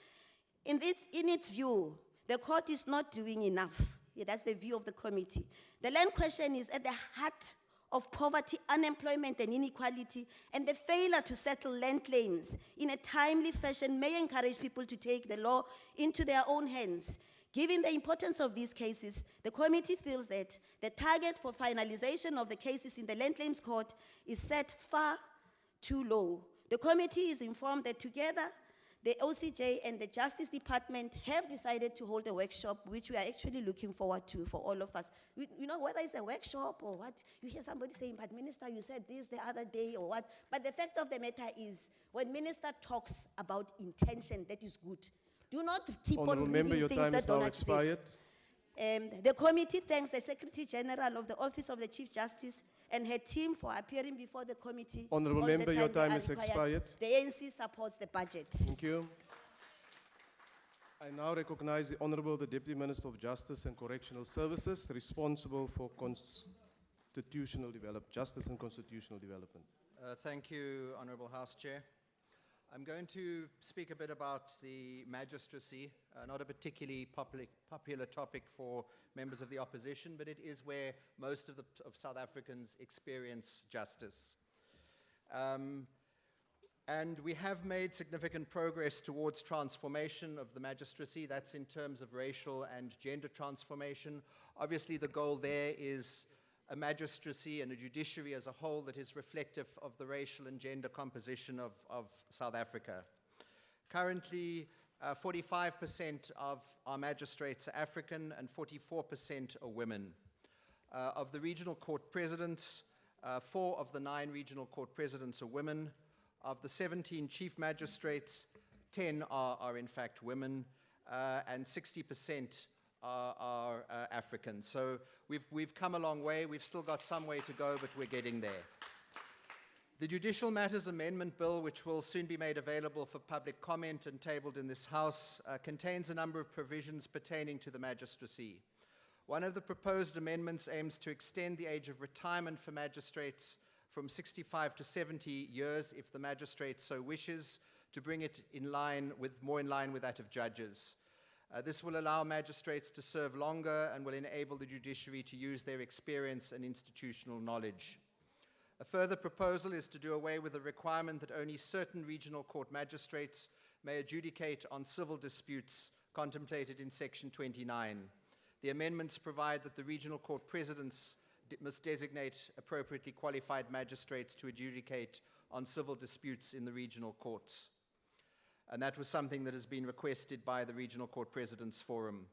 In its view, the court is not doing enough. Yeah, that's the view of the committee. The land question is at the heart of poverty, unemployment, and inequality, and the failure to settle land claims in a timely fashion may encourage people to take the law into their own hands. Given the importance of these cases, the committee feels that the target for finalization of the cases in the Land Claims Court is set far too low. The committee is informed that together, the OCJ and the Justice Department have decided to hold a workshop, which we are actually looking forward to for all of us. You know, whether it's a workshop or what, you hear somebody saying, but Minister, you said this the other day or what. But the fact of the matter is, when Minister talks about intention, that is good. Do not keep on reading things that don't exist. The committee thanks the Secretary General of the Office of the Chief Justice and her team for appearing before the committee. Honourable all the Member, your time they are is required. expired. The ANC supports the budget. Thank you. I now recognize the Honourable the Deputy Minister of Justice and Correctional Services, responsible for constitutional development, justice and constitutional development. Thank you, Honourable House Chair. I'm going to speak a bit about the magistracy, not a particularly popular topic for members of the opposition, but it is where most of South Africans experience justice. And we have made significant progress towards transformation of the magistracy. That's in terms of racial and gender transformation. Obviously, the goal there is a magistracy and a judiciary as a whole that is reflective of the racial and gender composition of South Africa. Currently, 45% of our magistrates are African and 44% are women. Of the regional court presidents, 4 of the 9 regional court presidents are women. Of the 17 chief magistrates, 10 are in fact women, and 60% are African. So we've come a long way. We've still got some way to go, but we're getting there. The Judicial Matters Amendment Bill, which will soon be made available for public comment and tabled in this House, contains a number of provisions pertaining to the magistracy. One of the proposed amendments aims to extend the age of retirement for magistrates from 65 to 70 years, if the magistrate so wishes, to bring it more in line with that of judges. This will allow magistrates to serve longer and will enable the judiciary to use their experience and institutional knowledge. A further proposal is to do away with the requirement that only certain regional court magistrates may adjudicate on civil disputes contemplated in Section 29. The amendments provide that the regional court presidents must designate appropriately qualified magistrates to adjudicate on civil disputes in the regional courts. And that was something that has been requested by the Regional Court Presidents Forum.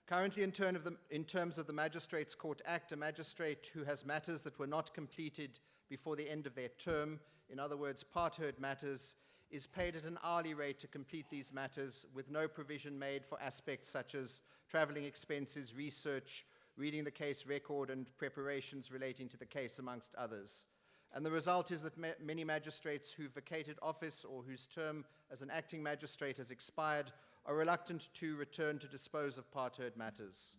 Currently, in terms of the Magistrates Court Act, a magistrate who has matters that were not completed before the end of their term, in other words, part-heard matters, is paid at an hourly rate to complete these matters, with no provision made for aspects such as traveling expenses, research, reading the case record, and preparations relating to the case, amongst others. And the result is that many magistrates who vacated office or whose term as an acting magistrate has expired are reluctant to return to dispose of part-heard matters.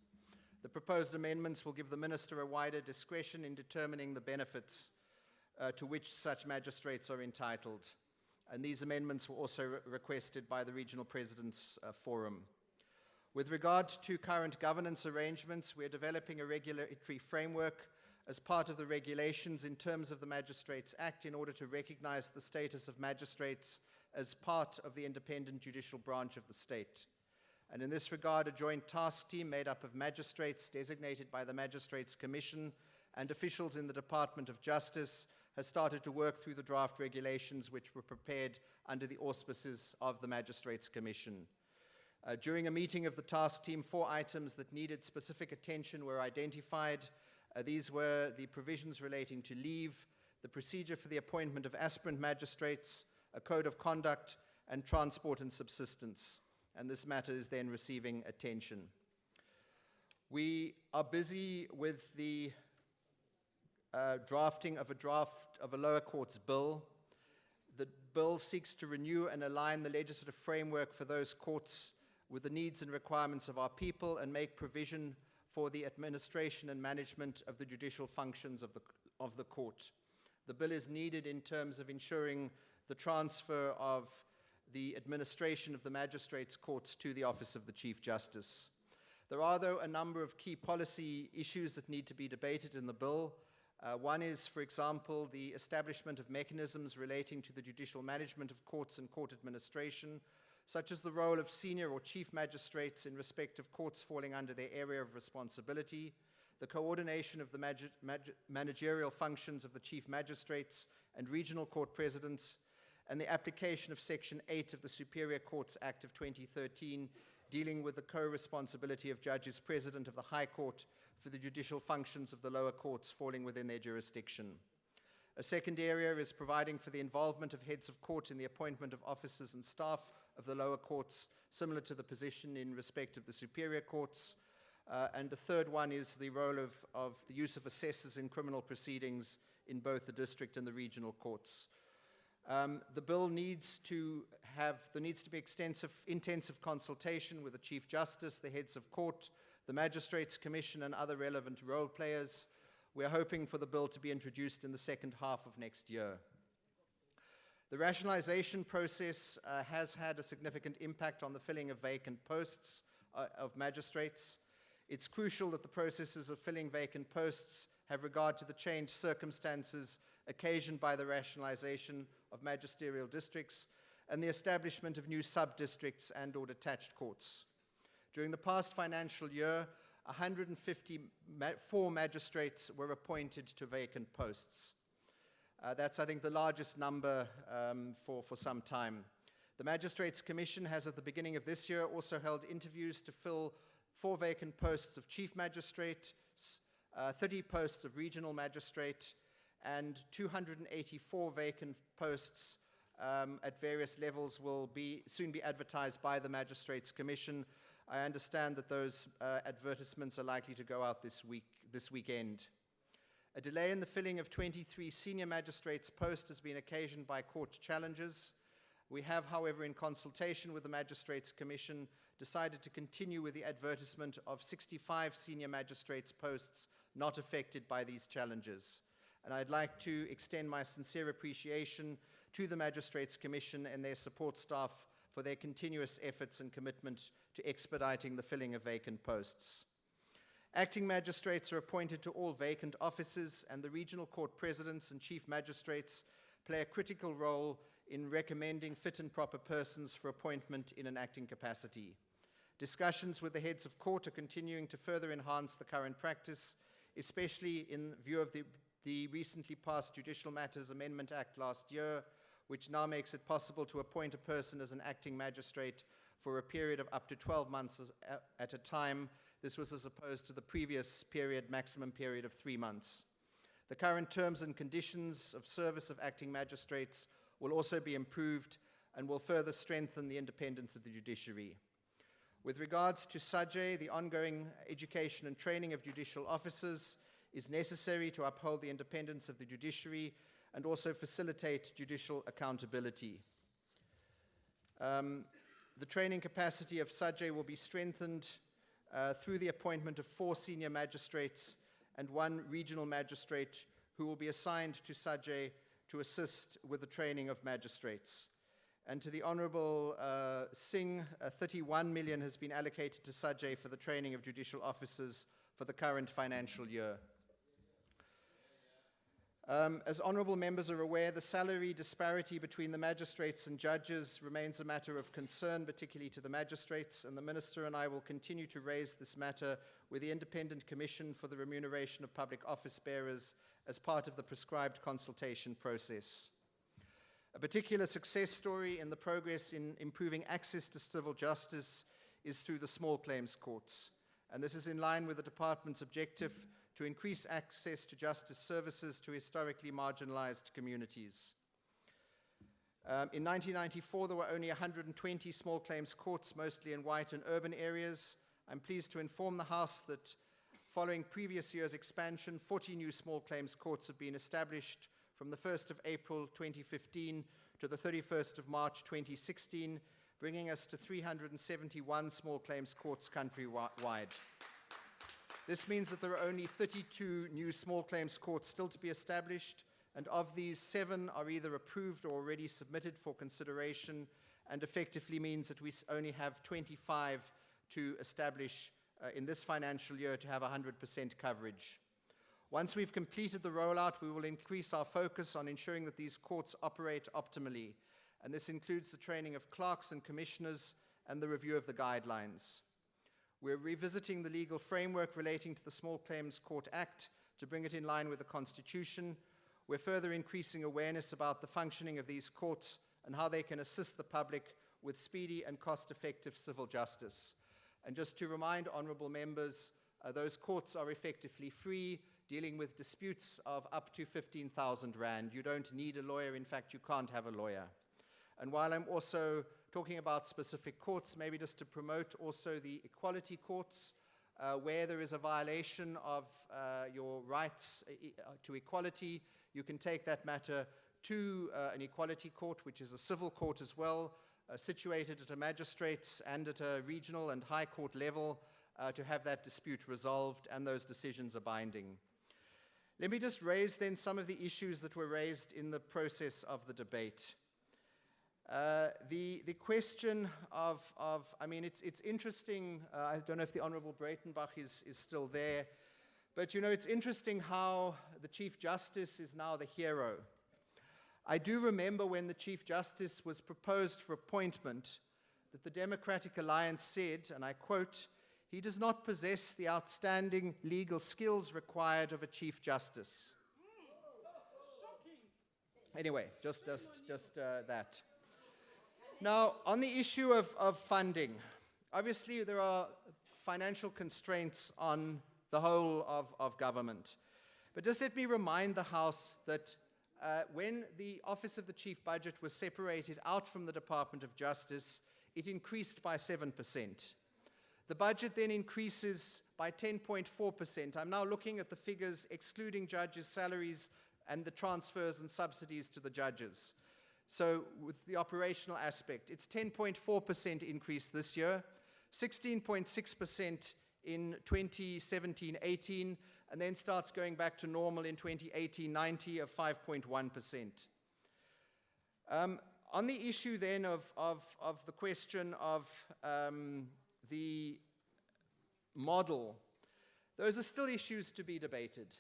The proposed amendments will give the minister a wider discretion in determining the benefits to which such magistrates are entitled. And these amendments were also requested by the Regional Presidents Forum. With regard to current governance arrangements, we're developing a regulatory framework as part of the regulations in terms of the Magistrates Act in order to recognize the status of magistrates as part of the independent judicial branch of the state. And in this regard, a joint task team made up of magistrates designated by the Magistrates Commission and officials in the Department of Justice has started to work through the draft regulations which were prepared under the auspices of the Magistrates Commission. During a meeting of the task team, 4 items that needed specific attention were identified. These were the provisions relating to leave, the procedure for the appointment of aspirant magistrates, a code of conduct, and transport and subsistence. And this matter is then receiving attention. We are busy with the drafting of a lower courts bill. The bill seeks to renew and align the legislative framework for those courts with the needs and requirements of our people and make provision for the administration and management of the judicial functions of the court. The bill is needed in terms of ensuring the transfer of the administration of the magistrates' courts to the Office of the Chief Justice. There are, though, a number of key policy issues that need to be debated in the bill. One is, for example, the establishment of mechanisms relating to the judicial management of courts and court administration, such as the role of senior or chief magistrates in respect of courts falling under their area of responsibility, the coordination of the managerial functions of the chief magistrates and regional court presidents, and the application of Section 8 of the Superior Courts Act of 2013, dealing with the co-responsibility of judges president of the High Court for the judicial functions of the lower courts falling within their jurisdiction. A second area is providing for the involvement of heads of court in the appointment of officers and staff of the lower courts, similar to the position in respect of the superior courts. And the third one is the role of the use of assessors in criminal proceedings in both the district and the regional courts. The bill needs to be intensive consultation with the Chief Justice, the heads of court, the Magistrates Commission, and other relevant role players. We are hoping for the bill to be introduced in the second half of next year. The rationalization process has had a significant impact on the filling of vacant posts of magistrates. It's crucial that the processes of filling vacant posts have regard to the changed circumstances occasioned by the rationalization of magisterial districts and the establishment of new sub-districts and/or detached courts. During the past financial year, 154 magistrates were appointed to vacant posts. That's, I think, the largest number for some time. The Magistrates Commission has, at the beginning of this year, also held interviews to fill 4 vacant posts of Chief Magistrate, 30 posts of Regional Magistrate, and 284 vacant posts at various levels will soon be advertised by the Magistrates Commission. I understand that those advertisements are likely to go out this weekend. A delay in the filling of 23 senior magistrates' posts has been occasioned by court challenges. We have, however, in consultation with the Magistrates Commission, decided to continue with the advertisement of 65 senior magistrates' posts not affected by these challenges. And I'd like to extend my sincere appreciation to the Magistrates Commission and their support staff for their continuous efforts and commitment to expediting the filling of vacant posts. Acting magistrates are appointed to all vacant offices, and the regional court presidents and chief magistrates play a critical role in recommending fit and proper persons for appointment in an acting capacity. Discussions with the heads of court are continuing to further enhance the current practice, especially in view of the recently passed Judicial Matters Amendment Act last year, which now makes it possible to appoint a person as an acting magistrate for a period of up to 12 months at a time. This was as opposed to the previous maximum period of 3 months. The current terms and conditions of service of acting magistrates will also be improved and will further strengthen the independence of the judiciary. With regards to SAJE, the ongoing education and training of judicial officers is necessary to uphold the independence of the judiciary and also facilitate judicial accountability. The training capacity of SAJE will be strengthened through the appointment of 4 senior magistrates and 1 regional magistrate who will be assigned to SAJE to assist with the training of magistrates. And to the Honourable Singh, 31 million has been allocated to Sajay for the training of judicial officers for the current financial year. As honourable members are aware, the salary disparity between the magistrates and judges remains a matter of concern, particularly to the magistrates, and the Minister and I will continue to raise this matter with the Independent Commission for the Remuneration of Public Office Bearers as part of the prescribed consultation process. A particular success story in the progress in improving access to civil justice is through the small claims courts, and this is in line with the Department's objective to increase access to justice services to historically marginalized communities. In 1994, there were only 120 small claims courts, mostly in white and urban areas. I'm pleased to inform the House that following previous year's expansion, 40 new small claims courts have been established from the 1st of April 2015 to the 31st of March 2016, bringing us to 371 small claims courts countrywide. This means that there are only 32 new small claims courts still to be established, and of these, 7 are either approved or already submitted for consideration, and effectively means that we only have 25 to establish in this financial year to have 100% coverage. Once we've completed the rollout, we will increase our focus on ensuring that these courts operate optimally, and this includes the training of clerks and commissioners and the review of the guidelines. We're revisiting the legal framework relating to the Small Claims Court Act to bring it in line with the Constitution. We're further increasing awareness about the functioning of these courts and how they can assist the public with speedy and cost-effective civil justice. And just to remind honourable members, those courts are effectively free, dealing with disputes of up to 15,000 rand. You don't need a lawyer. In fact, you can't have a lawyer. And while I'm also talking about specific courts, maybe just to promote also the equality courts, where there is a violation of your rights to equality, you can take that matter to an equality court, which is a civil court as well, situated at a magistrate's and at a regional and high court level to have that dispute resolved, and those decisions are binding. Let me just raise then some of the issues that were raised in the process of the debate. The question of I mean, it's interesting, I don't know if the Honourable Breitenbach is still there, but you know, it's interesting how the Chief Justice is now the hero. I do remember when the Chief Justice was proposed for appointment that the Democratic Alliance said, and I quote, "He does not possess the outstanding legal skills required of a Chief Justice." Anyway, just that. Now, on the issue of funding, obviously there are financial constraints on the whole of government. But just let me remind the House that when the Office of the Chief Budget was separated out from the Department of Justice, it increased by 7%. The budget then increases by 10.4%. I'm now looking at the figures excluding judges' salaries and the transfers and subsidies to the judges. So with the operational aspect, it's 10.4% increase this year, 16.6% in 2017-18, and then starts going back to normal in 2018-19 of 5.1%. On the issue then of the question of the model, those are still issues to be debated.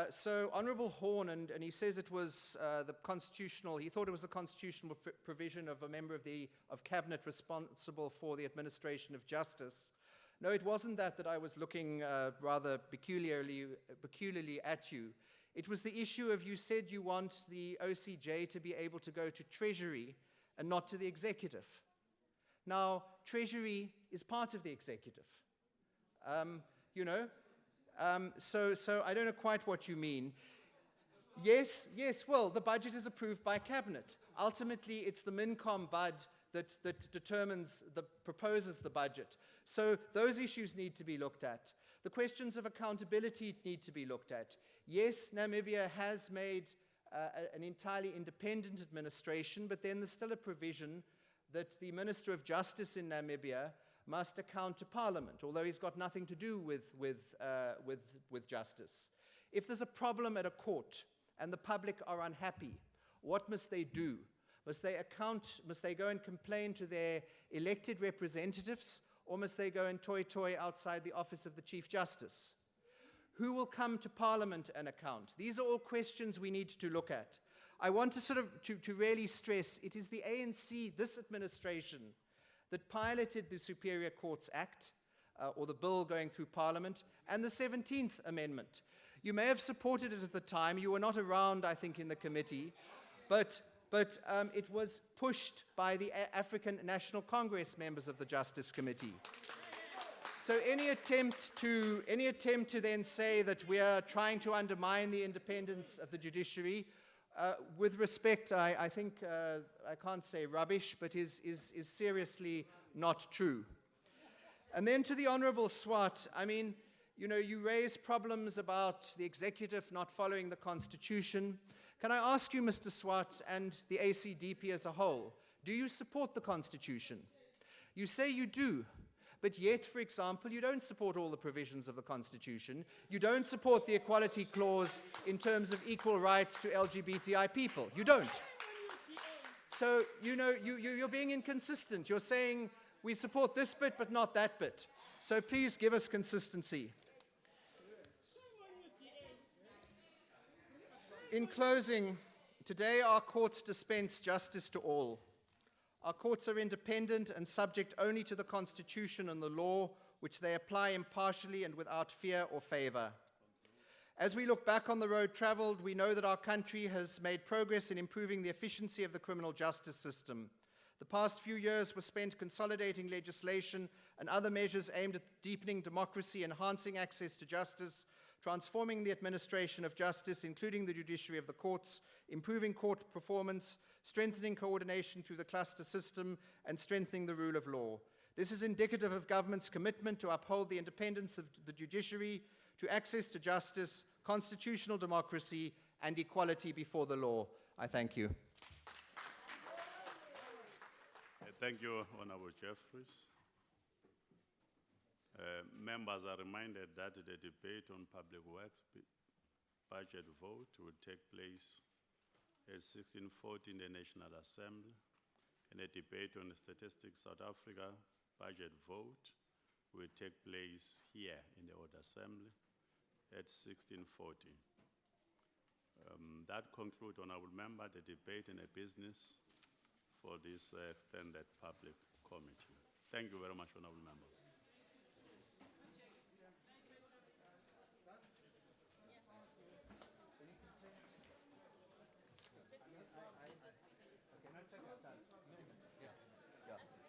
So Honourable Horn, and he says it was the constitutional, he thought it was the constitutional provision of a member of Cabinet responsible for the administration of justice. No, it wasn't that I was looking rather peculiarly at you. It was the issue of, you said you want the OCJ to be able to go to Treasury and not to the Executive. Now, Treasury is part of the Executive. You know, so I don't know quite what you mean. Yes, well, the budget is approved by Cabinet. Ultimately, it's the MinCom bud that proposes the budget. So those issues need to be looked at. The questions of accountability need to be looked at. Yes, Namibia has made an entirely independent administration, but then there's still a provision that the Minister of Justice in Namibia must account to Parliament, although he's got nothing to do with justice. If there's a problem at a court and the public are unhappy, what must they do? Must they go and complain to their elected representatives, or must they go and toy outside the office of the Chief Justice? Who will come to Parliament and account? These are all questions we need to look at. I want to really stress, it is the ANC, this administration, that piloted the Superior Courts Act, or the bill going through Parliament, and the 17th Amendment. You may have supported it at the time. You were not around, I think, in the committee, but it was pushed by the African National Congress members of the Justice Committee. So any attempt to then say that we are trying to undermine the independence of the judiciary, with respect, I think, I can't say rubbish, but is seriously not true. And then to the Honourable Swart, I mean, you know, you raise problems about the executive not following the Constitution. Can I ask you, Mr. Swart, and the ACDP as a whole, do you support the Constitution? You say you do, but yet, for example, you don't support all the provisions of the Constitution. You don't support the Equality Clause in terms of equal rights to LGBTI people. You don't. So, you know, you're being inconsistent. You're saying we support this bit, but not that bit. So please give us consistency. In closing, today our courts dispense justice to all. Our courts are independent and subject only to the Constitution and the law, which they apply impartially and without fear or favor. As we look back on the road traveled, we know that our country has made progress in improving the efficiency of the criminal justice system. The past few years were spent consolidating legislation and other measures aimed at deepening democracy, enhancing access to justice, transforming the administration of justice, including the judiciary of the courts, improving court performance, strengthening coordination through the cluster system, and strengthening the rule of law. This is indicative of government's commitment to uphold the independence of the judiciary, to access to justice, constitutional democracy, and equality before the law. I thank you. Thank you, Honorable Jeffries. Members are reminded that the debate on public works budget vote will take place at 16:40 in the National Assembly, and a debate on the Statistics South Africa budget vote will take place here in the Old Assembly at 16:40. That concludes, Honorable Member, the debate and the business for this extended public committee. Thank you very much, Honorable Members.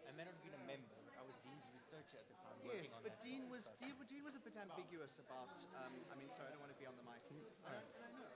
I may not have been a member. I was Dean's researcher at the time. Yes, working on but that. Dean was a bit ambiguous about, I mean, sorry, I don't want to be on the mic. I know.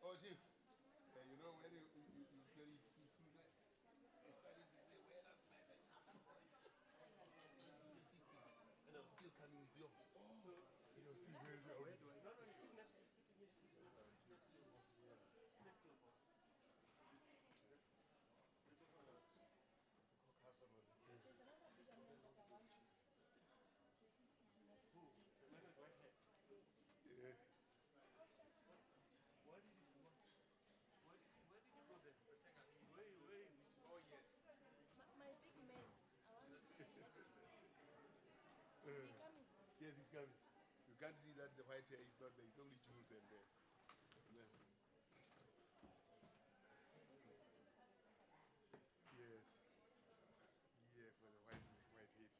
Oh, Chief, you know when you carry through that, I started to say, where does my system? And I was still coming with yours. Oh. So, you know, see where do I? No, you sit next to yeah. Why did you go? Where did you go there? Where is it? Oh, yes. My big man. I want to be next to him. Is he coming? Yes, he's coming. You can't see that the white hair is not there. It's only Jules and yeah. Yes. Yeah, for the white head. Chief,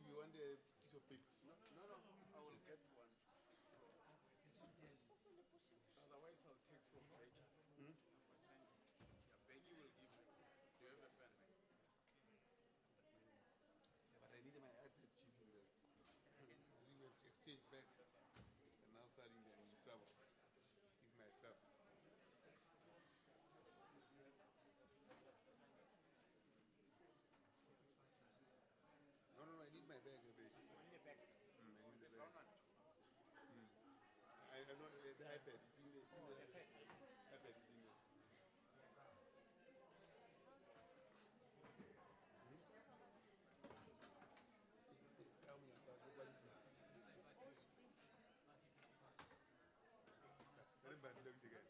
you want a piece of paper? No. I will get one. Otherwise, I'll take from Becky. Hmm? Yeah, Becky will give me. Do you have a pen? Yeah, but I need my iPad, Chief. We have to exchange bags. And now suddenly I'm in trouble. With myself. No, I need my bag, baby. You need a bag? I need the bag. I know the iPad is in there. iPad is in there. Tell me about nobody. Everybody look together.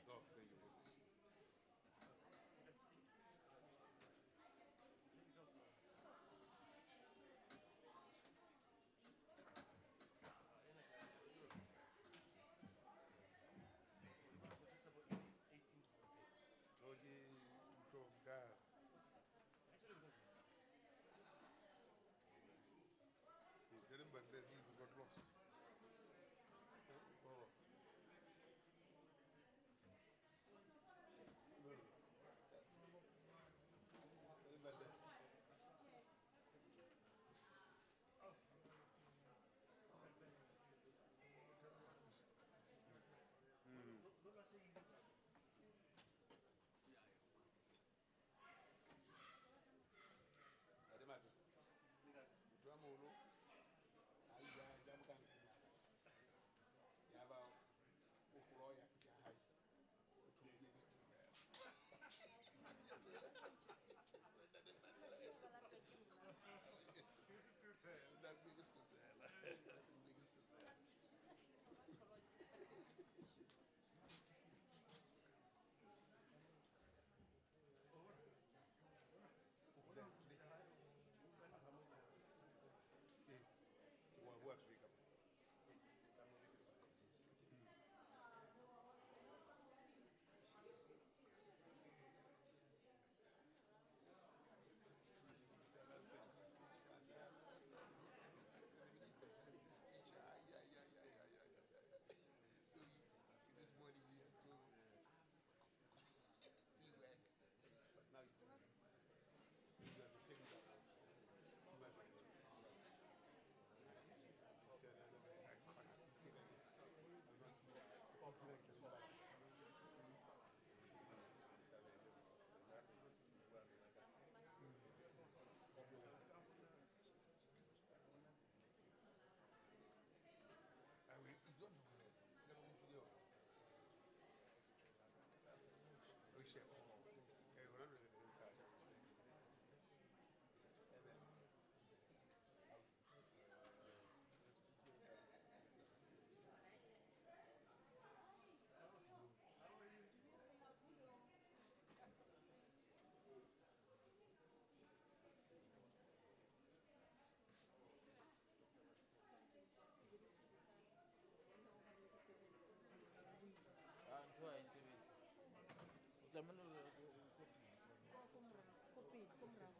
Oh, thank you very much. How are you?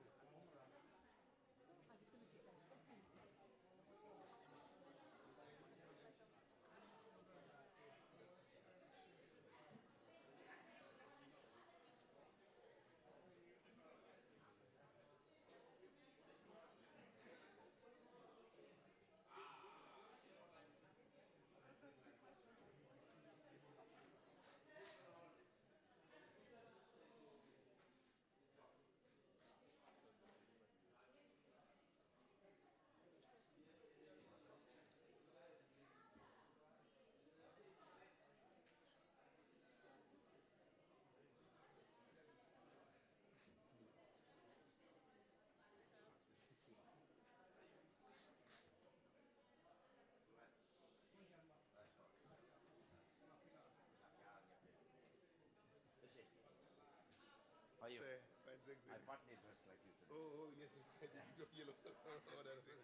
Sir, fine, thanks. I partly dressed like you today. Oh, yes, it's yellow. Oh, that's it.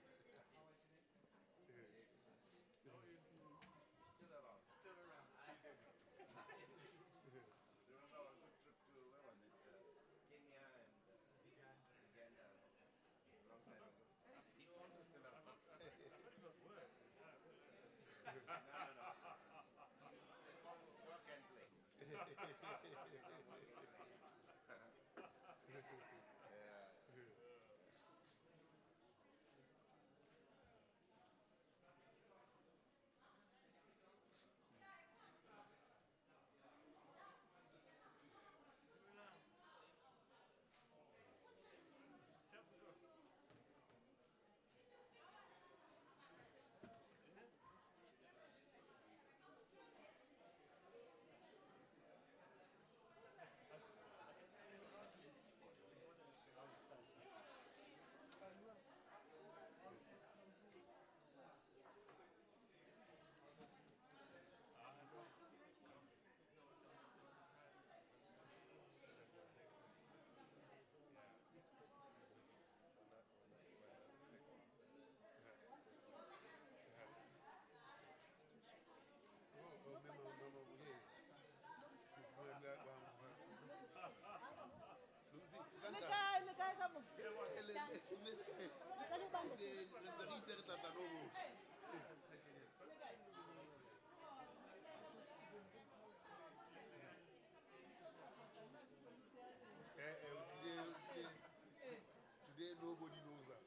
Still around. Still around. Remember our good trip to, where was it? Kenya and Uganda. Long time ago. You also still around. I thought it was work. No. Work and play. Today nobody knows us.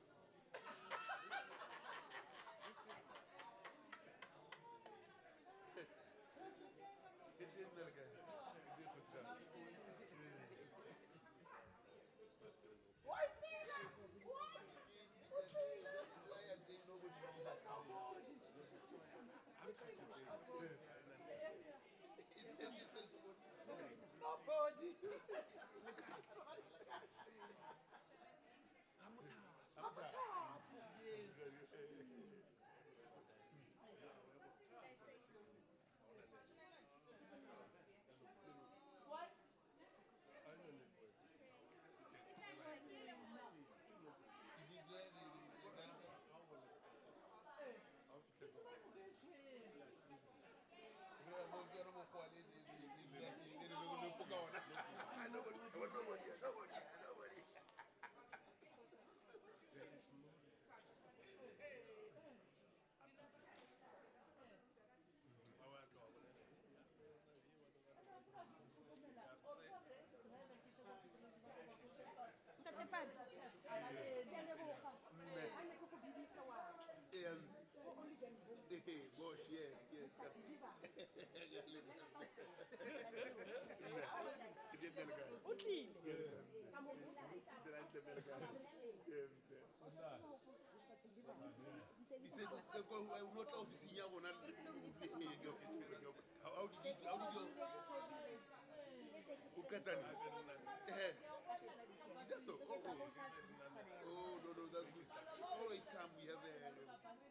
Bosh, yes. He said, not officing you. How did you? Ukatani. Is that so? Oh, no, that's good. Always come, we have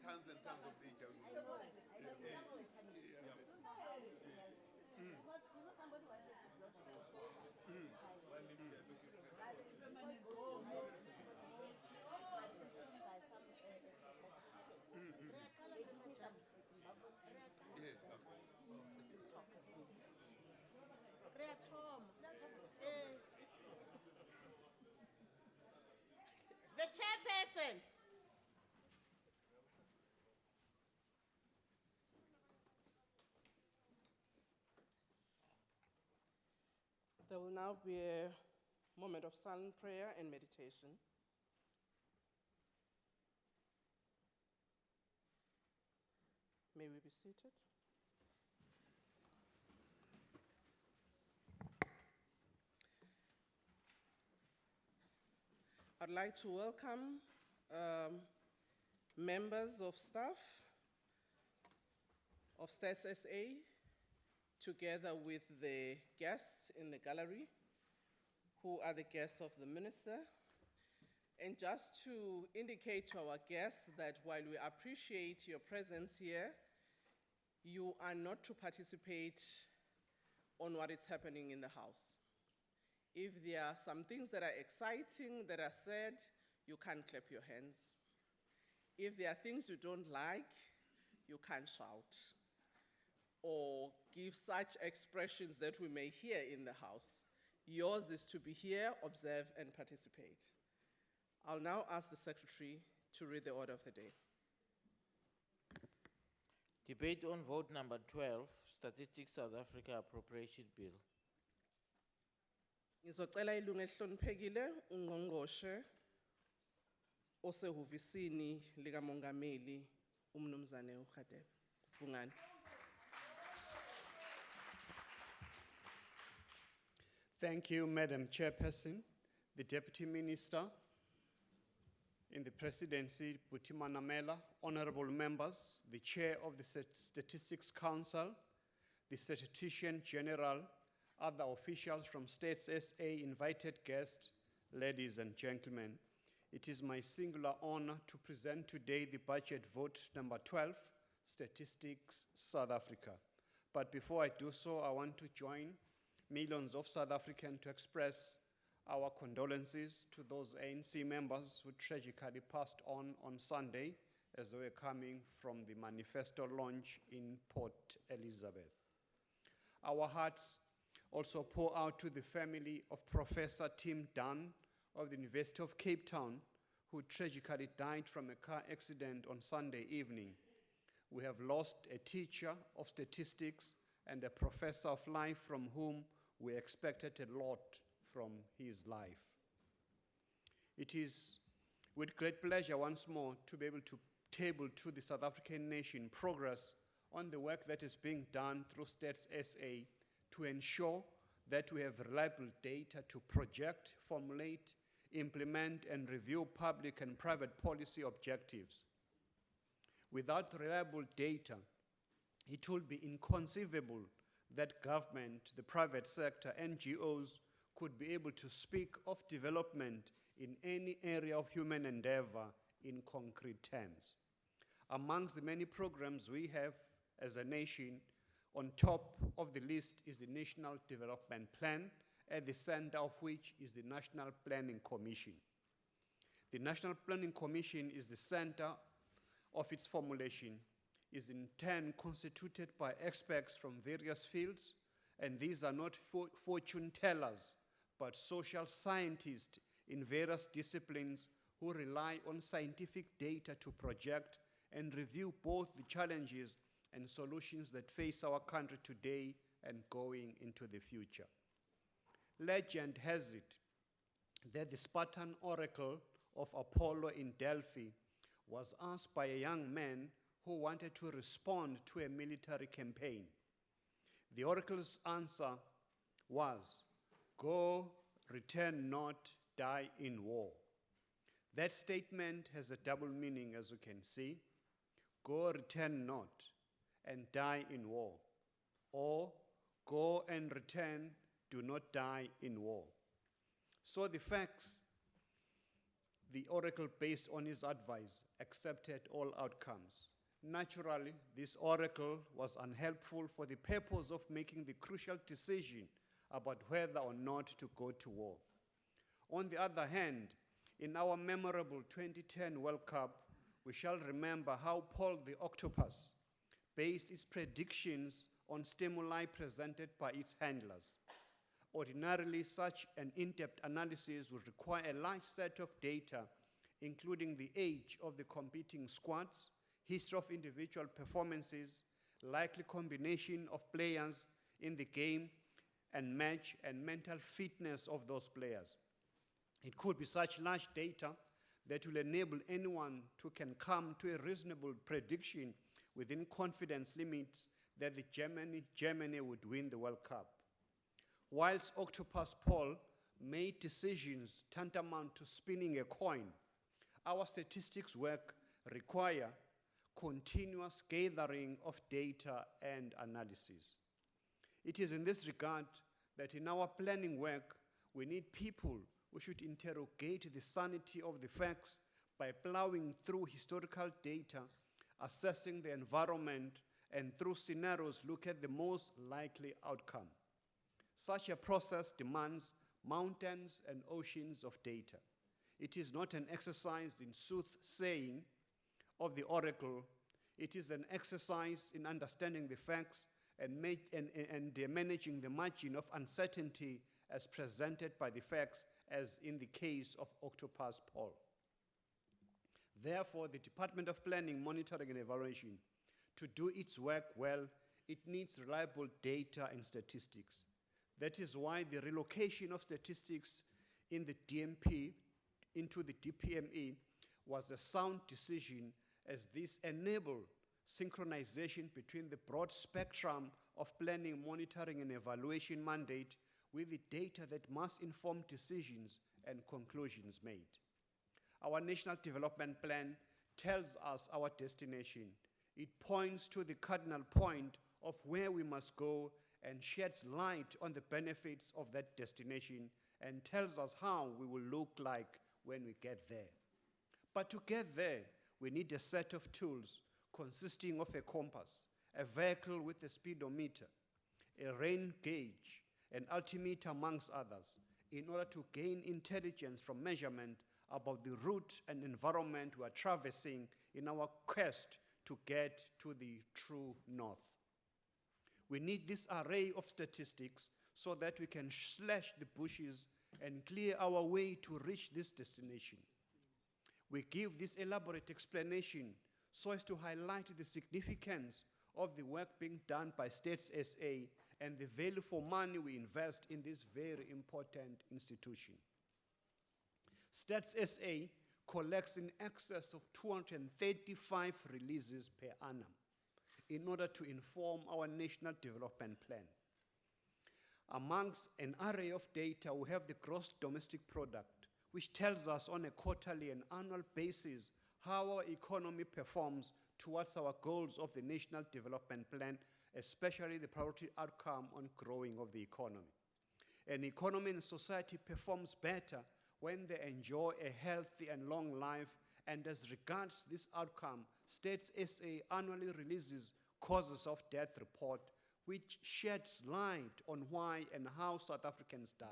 tons and tons of data. The chairperson. There will now be a moment of silent prayer and meditation. May we be seated? I'd like to welcome members of staff of Stats SA, together with the guests in the gallery, who are the guests of the minister. And just to indicate to our guests that while we appreciate your presence here, you are not to participate on what is happening in the House. If there are some things that are exciting that are said, you can't clap your hands. If there are things you don't like, you can't shout or give such expressions that we may hear in the House. Yours is to be here, observe, and participate. I'll now ask the Secretary to read the order of the day. Debate on vote number 12, Statistics South Africa Appropriation Bill. Ngizocela ilungu elihloniphekile ungqongqoshe osehhovisini likamongameli umnumzane uRadebe. Bungani. Thank you, Madam Chairperson, the Deputy Minister in the Presidency, Butima Namela, honorable members, the Chair of the Statistics Council, the Statistician General, other officials from States SA, invited guests, ladies and gentlemen. It is my singular honor to present today the budget vote number 12, Statistics South Africa. But before I do so, I want to join millions of South Africans to express our condolences to those ANC members who tragically passed on Sunday as they were coming from the manifesto launch in Port Elizabeth. Our hearts also pour out to the family of Professor Tim Dunn of the University of Cape Town, who tragically died from a car accident on Sunday evening. We have lost a teacher of statistics and a professor of life from whom we expected a lot from his life. It is with great pleasure once more to be able to table to the South African nation progress on the work that is being done through Stats SA to ensure that we have reliable data to project, formulate, implement, and review public and private policy objectives. Without reliable data, it will be inconceivable that government, the private sector, NGOs could be able to speak of development in any area of human endeavor in concrete terms. Amongst the many programs we have as a nation, on top of the list is the National Development Plan, at the center of which is the National Planning Commission. The National Planning Commission is the center of its formulation, is in turn constituted by experts from various fields, and these are not fortune tellers, but social scientists in various disciplines who rely on scientific data to project and review both the challenges and solutions that face our country today and going into the future. Legend has it that the Spartan oracle of Apollo in Delphi was asked by a young man who wanted to respond to a military campaign. The oracle's answer was, "Go, return not, die in war." That statement has a double meaning, as you can see. Go, return not, and die in war. Or, go and return, do not die in war. So the facts, the oracle, based on his advice, accepted all outcomes. Naturally, this oracle was unhelpful for the purpose of making the crucial decision about whether or not to go to war. On the other hand, in our memorable 2010 World Cup, we shall remember how Paul the Octopus based its predictions on stimuli presented by its handlers. Ordinarily, such an in-depth analysis would require a large set of data including the age of the competing squads, history of individual performances, likely combination of players in the game and match, and mental fitness of those players. It could be such large data that will enable anyone to can come to a reasonable prediction within confidence limits that the Germany would win the World Cup. Whilst Octopus poll made decisions tantamount to spinning a coin, our statistics work require continuous gathering of data and analysis. It is in this regard that in our planning work, we need people who should interrogate the sanity of the facts by plowing through historical data, assessing the environment, and through scenarios look at the most likely outcome. Such a process demands mountains and oceans of data. It is not an exercise in soothsaying of the oracle. It is an exercise in understanding the facts and managing the margin of uncertainty as presented by the facts, as in the case of Octopus poll. Therefore, the Department of Planning, Monitoring and Evaluation, to do its work well, it needs reliable data and statistics. That is why the relocation of statistics in the DMP into the DPME was a sound decision, as this enabled synchronization between the broad spectrum of planning, monitoring, and evaluation mandate with the data that must inform decisions and conclusions made. Our National Development Plan tells us our destination. It points to the cardinal point of where we must go and sheds light on the benefits of that destination and tells us how we will look like when we get there. But to get there, we need a set of tools consisting of a compass, a vehicle with a speedometer, a rain gauge, an altimeter amongst others, in order to gain intelligence from measurement about the route and environment we are traversing in our quest to get to the true north. We need this array of statistics so that we can slash the bushes and clear our way to reach this destination. We give this elaborate explanation so as to highlight the significance of the work being done by States SA and the value for money we invest in this very important institution. Stats SA collects in excess of 235 releases per annum in order to inform our national development plan. Amongst an array of data, we have the gross domestic product, which tells us on a quarterly and annual basis how our economy performs towards our goals of the national development plan, especially the priority outcome on growing of the economy. An economy and society performs better when they enjoy a healthy and long life, and as regards this outcome, States SA annually releases causes of death report, which sheds light on why and how South Africans die.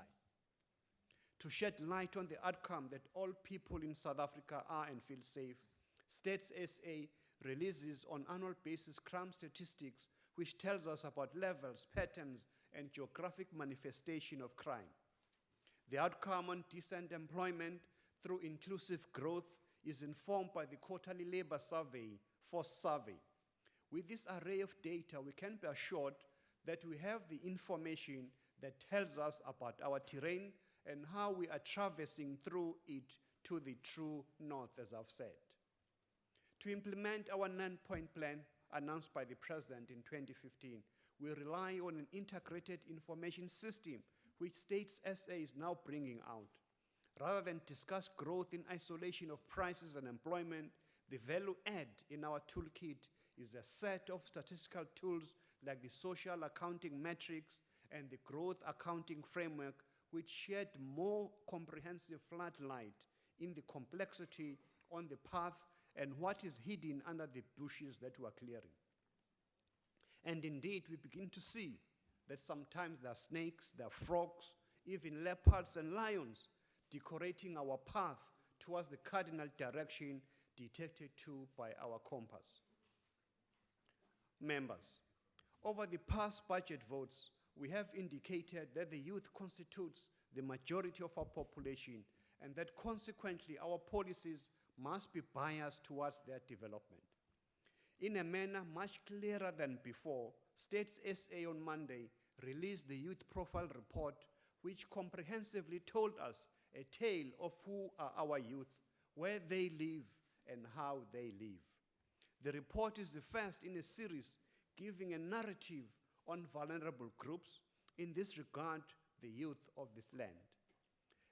To shed light on the outcome that all people in South Africa are and feel safe, States SA releases on annual basis crime statistics, which tells us about levels, patterns, and geographic manifestation of crime. The outcome on decent employment through inclusive growth is informed by the quarterly labor survey, Force Survey. With this array of data, we can be assured that we have the information that tells us about our terrain and how we are traversing through it to the true north, as I've said. To implement our 9-point plan announced by the President in 2015, we rely on an integrated information system which States SA is now bringing out. Rather than discuss growth in isolation of prices and employment, the value add in our toolkit is a set of statistical tools like the social accounting metrics and the growth accounting framework, which shed more comprehensive floodlight in the complexity on the path and what is hidden under the bushes that we are clearing. And indeed, we begin to see that sometimes there are snakes, there are frogs, even leopards and lions decorating our path towards the cardinal direction detected to by our compass. Members, over the past budget votes, we have indicated that the youth constitutes the majority of our population and that consequently our policies must be biased towards their development. In a manner much clearer than before, States SA on Monday released the Youth Profile Report, which comprehensively told us a tale of who are our youth, where they live, and how they live. The report is the first in a series giving a narrative on vulnerable groups, in this regard, the youth of this land.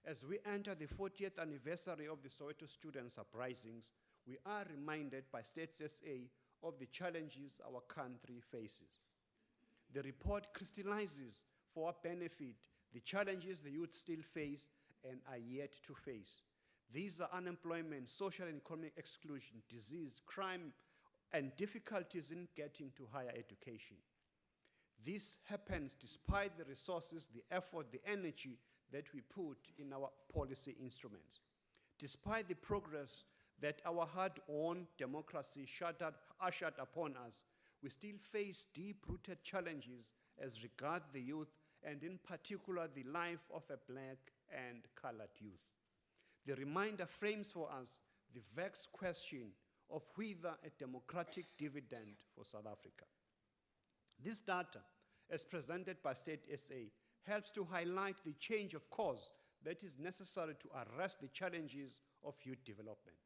As we enter the 40th anniversary of the Soweto Students' Uprisings, we are reminded by States SA of the challenges our country faces. The report crystallizes for our benefit the challenges the youth still face and are yet to face. These are unemployment, social and economic exclusion, disease, crime, and difficulties in getting to higher education. This happens despite the resources, the effort, the energy that we put in our policy instruments. Despite the progress that our hard-earned democracy ushered upon us, we still face deep-rooted challenges as regards the youth, and in particular the life of a black and colored youth. The reminder frames for us the vexed question of whether a democratic dividend for South Africa. This data, as presented by State SA, helps to highlight the change of course that is necessary to arrest the challenges of youth development.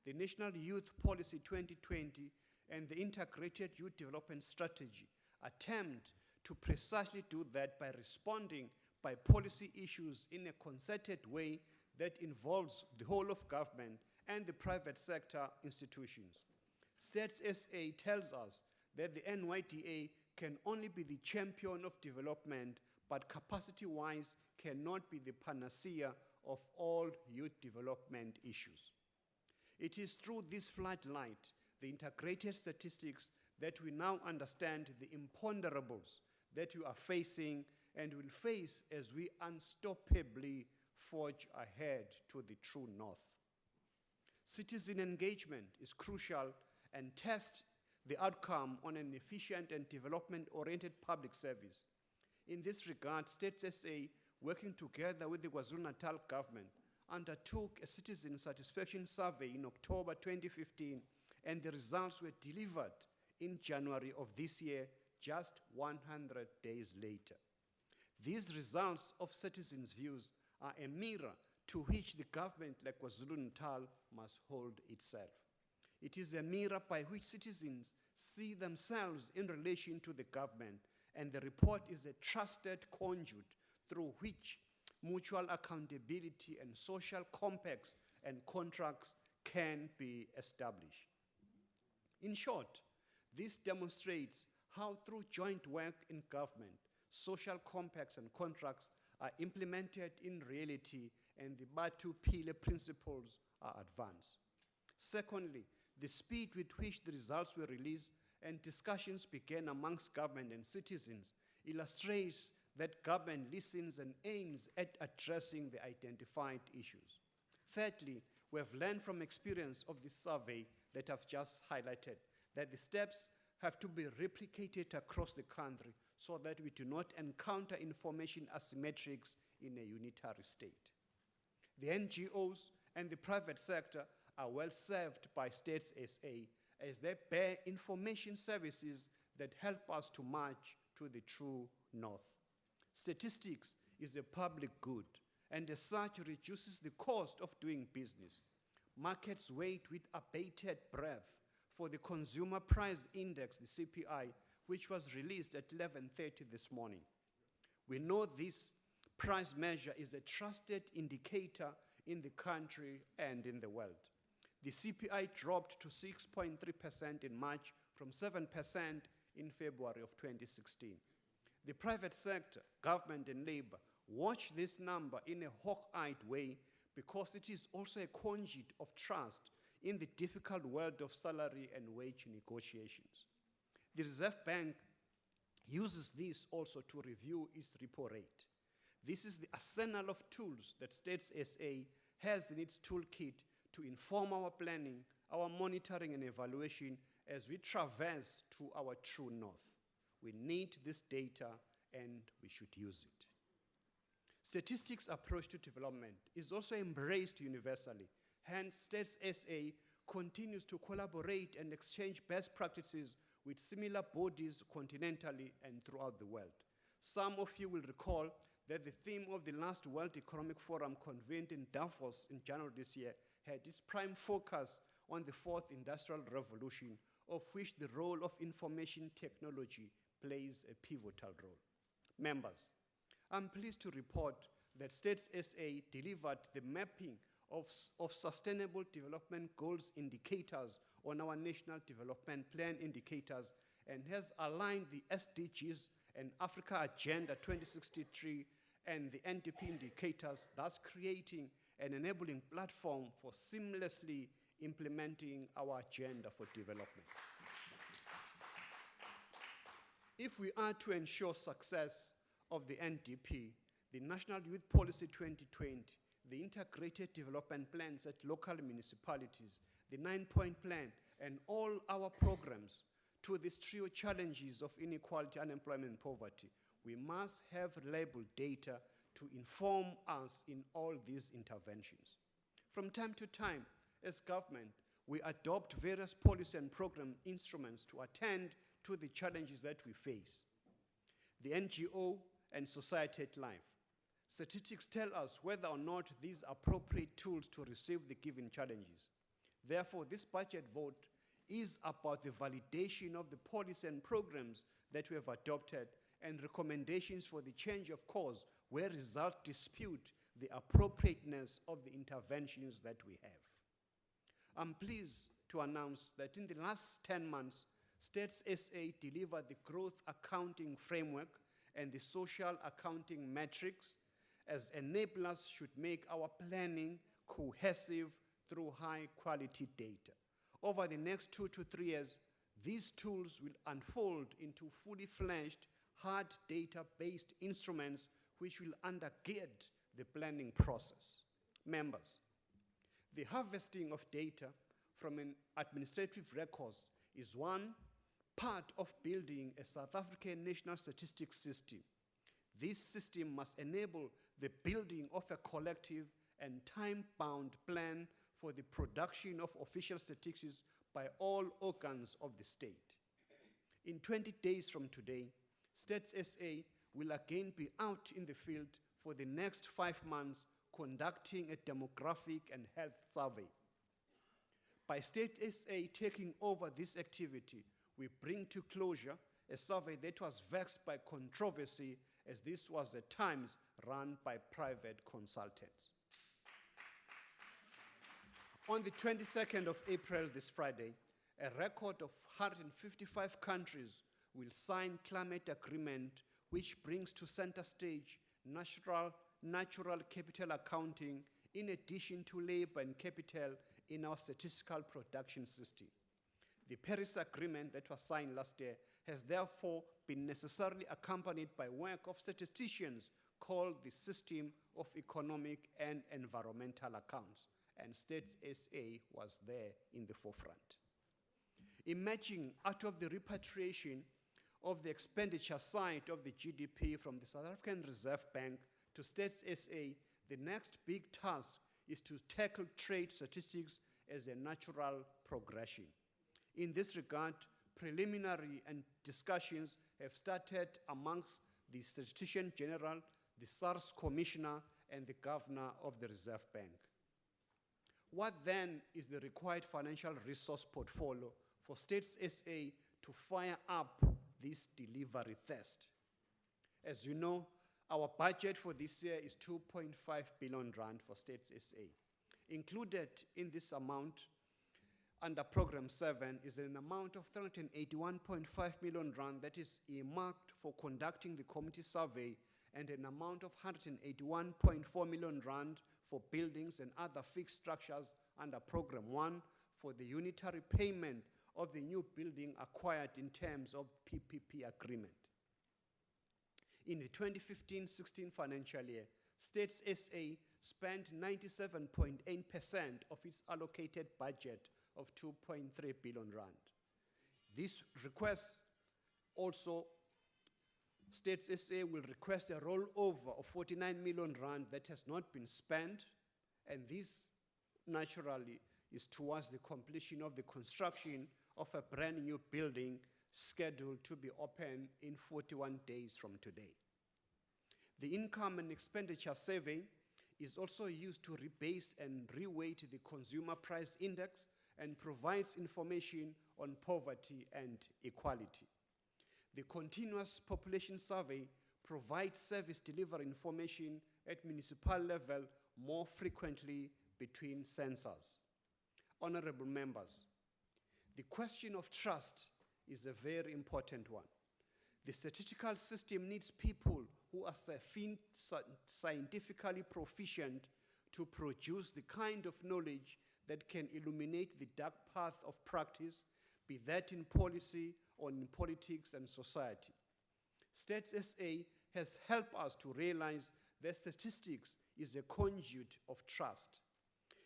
The National Youth Policy 2020 and the Integrated Youth Development Strategy attempt to precisely do that by responding by policy issues in a concerted way that involves the whole of government and the private sector institutions. States SA tells us that the NYDA can only be the champion of development, but capacity-wise cannot be the panacea of all youth development issues. It is through this floodlight, the integrated statistics, that we now understand the imponderables that we are facing and will face as we unstoppably forge ahead to the true north. Citizen engagement is crucial and tests the outcome on an efficient and development-oriented public service. In this regard, States SA, working together with the KwaZulu-Natal government, undertook a citizen satisfaction survey in October 2015, and the results were delivered in January of this year, just 100 days later. These results of citizens' views are a mirror to which the government like KwaZulu-Natal must hold itself. It is a mirror by which citizens see themselves in relation to the government, and the report is a trusted conduit through which mutual accountability and social compacts and contracts can be established. In short, this demonstrates how through joint work in government, social compacts and contracts are implemented in reality and the Batu Pillar principles are advanced. Secondly, the speed with which the results were released and discussions began amongst government and citizens illustrates that government listens and aims at addressing the identified issues. Thirdly, we have learned from experience of this survey that I've just highlighted that the steps have to be replicated across the country so that we do not encounter information asymmetrics in a unitary state. The NGOs and the private sector are well served by States SA as they bear information services that help us to march to the true north. Statistics is a public good and as such reduces the cost of doing business. Markets wait with abated breath for the Consumer Price Index, the CPI, which was released at 11:30 this morning. We know this price measure is a trusted indicator in the country and in the world. The CPI dropped to 6.3% in March from 7% in February of 2016. The private sector, government and labor, watch this number in a hawk-eyed way because it is also a conduit of trust in the difficult world of salary and wage negotiations. The Reserve Bank uses this also to review its repo rate. This is the arsenal of tools that States SA has in its toolkit to inform our planning, our monitoring and evaluation as we traverse to our true north. We need this data and we should use it. Statistics' approach to development is also embraced universally, Hence, States SA continues to collaborate and exchange best practices with similar bodies continentally and throughout the world. Some of you will recall that the theme of the last World Economic Forum convened in Davos in January this year had its prime focus on the fourth industrial revolution, of which the role of information technology plays a pivotal role. Members, I'm pleased to report that States SA delivered the mapping of Sustainable Development Goals indicators on our National Development Plan indicators and has aligned the SDGs and Africa Agenda 2063 and the NDP indicators, thus creating an enabling platform for seamlessly implementing our agenda for development. If we are to ensure success of the NDP, the National Youth Policy 2020, the integrated development plans at local municipalities, the 9-point plan, and all our programs to these trio challenges of inequality, unemployment, and poverty, we must have reliable data to inform us in all these interventions. From time to time, as government, we adopt various policy and program instruments to attend to the challenges that we face. The NGO and society at large. Statistics tell us whether or not these are appropriate tools to receive the given challenges. Therefore, this budget vote is about the validation of the policy and programs that we have adopted and recommendations for the change of course where results dispute the appropriateness of the interventions that we have. I'm pleased to announce that in the last 10 months, States SA delivered the growth accounting framework and the social accounting metrics as enablers should make our planning cohesive through high quality data. Over the next 2 to 3 years, these tools will unfold into fully fledged hard data-based instruments which will undergird the planning process. Members, the harvesting of data from an administrative records is one part of building a South African national statistics system. This system must enable the building of a collective and time-bound plan for the production of official statistics by all organs of the state. In 20 days from today, States SA will again be out in the field for the next 5 months conducting a demographic and health survey. By State SA taking over this activity, we bring to closure a survey that was vexed by controversy, as this was at times run by private consultants. On the 22nd of April, this Friday, a record of 155 countries will sign climate agreement, which brings to center stage natural capital accounting in addition to labor and capital in our statistical production system. The Paris Agreement that was signed last year has therefore been necessarily accompanied by work of statisticians called the System of Economic and Environmental Accounts, and States SA was there in the forefront. Emerging out of the repatriation of the expenditure side of the GDP from the South African Reserve Bank to States SA, the next big task is to tackle trade statistics as a natural progression. In this regard, preliminary discussions have started amongst the Statistician General, the SARS Commissioner, and the Governor of the Reserve Bank. What then is the required financial resource portfolio for States SA to fire up this delivery thirst? As you know, our budget for this year is 2.5 billion rand for States SA. Included in this amount under Program 7 is an amount of 381.5 million rand that is earmarked for conducting the community survey, and an amount of 181.4 million rand for buildings and other fixed structures under Program 1 for the unitary payment of the new building acquired in terms of PPP agreement. In the 2015-16 financial year, States SA spent 97.8% of its allocated budget of 2.3 billion rand. This request also, States SA will request a rollover of 49 million rand that has not been spent, and this naturally, is towards the completion of the construction of a brand new building scheduled to be open in 41 days from today. The income and expenditure survey is also used to rebase and reweight the consumer price index and provides information on poverty and equality. The continuous population survey provides service delivery information at municipal level more frequently between census. Honorable members, the question of trust is a very important one. The statistical system needs people who are scientifically proficient to produce the kind of knowledge that can illuminate the dark path of practice, be that in policy or in politics and society. Stats SA has helped us to realize that statistics is a conduit of trust.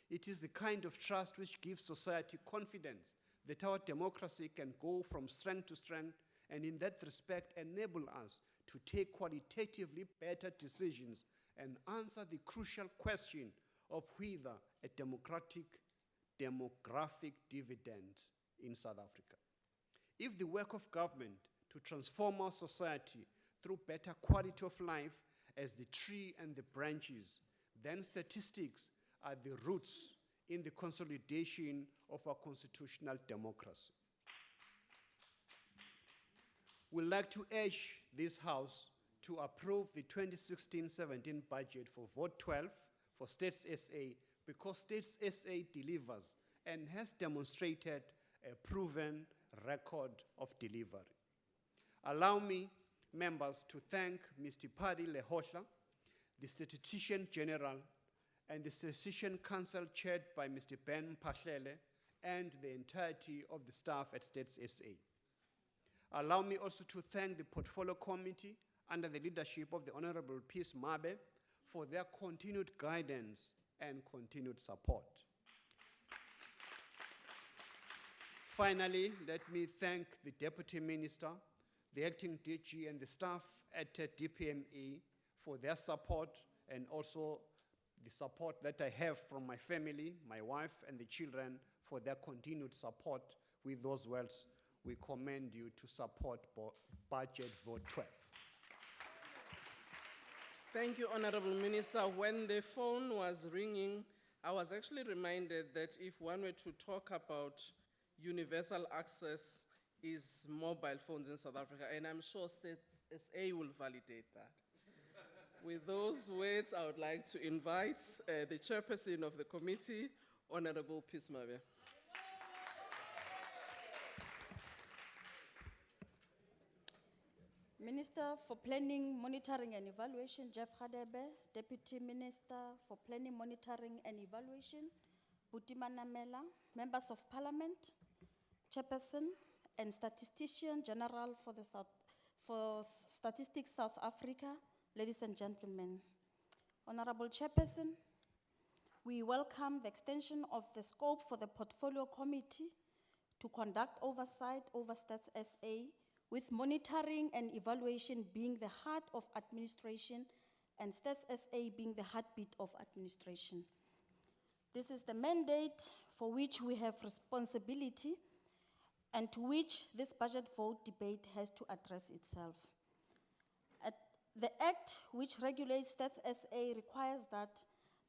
It is the kind of trust which gives society confidence that our democracy can go from strength to strength, and in that respect enable us to take qualitatively better decisions and answer the crucial question of whether a demographic dividend in South Africa. If the work of government to transform our society through better quality of life as the tree and the branches, then statistics are the roots in the consolidation of our constitutional democracy. We'd like to urge this House to approve the 2016-17 budget for vote 12 for States SA, because States SA delivers and has demonstrated a proven record of delivery. Allow me, members, to thank Mr. Paddy Lehohla, the Statistician General, and the Statistician Council chaired by Mr. Ben Pahlele, and the entirety of the staff at States SA. Allow me also to thank the Portfolio Committee under the leadership of the Honorable Peace Mabe for their continued guidance and continued support. Finally, let me thank the Deputy Minister, the Acting DG, and the staff at DPME for their support, and also the support that I have from my family, my wife, and the children for their continued support. With those words, we commend you to support Budget Vote 12. Thank you, Honorable Minister. When the phone was ringing, I was actually reminded that if one were to talk about universal access is mobile phones in South Africa, and I'm sure State SA will validate that. With those words, I would like to invite the chairperson of the committee, Honorable Peace Mabe. Minister for Planning, Monitoring and Evaluation, Jeff Hadebe. Deputy Minister for Planning, Monitoring and Evaluation, Buti Manamela. Members of Parliament, Chairperson, and Statistician General for Statistics South Africa, ladies and gentlemen. Honorable Chairperson, we welcome the extension of the scope for the Portfolio Committee to conduct oversight over Stats SA, with monitoring and evaluation being the heart of administration and Stats SA being the heartbeat of administration. This is the mandate for which we have responsibility and to which this budget vote debate has to address itself. The Act which regulates Stats SA requires that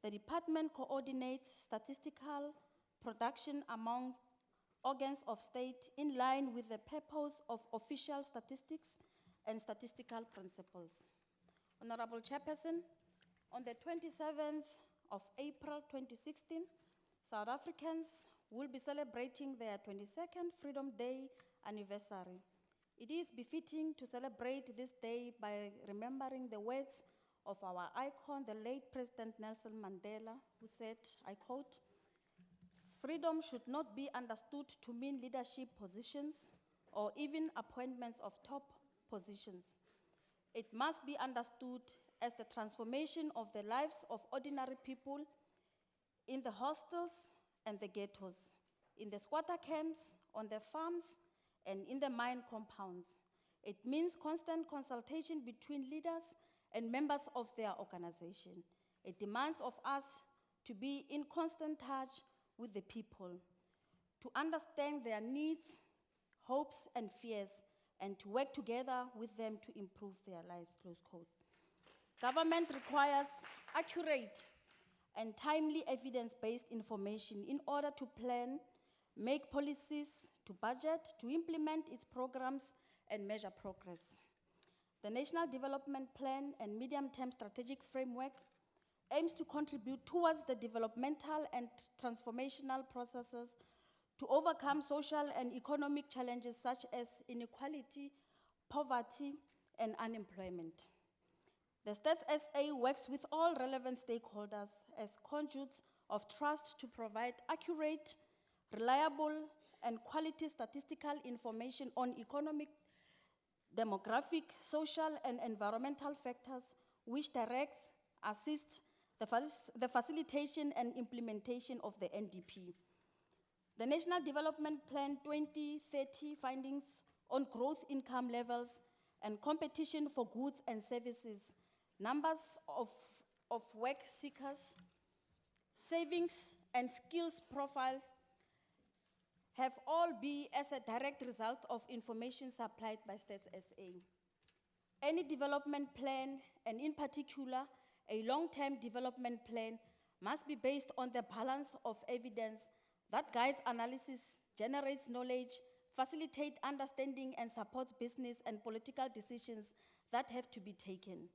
the department coordinates statistical production among organs of state in line with the purpose of official statistics and statistical principles. Honorable Chairperson, on the 27th of April 2016, South Africans will be celebrating their 22nd Freedom Day anniversary. It is befitting to celebrate this day by remembering the words of our icon, the late President Nelson Mandela, who said, I quote, "Freedom should not be understood to mean leadership positions or even appointments of top positions. It must be understood as the transformation of the lives of ordinary people in the hostels and the ghettos, in the squatter camps, on the farms, and in the mine compounds. It means constant consultation between leaders and members of their organization. It demands of us to be in constant touch with the people, to understand their needs, hopes, and fears, and to work together with them to improve their lives, close quote. Government requires accurate and timely evidence-based information in order to plan, make policies, to budget, to implement its programs, and measure progress. The National Development Plan and Medium-Term Strategic Framework aims to contribute towards the developmental and transformational processes to overcome social and economic challenges such as inequality, poverty, and unemployment. The Stats SA works with all relevant stakeholders as conduits of trust to provide accurate, reliable, and quality statistical information on economic, demographic, social, and environmental factors which directs, assists the facilitation and implementation of the NDP. The National Development Plan 2030 findings on growth income levels and competition for goods and services, numbers of work seekers, savings, and skills profiles have all been as a direct result of information supplied by Stats SA. Any development plan, and in particular, a long-term development plan, must be based on the balance of evidence that guides analysis, generates knowledge, facilitates understanding, and supports business and political decisions that have to be taken.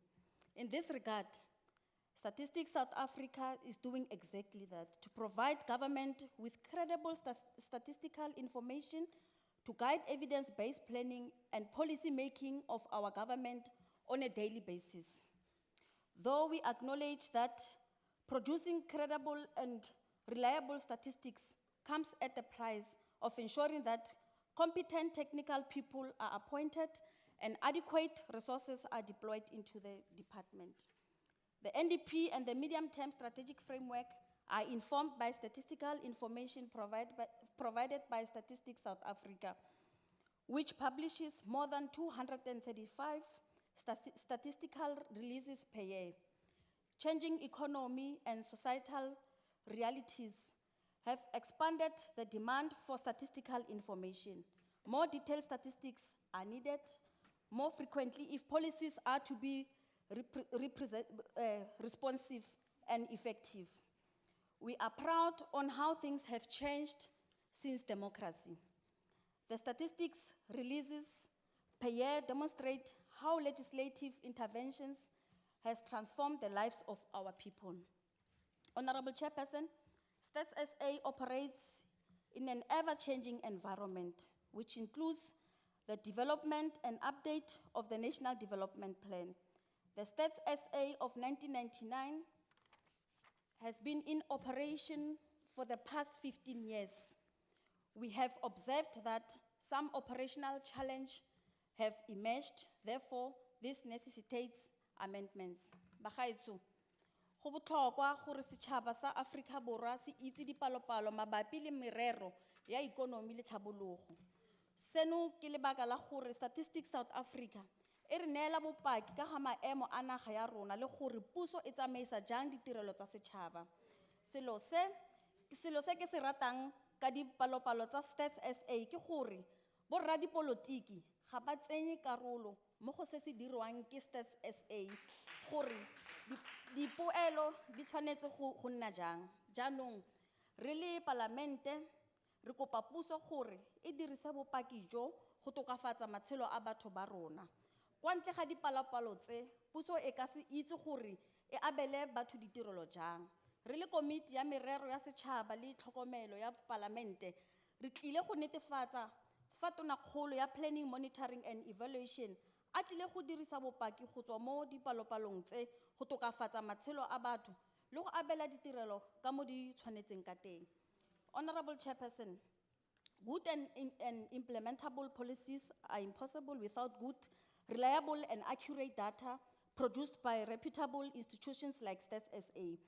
In this regard, Statistics South Africa is doing exactly that, to provide government with credible statistical information to guide evidence-based planning and policy making of our government on a daily basis. Though we acknowledge that producing credible and reliable statistics comes at the price of ensuring that competent technical people are appointed and adequate resources are deployed into the department. The NDP and the medium-term strategic framework are informed by statistical information provided by Statistics South Africa, which publishes more than 235 statistical releases per year. Changing economy and societal realities have expanded the demand for statistical information. More detailed statistics are needed more frequently if policies are to be responsive and effective. We are proud on how things have changed since democracy. The statistics releases per year demonstrate how legislative interventions has transformed the lives of our people. Honorable Chairperson, Stats SA operates in an ever-changing environment, which includes the development and update of the National Development Plan. The Stats SA of 1999 has been in operation for the past 15 years. We have observed that some operational challenges have emerged, therefore, this necessitates amendments. Bagaetsho, go botlhokwa gore setšhaba sa Afrika Borwa se itse dipalopalo mabapi le merero ya ikonomi le tlhabologo. Seno ke lebaka la gore Statistics South Africa e re neela bopaki ka ga maemo a naga ya rona le gore puso e tsamaisa jang ditirelo tsa setšhaba. Selo se ke se ratang ka dipalopalo tsa Stats SA ke gore borra dipolotiki ga ba tsenye karolo mo go se se dirwang ke Stats SA gore dipoelo di tshwanetse go nna jang. Jaanong re le palamente re kopa puso gore e dirise bopaki jo go tokafatsa matshelo a batho ba rona. Kwa ntle ga dipalopalo tse, puso e ka se itse gore e abele batho ditirelo jang. Re le komiti ya merero ya setšhaba le tlhokomelo ya palamente, re tlile go netefatsa fa tonakgolo ya planning, monitoring and evaluation a tlile go dirisa bopaki go tswa mo dipalopalong tse go tokafatsa matshelo a batho le go abela ditirelo ka mo di tshwanetseng ka teng. Honorable Chairperson, good and implementable policies are impossible without good, reliable and accurate data produced by reputable institutions like Stats SA.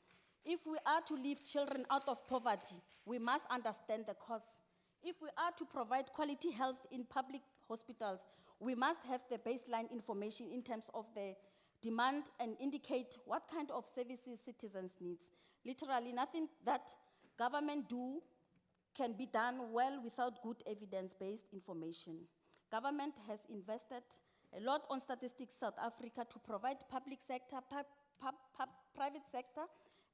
If we are to lift children out of poverty, we must understand the cause. If we are to provide quality health in public hospitals, we must have the baseline information in terms of the demand and indicate what kind of services citizens need. Literally, nothing that government do can be done well without good evidence-based information. Government has invested a lot on Statistics South Africa to provide public sector, private sector,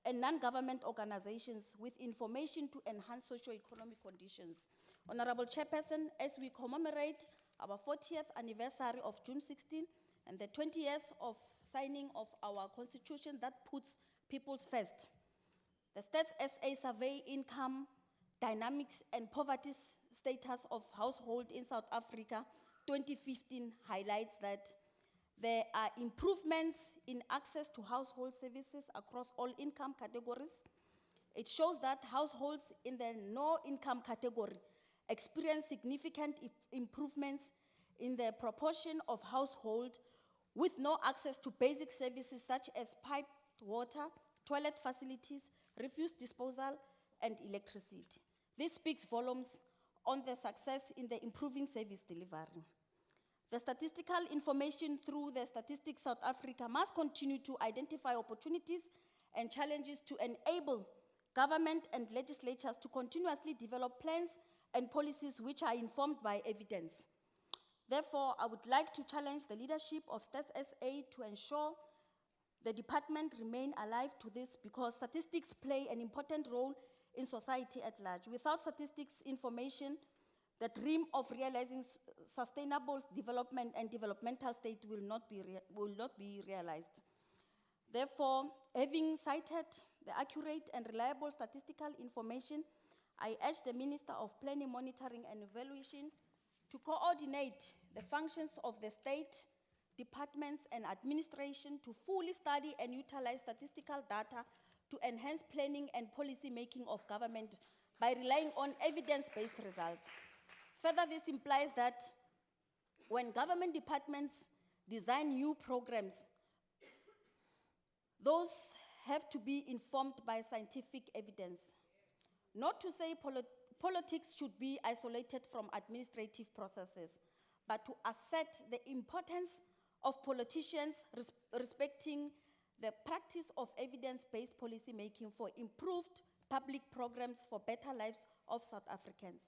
and non-government organizations with information to enhance socio-economic conditions. Honorable Chairperson, as we commemorate our 40th anniversary of June 16 and the 20 years of signing of our constitution that puts peoples first, the Stats SA survey income dynamics and poverty status of household in South Africa 2015 highlights that there are improvements in access to household services across all income categories. It shows that households in the no income category experience significant improvements in the proportion of household with no access to basic services such as piped water, toilet facilities, refuse disposal, and electricity. This speaks volumes on the success in the improving service delivery. The statistical information through the Statistics South Africa must continue to identify opportunities and challenges to enable government and legislatures to continuously develop plans and policies which are informed by evidence. Therefore, I would like to challenge the leadership of Stats SA to ensure the department remain alive to this, because statistics play an important role in society at large. Without statistics information, the dream of realizing sustainable development and developmental state will not be realized. Therefore, having cited the accurate and reliable statistical information, I urge the Minister of Planning, Monitoring and Evaluation to coordinate the functions of the state departments and administration to fully study and utilize statistical data to enhance planning and policy making of government by relying on evidence-based results. Further, this implies that when government departments design new programs, those have to be informed by scientific evidence. Not to say politics should be isolated from administrative processes, but to assert the importance of politicians respecting the practice of evidence-based policy making for improved public programs for better lives of South Africans.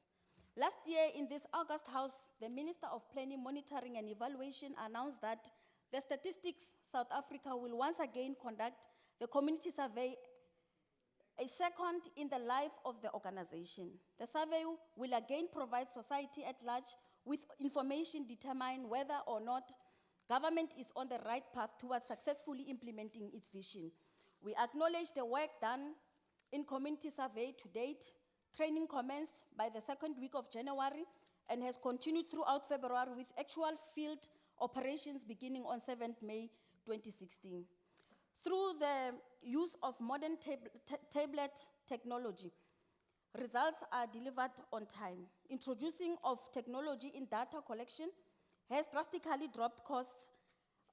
Last year in this August House, the Minister of Planning, Monitoring and Evaluation announced that the Statistics South Africa will once again conduct the community survey, a second in the life of the organization. The survey will again provide society at large with information determine whether or not government is on the right path towards successfully implementing its vision. We acknowledge the work done in community survey to date. Training commenced by the second week of January and has continued throughout February with actual field operations beginning on 7th May 2016. Through the use of modern tablet technology, results are delivered on time. Introducing of technology in data collection has drastically dropped costs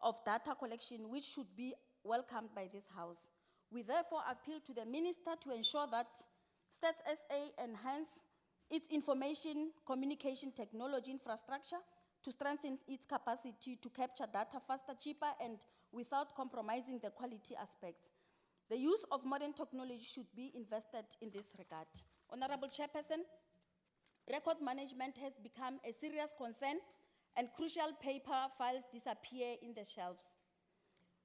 of data collection, which should be welcomed by this House. We therefore appeal to the Minister to ensure that Stats SA enhance its information communication technology infrastructure to strengthen its capacity to capture data faster, cheaper, and without compromising the quality aspects. The use of modern technology should be invested in this regard. Honorable Chairperson, record management has become a serious concern and crucial paper files disappear in the shelves.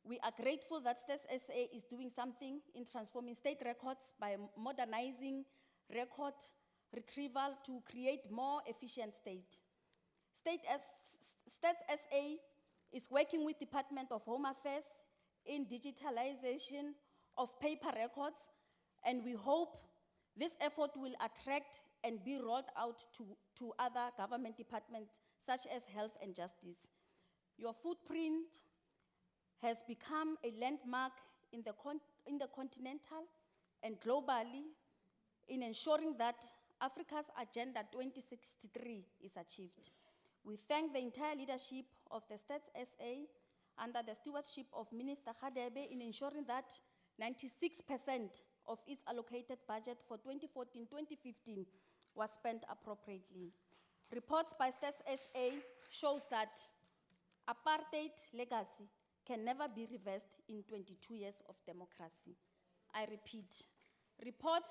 We are grateful that Stats SA is doing something in transforming state records by modernizing record retrieval to create more efficient state. Stats SA is working with Department of Home Affairs in digitalization of paper records, and we hope this effort will attract and be rolled out to other government departments such as Health and Justice. Your footprint has become a landmark in the continental and globally in ensuring that Africa's Agenda 2063 is achieved. We thank the entire leadership of the Stats SA under the stewardship of Minister Khadebe in ensuring that 96% of its allocated budget for 2014-2015 was spent appropriately. Reports by Stats SA shows that apartheid legacy can never be reversed in 22 years of democracy. I repeat, reports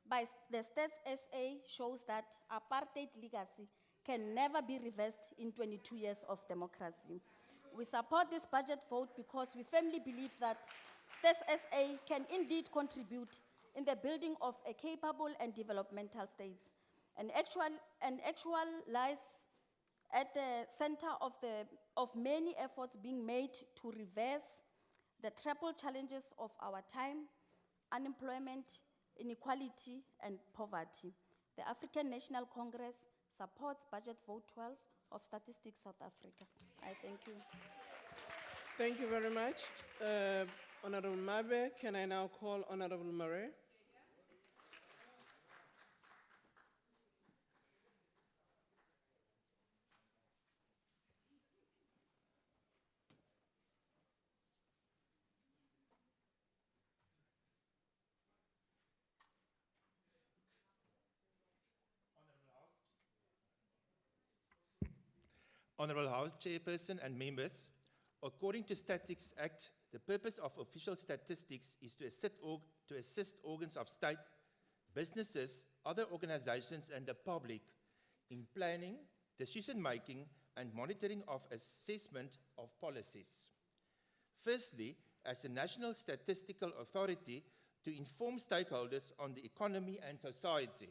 by the Stats SA shows that apartheid legacy can never be reversed in 22 years of democracy. We support this budget vote because we firmly believe that Stats SA can indeed contribute in the building of a capable and developmental state, and lies at the center of many efforts being made to reverse the triple challenges of our time: unemployment, inequality, and poverty. The African National Congress supports Budget Vote 12 of Statistics South Africa. I thank you. Thank you very much. Honorable Mabe, can I now call Honorable Murray? Honorable House Chairperson and members, according to Statistics Act, the purpose of official statistics is to assist organs of state, businesses, other organizations, and the public in planning, decision-making, and monitoring of assessment of policies. Firstly, as a national statistical authority, to inform stakeholders on the economy and society.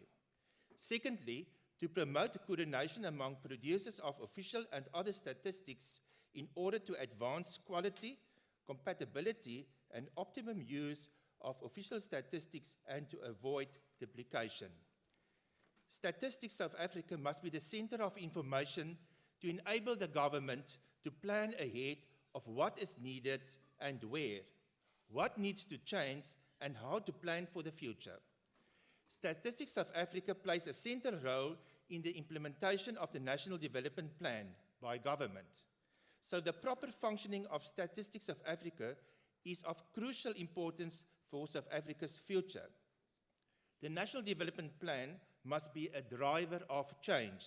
Secondly, to promote coordination among producers of official and other statistics in order to advance quality, compatibility, and optimum use of official statistics and to avoid duplication. Statistics South Africa must be the center of information to enable the government to plan ahead of what is needed and where, what needs to change, and how to plan for the future. Statistics South Africa plays a central role in the implementation of the National Development Plan by government. So the proper functioning of Statistics South Africa is of crucial importance for South Africa's future. The National Development Plan must be a driver of change.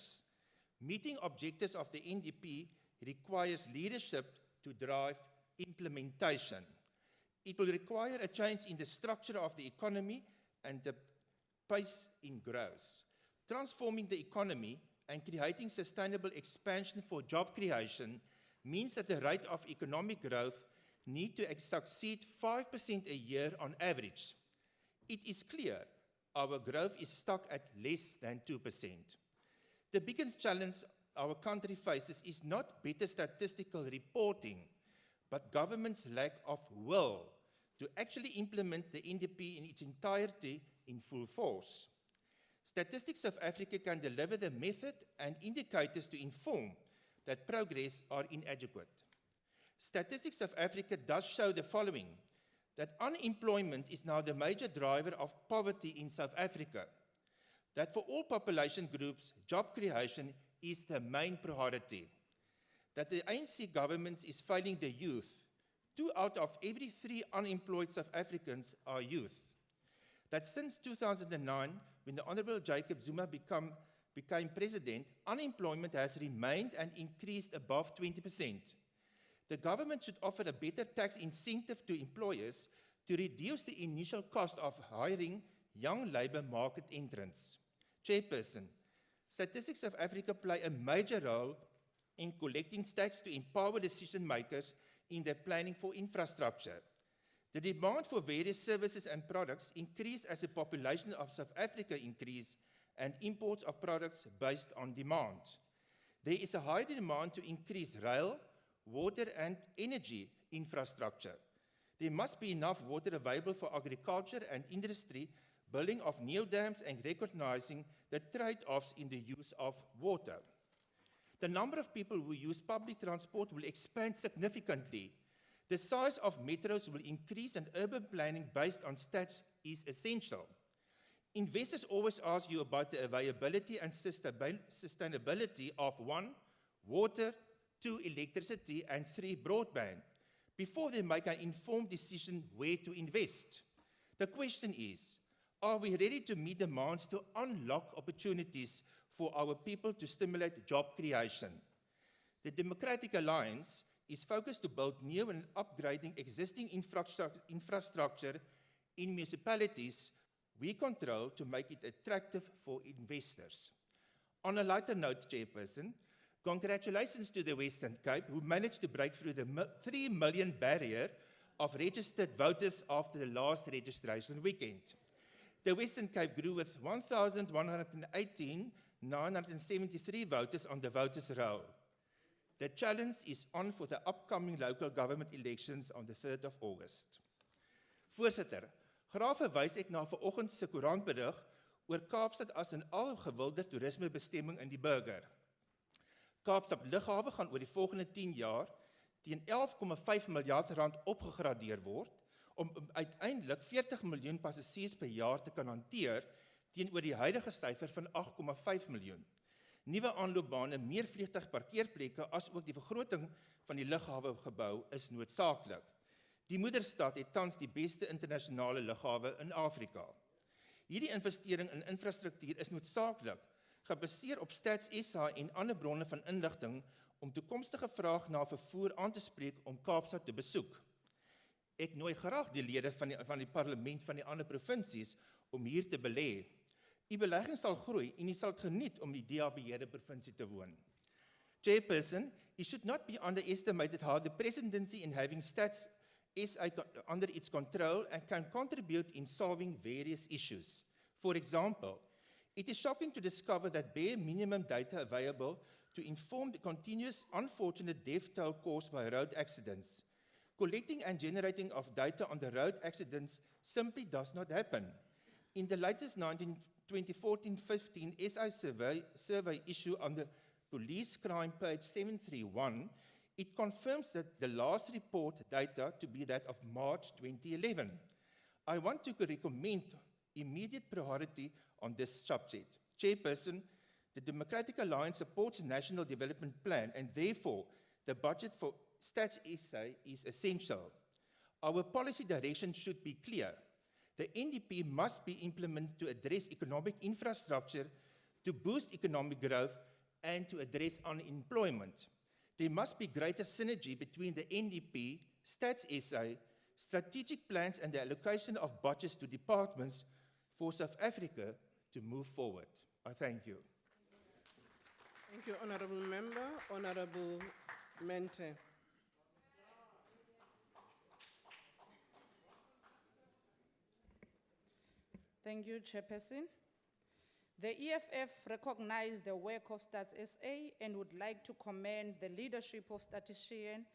Meeting objectives of the NDP requires leadership to drive implementation. It will require a change in the structure of the economy and the pace in growth. Transforming the economy and creating sustainable expansion for job creation means that the rate of economic growth needs to succeed 5% a year on average. It is clear our growth is stuck at less than 2%. The biggest challenge our country faces is not better statistical reporting, but government's lack of will to actually implement the NDP in its entirety in full force. Statistics South Africa can deliver the method and indicators to inform that progress are inadequate. Statistics South Africa does show the following: that unemployment is now the major driver of poverty in South Africa, that for all population groups, job creation is the main priority, that the ANC government is failing the youth. 2 out of every 3 unemployed South Africans are youth. That since 2009, when the Honorable Jacob Zuma became president, unemployment has remained and increased above 20%. The government should offer a better tax incentive to employers to reduce the initial cost of hiring young labour market entrants. Chairperson, Statistics South Africa play a major role in collecting stats to empower decision makers in their planning for infrastructure. The demand for various services and products increased as the population of South Africa increased and imports of products based on demand. There is a high demand to increase rail, water and energy infrastructure. There must be enough water available for agriculture and industry, building of new dams and recognizing the trade-offs in the use of water. The number of people who use public transport will expand significantly. The size of metros will increase and urban planning based on stats is essential. Investors always ask you about the availability and sustainability of 1, water, 2, electricity, and 3, broadband, before they make an informed decision where to invest. The question is, are we ready to meet demands to unlock opportunities for our people to stimulate job creation? The Democratic Alliance is focused to build new and upgrading existing infrastructure in municipalities we control to make it attractive for investors. On a lighter note, Chairperson, congratulations to the Western Cape who managed to break through the 3 million barrier of registered voters after the last registration weekend. The Western Cape grew with 1,118,973 voters on the voters' roll. The challenge is on for the upcoming local government elections on the 3rd of August. Voorsitter, graag verwys ek na vanoggend se koerantberig oor Kaapstad as 'n algewilde toerismebestemming in die burger. Kaapstad Lughawe gaan oor die volgende 10 jaar teen 11,5 miljard rand opgegradeer word om uiteindelik 40 miljoen passasiers per jaar te kan hanteer teenoor die huidige syfer van 8,5 miljoen. Nuwe aanloopbane, meer vliegtuigparkeerplekke as ook die vergroting van die lughawegebou is noodsaaklik. Die moederstad het tans die beste internasionale lughawe in Afrika. Hierdie investering in infrastruktuur is noodsaaklik, gebaseer op Stats SA en ander bronne van inligting om toekomstige vraag na vervoer aan te spreek om Kaapstad te besoek. Ek nooi graag die lede van die parlement van die ander provinsies om hier te belê. U belegging sal groei en u sal het geniet om die DA-beheerde provinsie te woon. Chairperson, it should not be underestimated how the presidency in having Stats SA under its control and can contribute in solving various issues. For example, it is shocking to discover that bare minimum data available to inform the continuous unfortunate death toll caused by road accidents. Collecting and generating of data on the road accidents simply does not happen. In the latest 2014-15 SI survey issue on the police crime page 731, it confirms that the last report data to be that of March 2011. I want to recommend immediate priority on this subject. Chairperson, the Democratic Alliance supports the National Development Plan and therefore the budget for Stats SA is essential. Our policy direction should be clear. The NDP must be implemented to address economic infrastructure, to boost economic growth and to address unemployment. There must be greater synergy between the NDP, Stats SA, strategic plans and the allocation of budgets to departments for South Africa to move forward. I thank you. Thank you, Honorable Member. Honorable Mente. Thank you, Chairperson. The EFF recognized the work of Stats SA and would like to commend the leadership of Statistician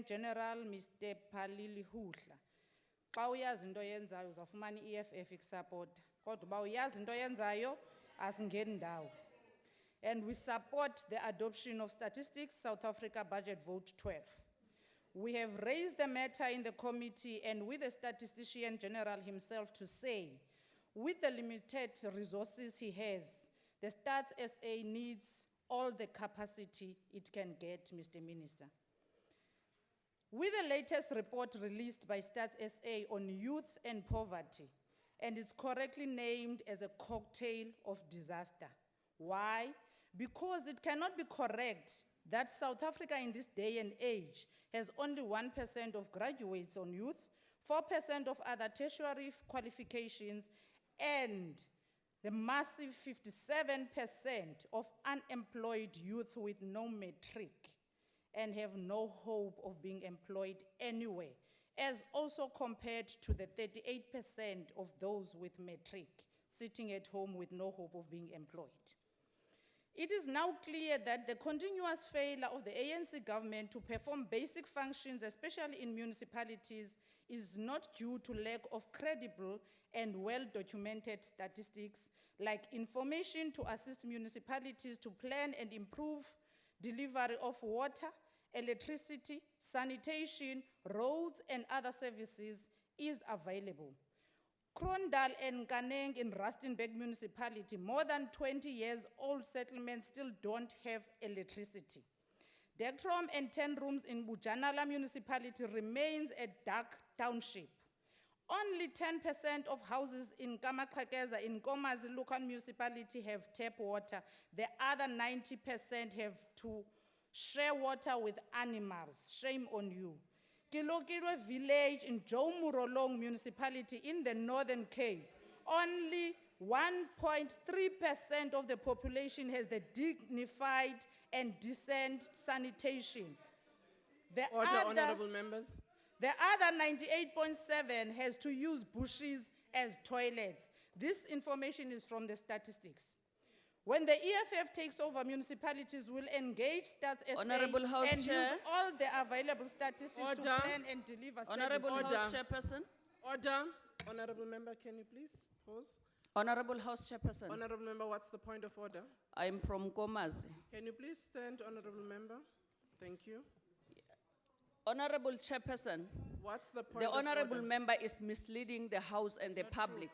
General Mr. Palili Hudla. Xa uyazi into yenzayo uzafumana i-EFF ikusapota. Kodwa uba uyazi into yenzayo asingeni ndawo. And we support the adoption of Statistics South Africa Budget Vote 12. We have raised the matter in the committee and with the Statistician General himself to say, with the limited resources he has, the Stats SA needs all the capacity it can get, Mr. Minister. With the latest report released by Stats SA on youth and poverty, and it's correctly named as a cocktail of disaster. Why? Because it cannot be correct that South Africa in this day and age has only 1% of graduates on youth, 4% of other tertiary qualifications, and the massive 57% of unemployed youth with no matric and have no hope of being employed anywhere, as also compared to the 38% of those with matric sitting at home with no hope of being employed. It is now clear that the continuous failure of the ANC government to perform basic functions, especially in municipalities, is not due to lack of credible and well-documented statistics like information to assist municipalities to plan and improve delivery of water, electricity, sanitation, roads, and other services is available. Krondal and Kaneng in Rustenburg municipality, more than 20 years old settlements still don't have electricity. Dektrom and 10 rooms in Bujanala municipality remains a dark township. Only 10% of houses in Kamakrakeza in Komazi local municipality have tap water. The other 90% have to share water with animals. Shame on you. Ke Kilokilwe village in Joe Murolong municipality in the Northern Cape, only 1.3% of the population has the dignified and decent sanitation. The Order, other- honorable members. The other 98.7 has to use bushes as toilets. This information is from the statistics. When the EFF takes over, municipalities will engage Stats SA Honorable House and Chair. use all the available statistics Order. to plan and deliver Honorable services. House Chairperson. Order. Honorable member, can you please pause? Honorable House Chairperson. Honorable member, what's the point of order? I am from Komazi. Can you please stand, honorable member? Thank you. Honorable Chairperson. What's the point The of honorable order? member is misleading the House and the public.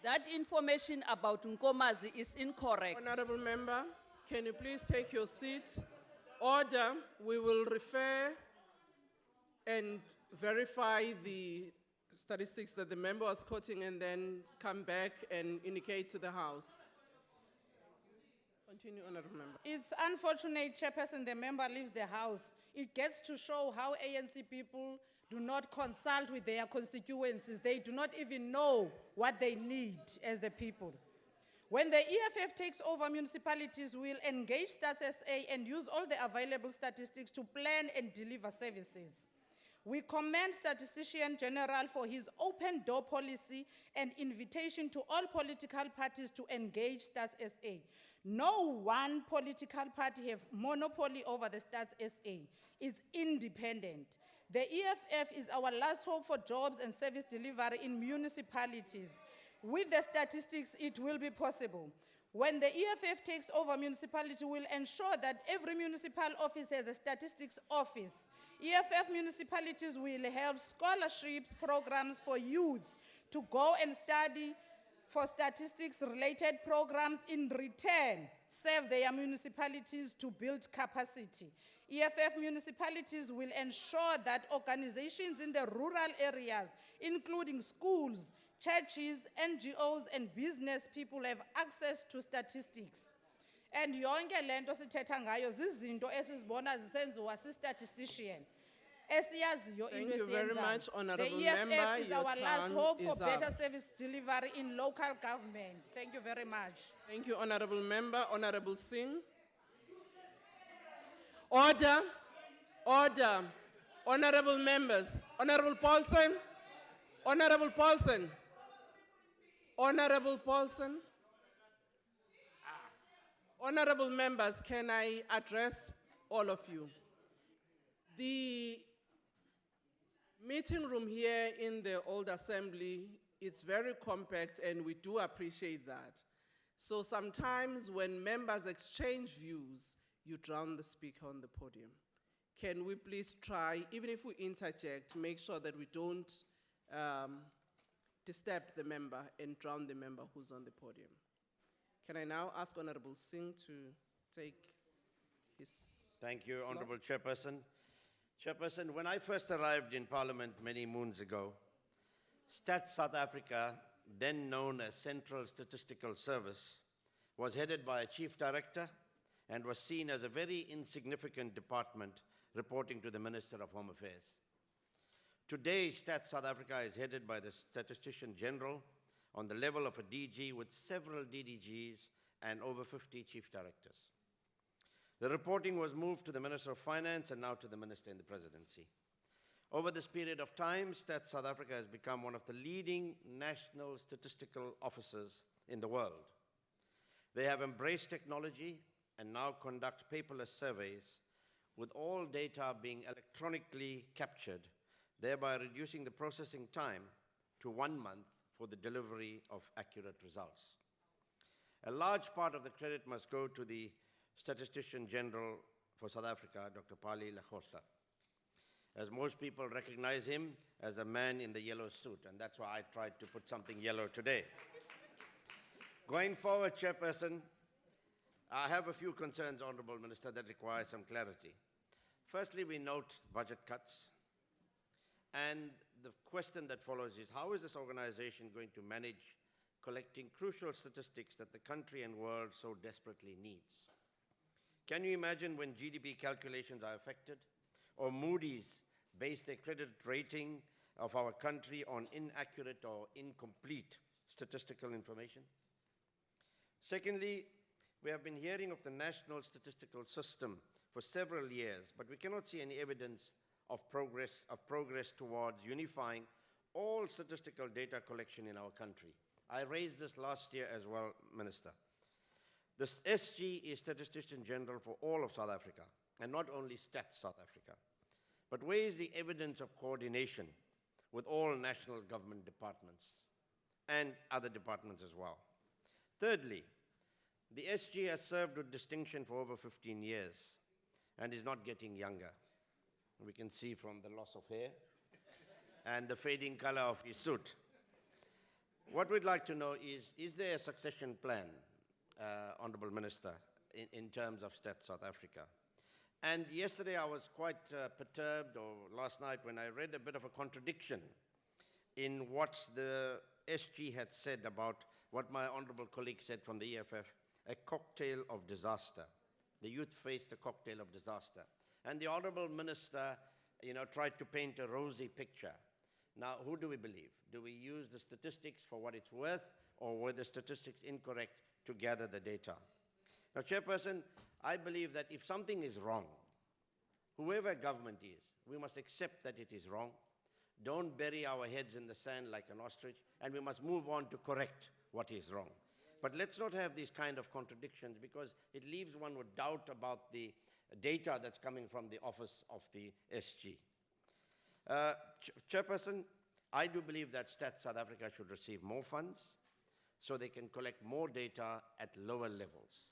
That information about Nkomazi is incorrect. Honorable member, can you please take your seat? Order, we will refer and verify the statistics that the member was quoting and then come back and indicate to the House. Continue, honorable member. It's unfortunate, Chairperson, the member leaves the House. It gets to show how ANC people do not consult with their constituencies. They do not even know what they need as the people. When the EFF takes over, municipalities will engage Stats SA and use all the available statistics to plan and deliver services. We commend Statistician General for his open door policy and invitation to all political parties to engage Stats SA. No one political party have monopoly over the Stats SA. It's independent. The EFF is our last hope for jobs and service delivery in municipalities. With the statistics, it will be possible. When the EFF takes over, municipality will ensure that every municipal office has a statistics office. EFF municipalities will have scholarships programs for youth to go and study for statistics-related programs. In return, serve their municipalities to build capacity. EFF municipalities will ensure that organizations in the rural areas, including schools, churches, NGOs, and business people have access to statistics. And yonke lento sithetha ngayo zizinto esizibona zisenziwa si-statistician. Thank you very much, honorable The EFF member. is Your our last time hope for is better up. service delivery in local government. Thank you very much. Thank you, honorable member. Honorable Singh. Order. Order. Honorable members. Honorable Paulson. Honorable Paulson. Honorable Paulson. Honorable members, can I address all of you? The meeting room here in the old assembly is very compact and we do appreciate that. So sometimes when members exchange views, you drown the speaker on the podium. Can we please try, even if we interject, make sure that we don't disturb the member and drown the member who's on the podium? Can I now ask Honorable Singh to take his Thank you, slot? Honorable Chairperson. Chairperson, when I first arrived in Parliament many moons ago, Stats South Africa, then known as Central Statistical Service, was headed by a chief director and was seen as a very insignificant department reporting to the Minister of Home Affairs. Today, Stats South Africa is headed by the Statistician General on the level of a DG with several DDGs and over 50 chief directors. The reporting was moved to the Minister of Finance and now to the Minister in the Presidency. Over this period of time, Stats South Africa has become one of the leading national statistical offices in the world. They have embraced technology and now conduct paperless surveys with all data being electronically captured, thereby reducing the processing time to 1 month for the delivery of accurate results. A large part of the credit must go to the Statistician General for South Africa, Dr. Pali Lekgotla, as most people recognize him as a man in the yellow suit, and that's why I tried to put something yellow today. Going forward, Chairperson, I have a few concerns, Honorable Minister, that require some clarity. Firstly, we note budget cuts, and the question that follows is, how is this organization going to manage collecting crucial statistics that the country and world so desperately needs? Can you imagine when GDP calculations are affected, or Moody's base their credit rating of our country on inaccurate or incomplete statistical information? Secondly, we have been hearing of the national statistical system for several years, but we cannot see any evidence of progress towards unifying all statistical data collection in our country. I raised this last year as well, Minister. The SG is Statistician General for all of South Africa, and not only Stats South Africa. But where is the evidence of coordination with all national government departments and other departments as well? Thirdly, the SG has served with distinction for over 15 years and is not getting younger. We can see from the loss of hair and the fading color of his suit. What we'd like to know is there a succession plan, Honorable Minister, in terms of Stats South Africa? And yesterday I was quite perturbed, or last night, when I read a bit of a contradiction in what the SG had said about what my honorable colleague said from the EFF, a cocktail of disaster. The youth faced a cocktail of disaster. And the honorable minister, tried to paint a rosy picture. Now, who do we believe? Do we use the statistics for what it's worth, or were the statistics incorrect to gather the data? Now, Chairperson, I believe that if something is wrong, whoever government is, we must accept that it is wrong. Don't bury our heads in the sand like an ostrich, and we must move on to correct what is wrong. But let's not have these kind of contradictions, because it leaves one with doubt about the data that's coming from the office of the SG. Chairperson, I do believe that Stats South Africa should receive more funds so they can collect more data at lower levels.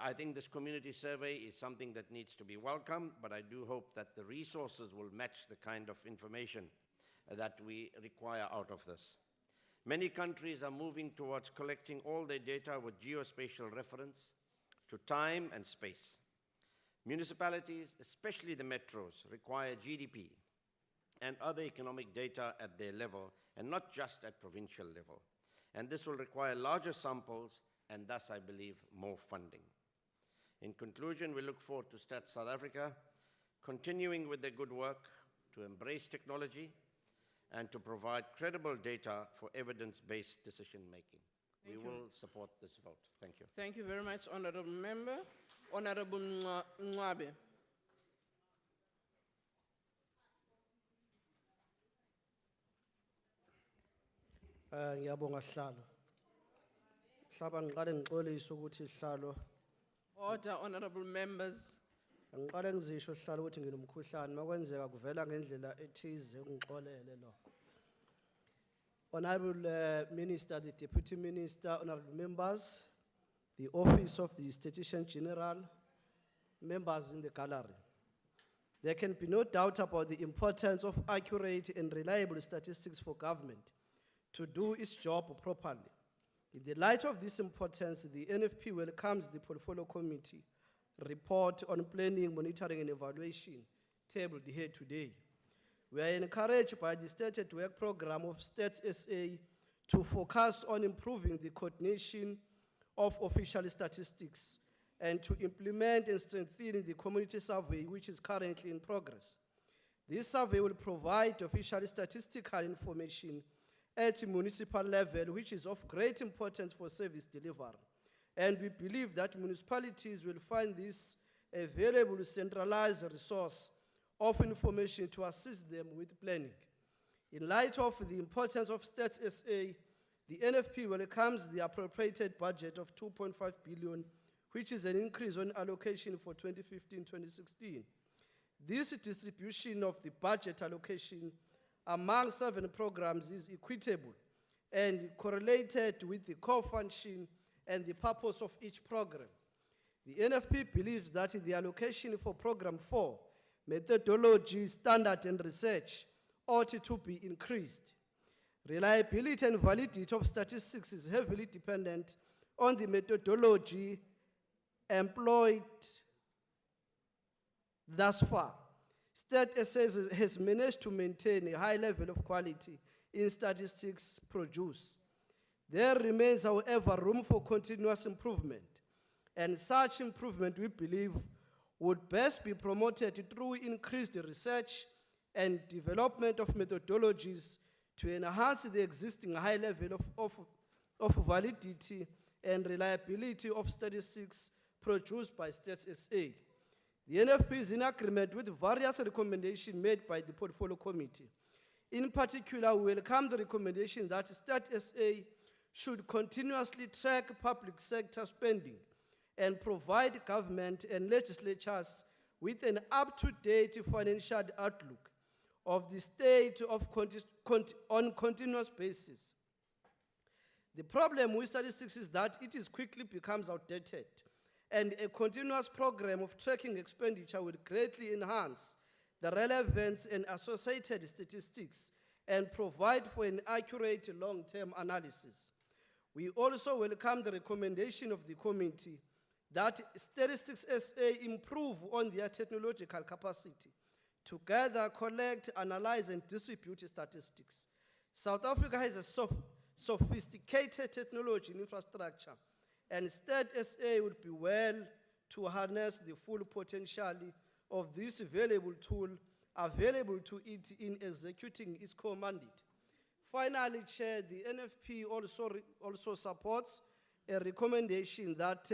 I think this community survey is something that needs to be welcomed, but I do hope that the resources will match the kind of information that we require out of this. Many countries are moving towards collecting all their data with geospatial reference to time and space. Municipalities, especially the metros, require GDP and other economic data at their level, and not just at provincial level. And this will require larger samples, and thus, I believe, more funding. In conclusion, we look forward to Stats South Africa continuing with their good work to embrace technology and to provide credible data for evidence-based decision-making. We will support this vote. Thank you. Thank you very much, Honorable Member. Honorable Mncwabe. Ngiyabonga Sihlalo. Mhlaba ngiqale ngixolise ukuthi Sihlalo Order, honorable members. ngiqale ngizisho Sihlalo ukuthi nginomkhuhlane makwenzeka kuvela ngendlela ethize ungixolele lokho. Honorable Minister, the Deputy Minister, honorable members, the Office of the Statistician General, members in the gallery. There can be no doubt about the importance of accurate and reliable statistics for government to do its job properly. In the light of this importance, the NFP welcomes the Portfolio Committee report on planning, monitoring and evaluation tabled here today. We are encouraged by the stated work program of Stats SA to focus on improving the coordination of official statistics and to implement and strengthen the community survey, which is currently in progress. This survey will provide official statistical information at municipal level, which is of great importance for service delivery. And we believe that municipalities will find this a valuable centralized resource of information to assist them with planning. In light of the importance of Stats SA, the NFP welcomes the appropriated budget of 2.5 billion, which is an increase on allocation for 2015-2016. This distribution of the budget allocation among 7 programs is equitable and correlated with the core function and the purpose of each program. The NFP believes that the allocation for Program 4, methodology, standard and research, ought to be increased. Reliability and validity of statistics is heavily dependent on the methodology employed thus far. Stats SA has managed to maintain a high level of quality in statistics produced. There remains, however, room for continuous improvement, and such improvement, we believe, would best be promoted through increased research and development of methodologies to enhance the existing high level of validity and reliability of statistics produced by Stats SA. The NFP is in agreement with various recommendations made by the Portfolio Committee. In particular, we welcome the recommendation that Stats SA should continuously track public sector spending and provide government and legislatures with an up-to-date financial outlook of the state of on continuous basis. The problem with statistics is that it is quickly becomes outdated, and a continuous program of tracking expenditure will greatly enhance the relevance and associated statistics and provide for an accurate long-term analysis. We also welcome the recommendation of the committee that Statistics SA improve on their technological capacity to gather, collect, analyze, and distribute statistics. South Africa has a sophisticated technology and infrastructure, and Stats SA would be well to harness the full potential of this valuable tool available to it in executing its core mandate. Finally, Chair, the NFP also supports a recommendation that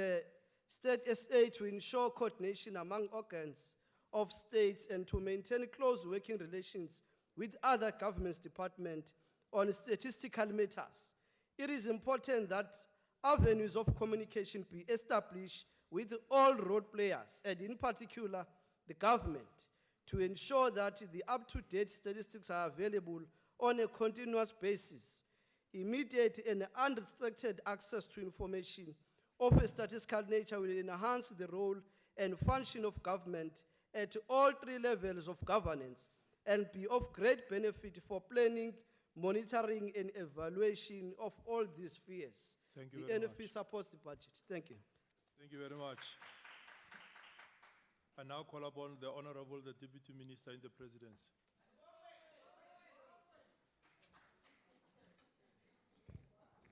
Stats SA to ensure coordination among organs of states and to maintain close working relations with other government departments on statistical matters. It is important that avenues of communication be established with all role players, and in particular, the government, to ensure that the up-to-date statistics are available on a continuous basis. Immediate and unrestricted access to information of a statistical nature will enhance the role and function of government at all three levels of governance and be of great benefit for planning, monitoring, and evaluation of all these spheres. Thank you The very NFP supports the budget. Thank you. Thank you very much. I now call upon the Honorable, the Deputy Minister in the Presidency.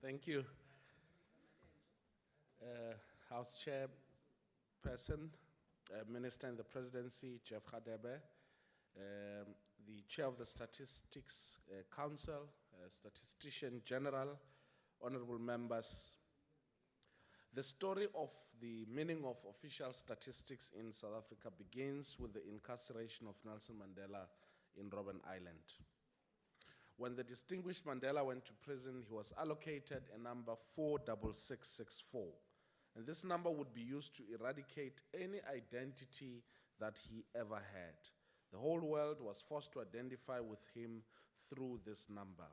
Thank you. House Chairperson, Minister in the Presidency, Jeff Radebe, the Chair of the Statistics Council, Statistician General, honorable members. The story of the meaning of official statistics in South Africa begins with the incarceration of Nelson Mandela in Robben Island. When the distinguished Mandela went to prison, he was allocated a number 46664. And this number would be used to eradicate any identity that he ever had. The whole world was forced to identify with him through this number.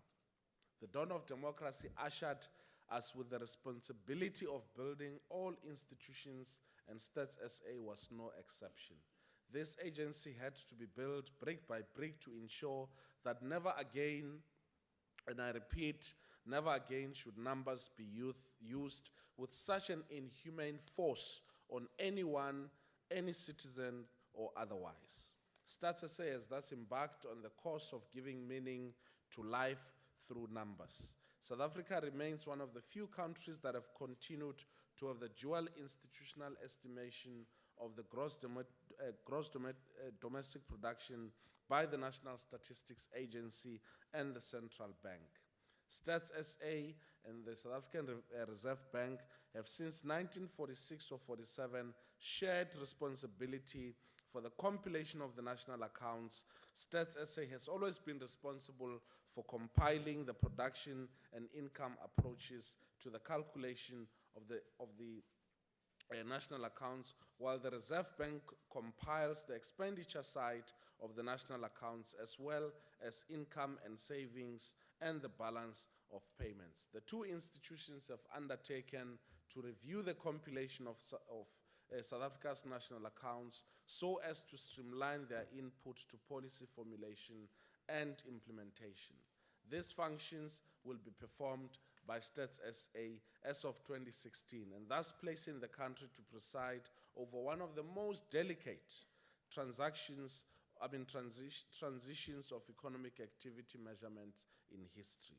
The dawn of democracy ushered us with the responsibility of building all institutions, and Stats SA was no exception. This agency had to be built brick by brick to ensure that never again, and I repeat, never again should numbers be used with such an inhumane force on anyone, any citizen, or otherwise. Stats SA has thus embarked on the course of giving meaning to life through numbers. South Africa remains one of the few countries that have continued to have the dual institutional estimation of the gross domestic production by the National Statistics Agency and the Central Bank. Stats SA and the South African Reserve Bank have since 1946 or 47 shared responsibility for the compilation of the national accounts. Stats SA has always been responsible for compiling the production and income approaches to the calculation of the national accounts, while the Reserve Bank compiles the expenditure side of the national accounts, as well as income and savings and the balance of payments. The two institutions have undertaken to review the compilation of South Africa's national accounts so as to streamline their input to policy formulation and implementation. These functions will be performed by Stats SA as of 2016, and thus placing the country to preside over one of the most delicate transitions of economic activity measurements in history.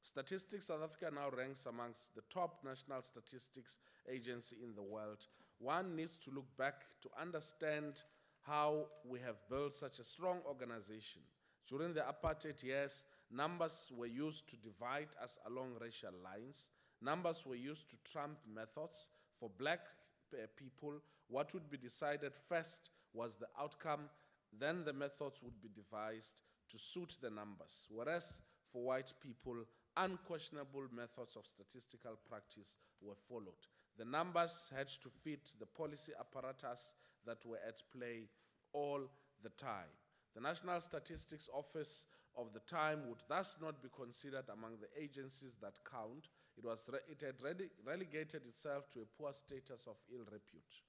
Statistics South Africa now ranks amongst the top national statistics agency in the world, one needs to look back to understand how we have built such a strong organization. During the apartheid years, numbers were used to divide us along racial lines. Numbers were used to trump methods. For black people, what would be decided first was the outcome, then the methods would be devised to suit the numbers. Whereas for white people, unquestionable methods of statistical practice were followed. The numbers had to fit the policy apparatus that were at play all the time. The National Statistics Office of the time would thus not be considered among the agencies that count. It had relegated itself to a poor status of ill repute.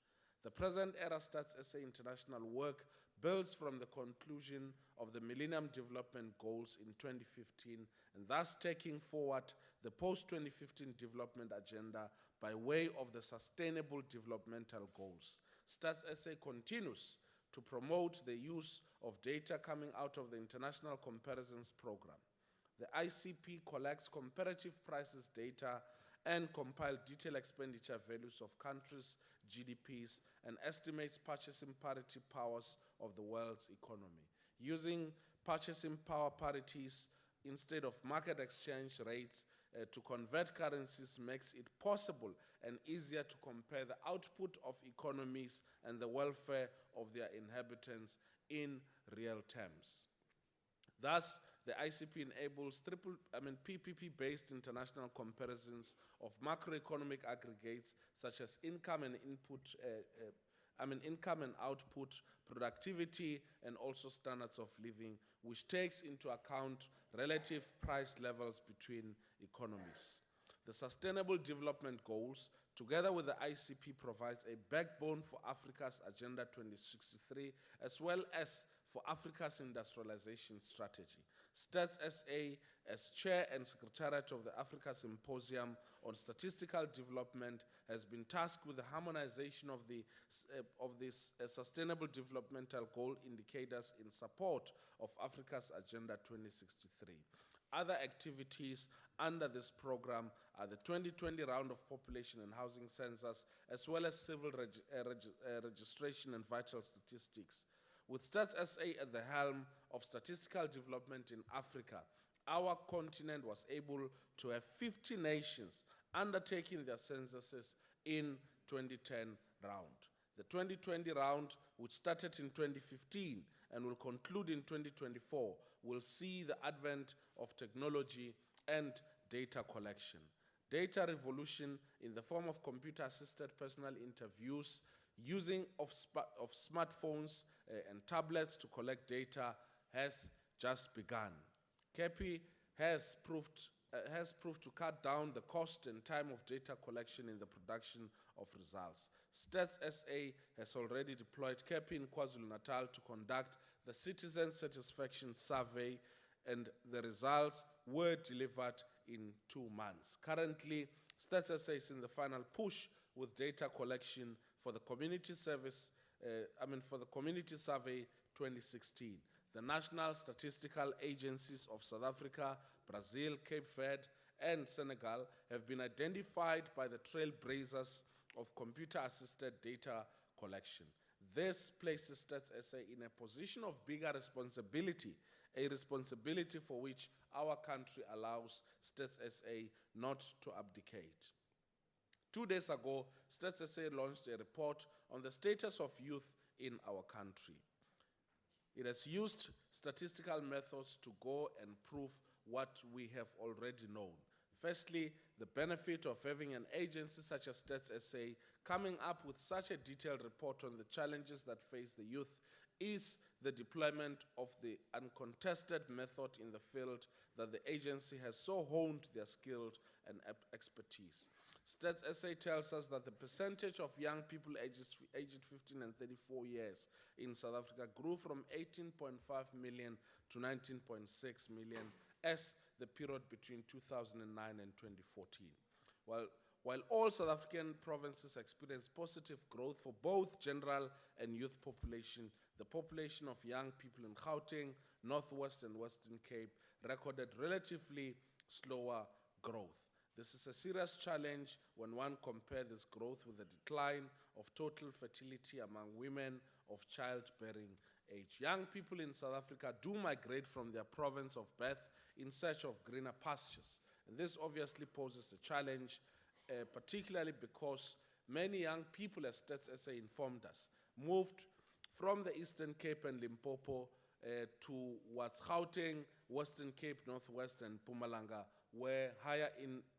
The present era Stats SA International work builds from the conclusion of the Millennium Development Goals in 2015 and thus taking forward the post-2015 development agenda by way of the Sustainable Developmental Goals. Stats SA continues to promote the use of data coming out of the International Comparisons Program. The ICP collects comparative prices data and compile detailed expenditure values of countries' GDPs and estimates purchasing parity powers of the world's economy. Using purchasing power parities instead of market exchange rates to convert currencies makes it possible and easier to compare the output of economies and the welfare of their inhabitants in real terms. Thus, the ICP enables PPP-based international comparisons of macroeconomic aggregates such as income and income and output, productivity, and also standards of living, which takes into account relative price levels between economies. The Sustainable Development Goals, together with the ICP, provides a backbone for Africa's Agenda 2063, as well as for Africa's industrialization strategy. Stats SA, as chair and secretariat of the Africa Symposium on Statistical Development, has been tasked with the harmonization of these sustainable developmental goal indicators in support of Africa's Agenda 2063. Other activities under this program are the 2020 round of population and housing census, as well as civil registration and vital statistics. With Stats SA at the helm of statistical development in Africa, our continent was able to have 50 nations undertaking their censuses in 2010 round. The 2020 round, which started in 2015 and will conclude in 2024, will see the advent of technology and data collection. Data revolution in the form of computer-assisted personal interviews, using of smartphones and tablets to collect data has just begun. CAPI has proved to cut down the cost and time of data collection in the production of results. Stats SA has already deployed CAPI in KwaZulu-Natal to conduct the Citizen Satisfaction Survey, and the results were delivered in 2 months. Currently, Stats SA is in the final push with data collection for the Community Survey 2016. The National Statistical Agencies of South Africa, Brazil, Cape Verde, and Senegal have been identified by the trailblazers of computer-assisted data collection. This places Stats SA in a position of bigger responsibility, a responsibility for which our country allows Stats SA not to abdicate. 2 days ago, Stats SA launched a report on the status of youth in our country. It has used statistical methods to go and prove what we have already known. Firstly, the benefit of having an agency such as Stats SA coming up with such a detailed report on the challenges that face the youth is the deployment of the uncontested method in the field that the agency has so honed their skills and expertise. Stats SA tells us that the percentage of young people aged 15 and 34 years in South Africa grew from 18.5 million to 19.6 million as the period between 2009 and 2014. While all South African provinces experienced positive growth for both general and youth population, the population of young people in Gauteng, Northwest and Western Cape recorded relatively slower growth. This is a serious challenge when one compares this growth with the decline of total fertility among women of childbearing age. Young people in South Africa do migrate from their province of birth in search of greener pastures. And this obviously poses a challenge, particularly because many young people, as Stats SA informed us, moved from the Eastern Cape and Limpopo towards Gauteng, Western Cape, Northwest, and Mpumalanga, where higher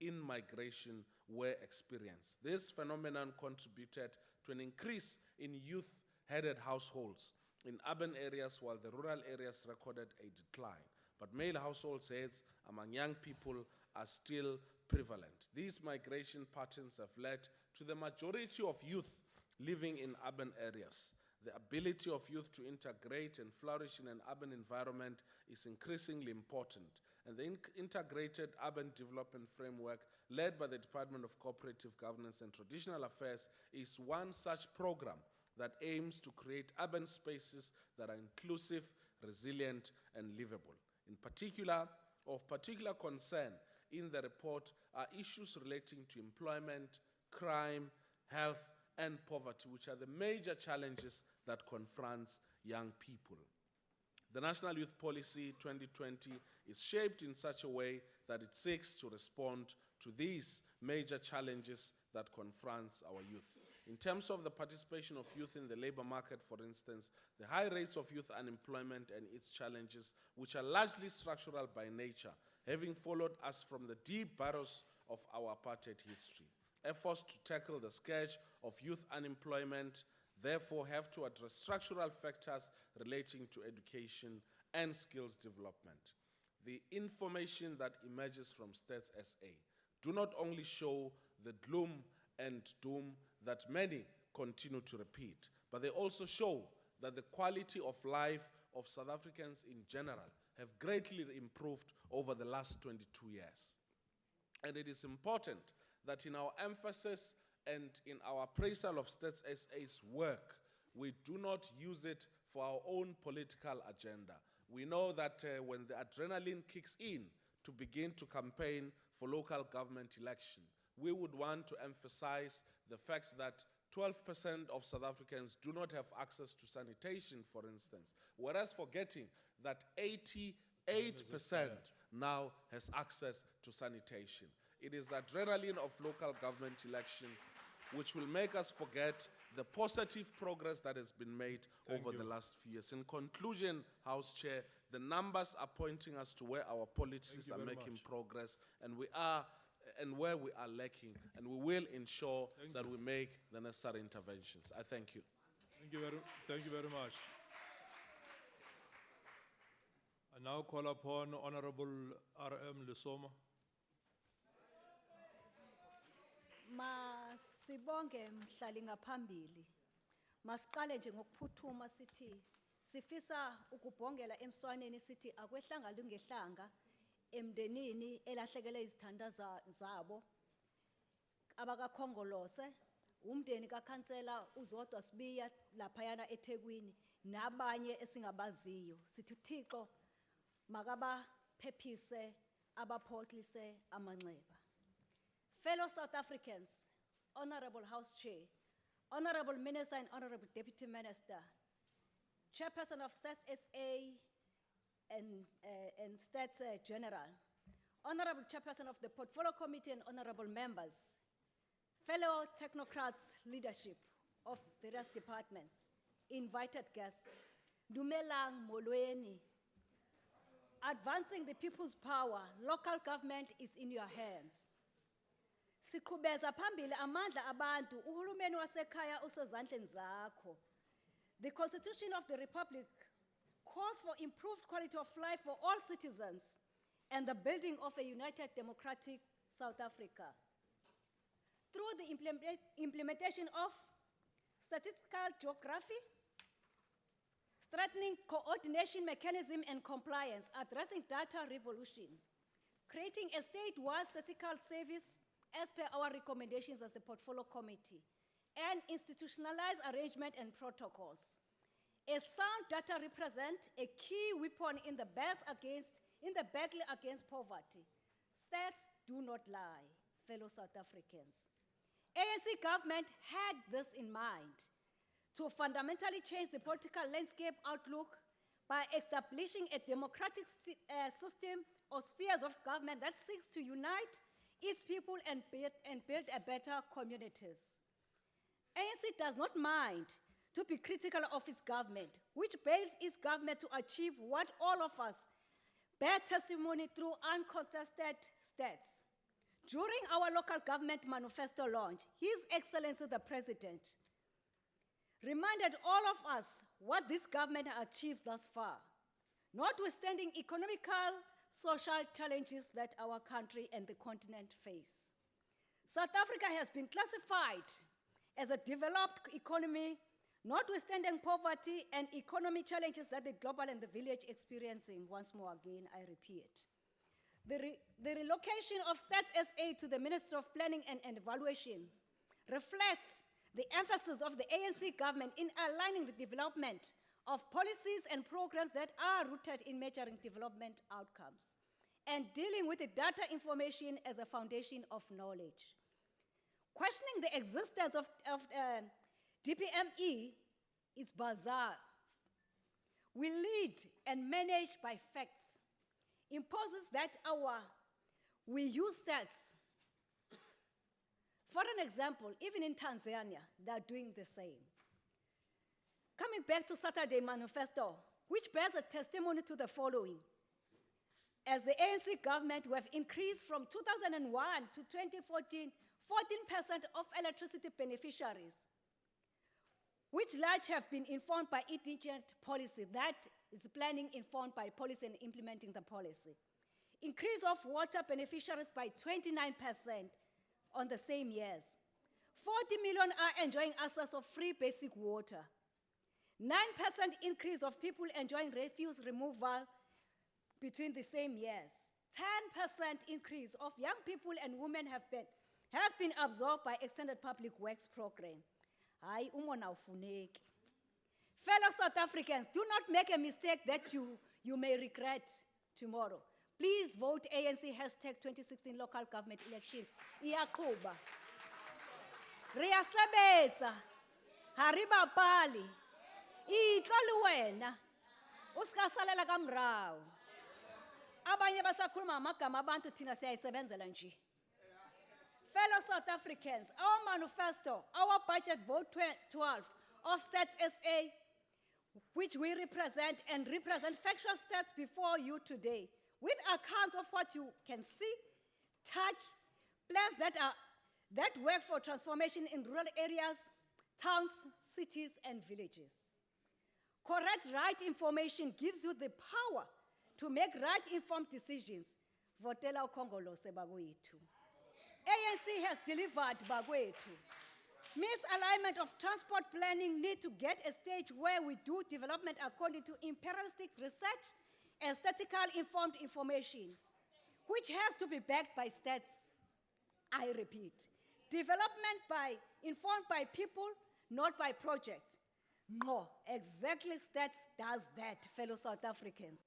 in-migration were experienced. This phenomenon contributed to an increase in youth-headed households in urban areas, while the rural areas recorded a decline. But male household heads among young people are still prevalent. These migration patterns have led to the majority of youth living in urban areas. The ability of youth to integrate and flourish in an urban environment is increasingly important, and the Integrated Urban Development Framework, led by the Department of Cooperative Governance and Traditional Affairs, is one such program that aims to create urban spaces that are inclusive, resilient, and livable. In particular, of particular concern in the report are issues relating to employment, crime, health, and poverty, which are the major challenges that confronts young people. The National Youth Policy 2020 is shaped in such a way that it seeks to respond to these major challenges that confronts our youth. In terms of the participation of youth in the labor market, for instance, the high rates of youth unemployment and its challenges, which are largely structural by nature, having followed us from the deep burrows of our apartheid history. Efforts to tackle the scourge of youth unemployment therefore have to address structural factors relating to education and skills development. The information that emerges from Stats SA do not only show the gloom and doom that many continue to repeat, but they also show that the quality of life of South Africans in general have greatly improved over the last 22 years. And it is important that in our emphasis and in our appraisal of Stats SA's work, we do not use it for our own political agenda. We know that when the adrenaline kicks in to begin to campaign for local government election, we would want to emphasize the fact that 12% of South Africans do not have access to sanitation, for instance, whereas forgetting that 88% now has access to sanitation. It is the adrenaline of local government election which will make us forget the positive progress that has been made over the last few years. In conclusion, House Chair, the numbers are pointing us to where our policies are making progress, and where we are lacking, and we will ensure that we make the necessary interventions. I thank you. Thank you very much. I now call upon Honorable R.M. Lesoma. Masibonge mhlali ngaphambili. Masiqale nje ngokuphuthuma sithi sifisa ukubhongela emswaneni sithi akwehlanga lungehlanga emndenini elahlekele izithanda zabo abakakhongolose umndeni kaKhansela uZodwa Sibiya laphayana eThekwini nabanye esingabaziyo sithi uThixo makaba phephise abaphohlise amanxeba. Fellow South Africans, Honorable House Chair, Honorable Minister and Honorable Deputy Minister, Chairperson of Stats SA and Stats General, Honorable Chairperson of the Portfolio Committee and Honorable Members, fellow technocrats, leadership of various departments, invited guests, Dumelang Molweni. Advancing the people's power, local government is in your hands. Siqhubeza phambili amandla abantu uhulumeni wasekhaya usezandleni zakho. The Constitution of the Republic calls for improved quality of life for all citizens and the building of a united democratic South Africa. Through the implementation of statistical geography, strengthening coordination mechanism and compliance, addressing data revolution, creating a statewide statistical service as per our recommendations as the Portfolio Committee, and institutionalized arrangement and protocols. A sound data represents a key weapon in the battle against poverty. Stats do not lie. fellow South Africans. ANC government had this in mind, to fundamentally change the political landscape outlook by establishing a democratic system or spheres of government that seeks to unite its people and build a better communities. ANC does not mind to be critical of its government, which bails its government to achieve what all of us bear testimony through uncontested stats. During our local government manifesto launch, His Excellency the President reminded all of us what this government has achieved thus far, notwithstanding economical, social challenges that our country and the continent face. South Africa has been classified as a developed economy, notwithstanding poverty and economic challenges that the global and the village experiencing. Once more again, I repeat. The relocation of Stats SA to the Ministry of Planning and Evaluation reflects the emphasis of the ANC government in aligning the development of policies and programs that are rooted in measuring development outcomes and dealing with the data information as a foundation of knowledge. Questioning the existence of DPME is bizarre. We lead and manage by facts, imposes that we use stats. For an example, even in Tanzania, they're doing the same. Coming back to Saturday Manifesto, which bears a testimony to the following. As the ANC government, we have increased from 2001 to 2014, 14% of electricity beneficiaries, which large have been informed by intelligent policy, that is planning informed by policy and implementing the policy. Increase of water beneficiaries by 29% on the same years. 40 million are enjoying access of free basic water. 9% increase of people enjoying refuse removal between the same years. 10% increase of young people and women have been absorbed by extended public works program. Hayi umona ufuneki. Fellow South Africans, do not make a mistake that you may regret tomorrow. Please vote ANC hashtag 2016 local government elections. Iyaqhuba. Riyasebenza. Hariba pali. Itloli wena. Usikasalela kamrawo. Abanye basakhuluma amagama abantu thina siyayisebenzela nje. Fellow South Africans, our manifesto, our budget vote 12 of Stats SA, which we represent and represent factual stats before you today, with accounts of what you can see, touch, plans that work for transformation in rural areas, towns, cities, and villages. Correct, right information gives you the power to make right informed decisions. Votela ukhongolose bakwethu. ANC has delivered bakwethu. Misalignment of transport planning need to get a stage where we do development according to imperialistic research and statistical informed information, which has to be backed by stats. I repeat, development informed by people, not by projects. No, exactly stats does that, fellow South Africans.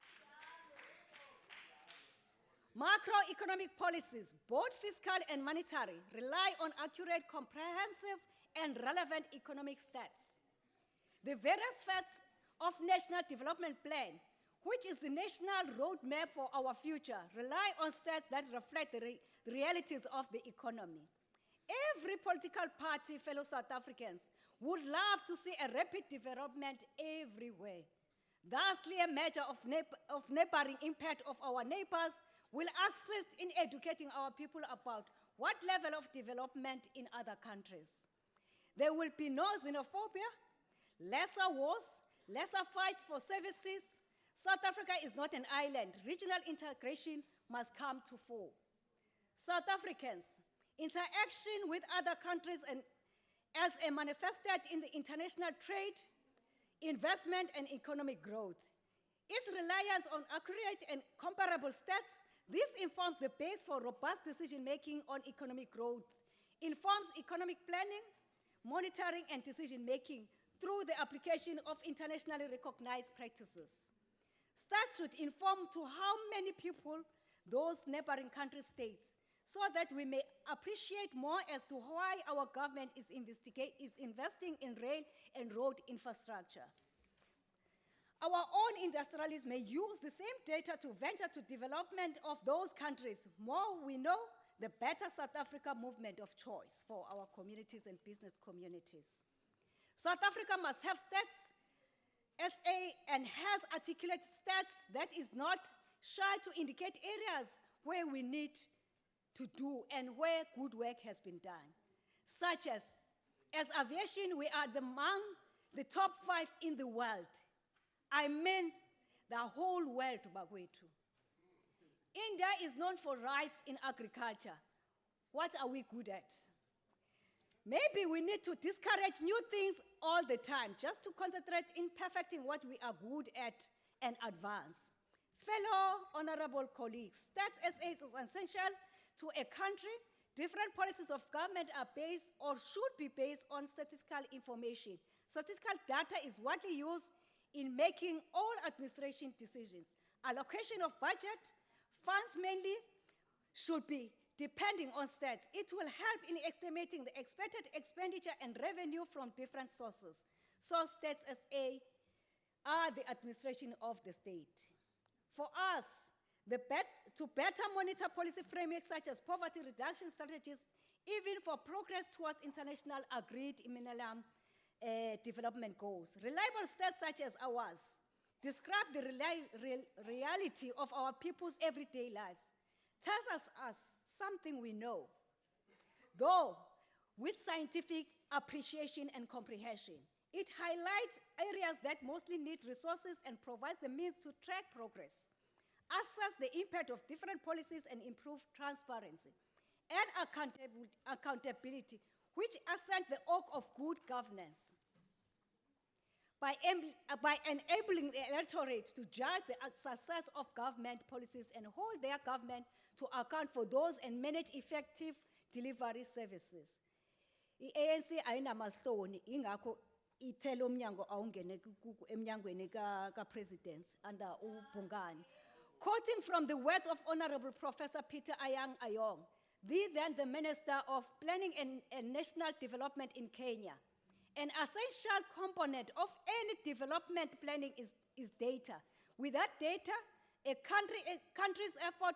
Macroeconomic policies, both fiscal and monetary, rely on accurate, comprehensive, and relevant economic stats. The various facts of National Development Plan, which is the national roadmap for our future, rely on stats that reflect the realities of the economy. Every political party, fellow South Africans, would love to see a rapid development everywhere. Thusly, a measure of neighboring impact of our neighbors will assist in educating our people about what level of development in other countries. There will be no xenophobia, lesser wars, lesser fights for services. South Africa is not an island. Regional integration must come to fore. South Africans, interaction with other countries and as manifested in the international trade, investment, and economic growth. Its reliance on accurate and comparable stats, this informs the base for robust decision-making on economic growth, informs economic planning, monitoring, and decision-making through the application of internationally recognized practices. Stats should inform to how many people those neighboring country states so that we may appreciate more as to why our government is investing in rail and road infrastructure. Our own industrialists may use the same data to venture to development of those countries. More we know, the better South Africa movement of choice for our communities and business communities. South Africa must have stats SA and has articulated stats that is not shy to indicate areas where we need to do and where good work has been done. Such as aviation, we are among the top 5 in the world. I mean, the whole world, Bagwetu. India is known for rice in agriculture. What are we good at? Maybe we need to discourage new things all the time, just to concentrate in perfecting what we are good at and advance. Fellow honorable colleagues, Stats SA is essential to a country. Different policies of government are based or should be based on statistical information. Statistical data is widely used in making all administration decisions. Allocation of budget, funds mainly, should be depending on stats. It will help in estimating the expected expenditure and revenue from different sources. So Stats SA are the administration of the state. For us, to better monitor policy frameworks such as poverty reduction strategies, even for progress towards international agreed millennium development goals. Reliable stats such as ours describe the reality of our people's everyday lives, tells us something we know, though with scientific appreciation and comprehension. It highlights areas that mostly need resources and provides the means to track progress, assess the impact of different policies and improve transparency and accountability, which ascend the oak of good governance. By enabling the electorate to judge the success of government policies and hold their government to account for those and manage effective delivery services. I-ANC ayinamahloni ingakho ithela umnyango awungene emnyangweni ka-president under uBhungane. Quoting from the words of Honorable Professor Peter Ayang Ayong, the Minister of Planning and National Development in Kenya, an essential component of any development planning is data. Without data, a country's effort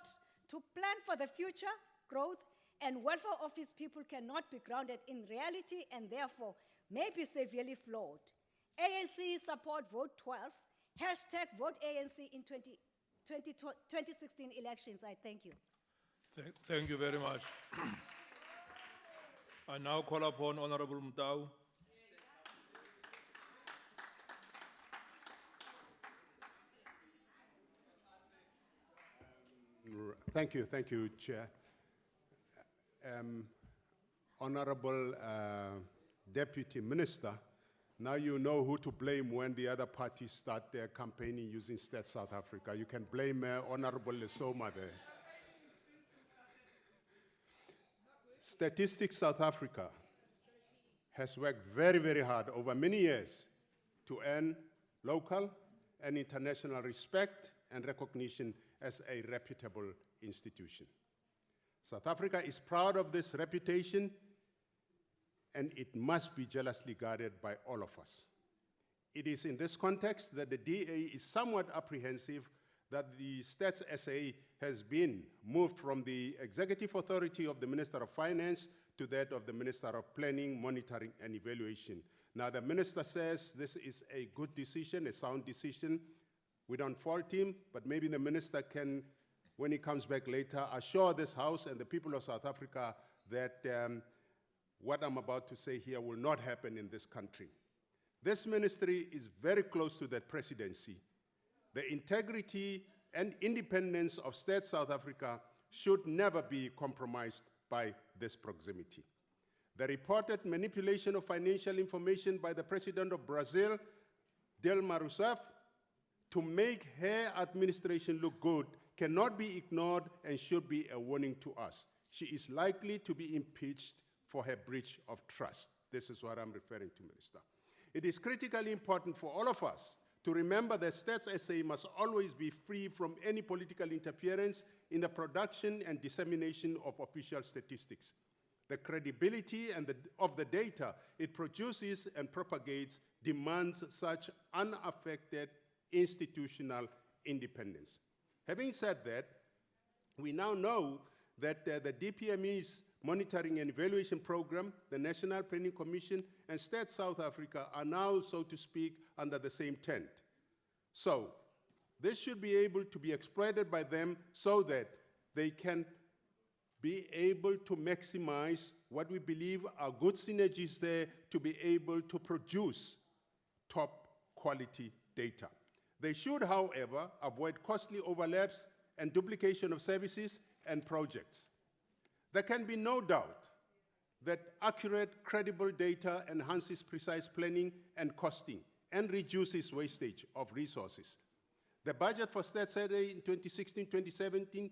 to plan for the future growth and welfare of its people cannot be grounded in reality and therefore may be severely flawed. ANC support vote 12, hashtag vote ANC in 2016 elections. I thank you. Thank you very much. I now call upon Honorable Mtau. Thank you, Chair. Honorable Deputy Minister, now you know who to blame when the other parties start their campaigning using Stats South Africa. You can blame Honorable Lesoma there. Statistics South Africa has worked very, very hard over many years to earn local and international respect and recognition as a reputable institution. South Africa is proud of this reputation, and it must be jealously guarded by all of us. It is in this context that the DA is somewhat apprehensive that the Stats SA has been moved from the executive authority of the Minister of Finance to that of the Minister of Planning, Monitoring, and Evaluation. Now, the Minister says this is a good decision, a sound decision. We don't fault him, but maybe the Minister can, when he comes back later, assure this House and the people of South Africa that what I'm about to say here will not happen in this country. This ministry is very close to that presidency. The integrity and independence of State South Africa should never be compromised by this proximity. The reported manipulation of financial information by the President of Brazil, Dilma Rousseff, to make her administration look good cannot be ignored and should be a warning to us. She is likely to be impeached for her breach of trust. This is what I'm referring to, Minister. It is critically important for all of us to remember that Stats SA must always be free from any political interference in the production and dissemination of official statistics. The credibility of the data it produces and propagates demands such unaffected institutional independence. Having said that, we now know that the DPME's Monitoring and Evaluation Program, the National Planning Commission, and Stats South Africa are now, so to speak, under the same tent. So, this should be able to be exploited by them so that they can be able to maximize what we believe are good synergies there to be able to produce top quality data. They should, however, avoid costly overlaps and duplication of services and projects. There can be no doubt that accurate, credible data enhances precise planning and costing and reduces wastage of resources. The budget for Stats SA in 2016-2017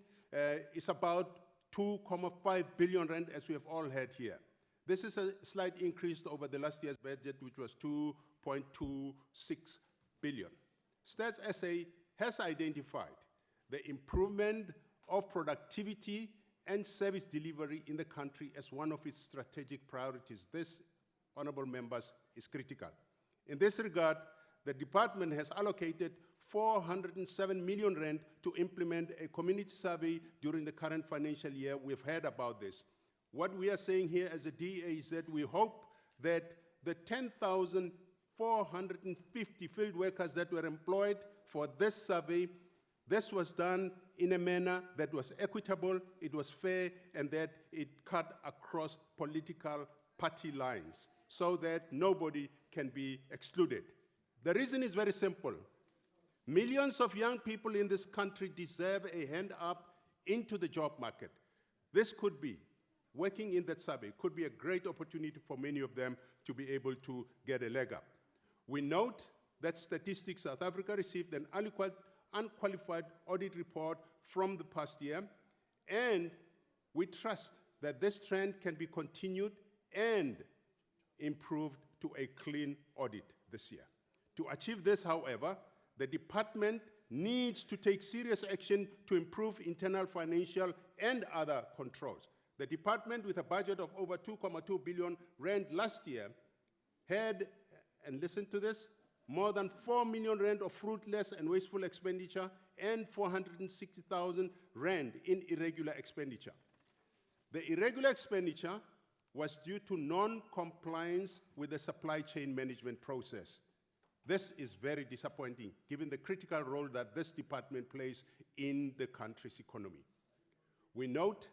is about 2.5 billion rand, as we have all heard here. This is a slight increase over the last year's budget, which was 2.26 billion. Stats SA has identified the improvement of productivity and service delivery in the country as one of its strategic priorities. This, honorable members, is critical. In this regard, the department has allocated 407 million rand to implement a community survey during the current financial year. We've heard about this. What we are saying here as a DA is that we hope that the 10,450 field workers that were employed for this survey, this was done in a manner that was equitable, it was fair, and that it cut across political party lines so that nobody can be excluded. The reason is very simple. Millions of young people in this country deserve a hand up into the job market. This could be, working in that survey, could be a great opportunity for many of them to be able to get a leg up. We note that Statistics South Africa received an unqualified audit report from the past year, and we trust that this trend can be continued and improved to a clean audit this year. To achieve this, however, the department needs to take serious action to improve internal financial and other controls. The department, with a budget of over 2.2 billion rand last year, had, and listen to this, more than 4 million rand of fruitless and wasteful expenditure and 460,000 rand in irregular expenditure. The irregular expenditure was due to non-compliance with the supply chain management process. This is very disappointing, given the critical role that this department plays in the country's economy. We note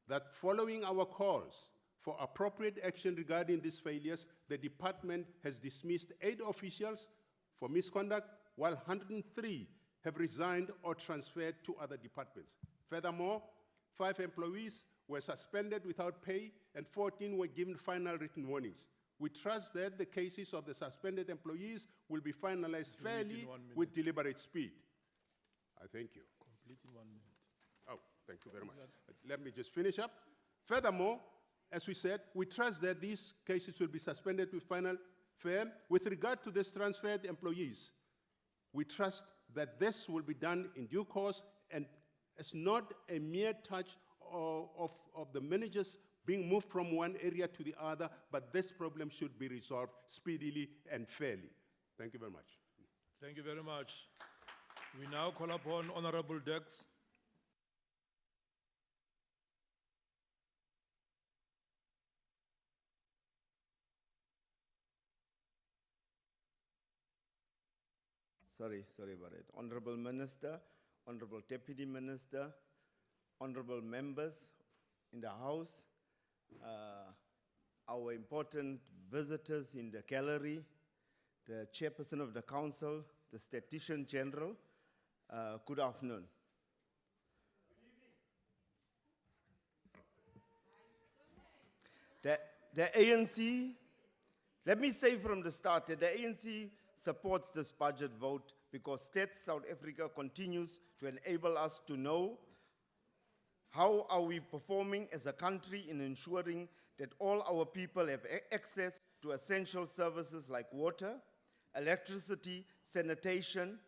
that following our calls for appropriate action regarding these failures, the department has dismissed 8 officials for misconduct, while 103 have resigned or transferred to other departments. Furthermore, 5 employees were suspended without pay and 14 were given final written warnings. We trust that the cases of the suspended employees will be finalized fairly with deliberate speed. I thank you. Complete in 1 minute. Oh, thank you very much. Let me just finish up. Furthermore, as we said, we trust that these cases will be suspended with final fair. With regard to these transferred employees, we trust that this will be done in due course and it's not a mere touch of the managers being moved from one area to the other, but this problem should be resolved speedily and fairly. Thank you very much. Thank you very much. We now call upon Honorable Dex. Sorry about it. Honorable Minister, Honorable Deputy Minister, honorable members in the House, our important visitors in the gallery, the Chairperson of the Council, the Statistician General, good afternoon. The ANC, let me say from the start that the ANC supports this budget vote because Stats South Africa continues to enable us to know how are we performing as a country in ensuring that all our people have access to essential services like water, electricity, sanitation,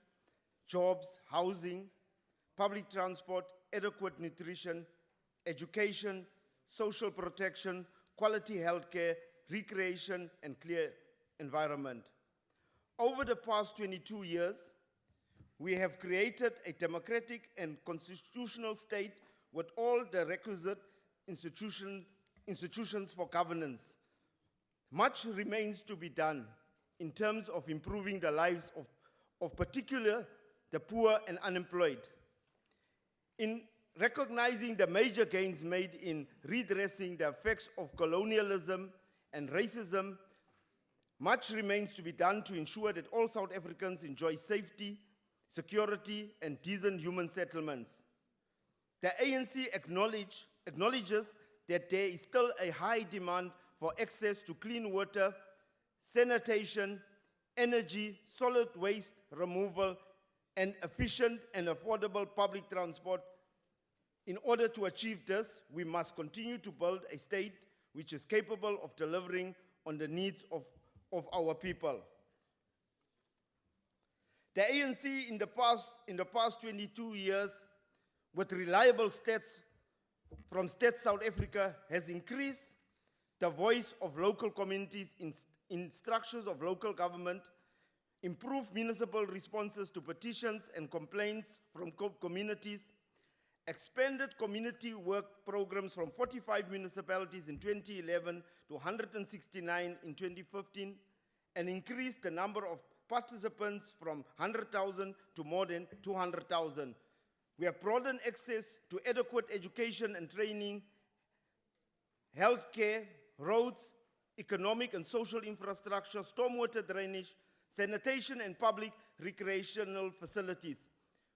jobs, housing, public transport, adequate nutrition, education, social protection, quality healthcare, recreation, and clear environment. Over the past 22 years, we have created a democratic and constitutional state with all the requisite institutions for governance. Much remains to be done in terms of improving the lives of particularly the poor and unemployed. In recognizing the major gains made in redressing the effects of colonialism and racism, much remains to be done to ensure that all South Africans enjoy safety, security, and decent human settlements. The ANC acknowledges that there is still a high demand for access to clean water, sanitation, energy, solid waste removal, and efficient and affordable public transport. In order to achieve this, we must continue to build a state which is capable of delivering on the needs of our people. The ANC in the past 22 years, with reliable stats from State South Africa, has increased the voice of local communities in structures of local government, improved municipal responses to petitions and complaints from communities, expanded community work programs from 45 municipalities in 2011 to 169 in 2015, and increased the number of participants from 100,000 to more than 200,000. We have broadened access to adequate education and training, healthcare, roads, economic and social infrastructure, stormwater drainage, sanitation, and public recreational facilities.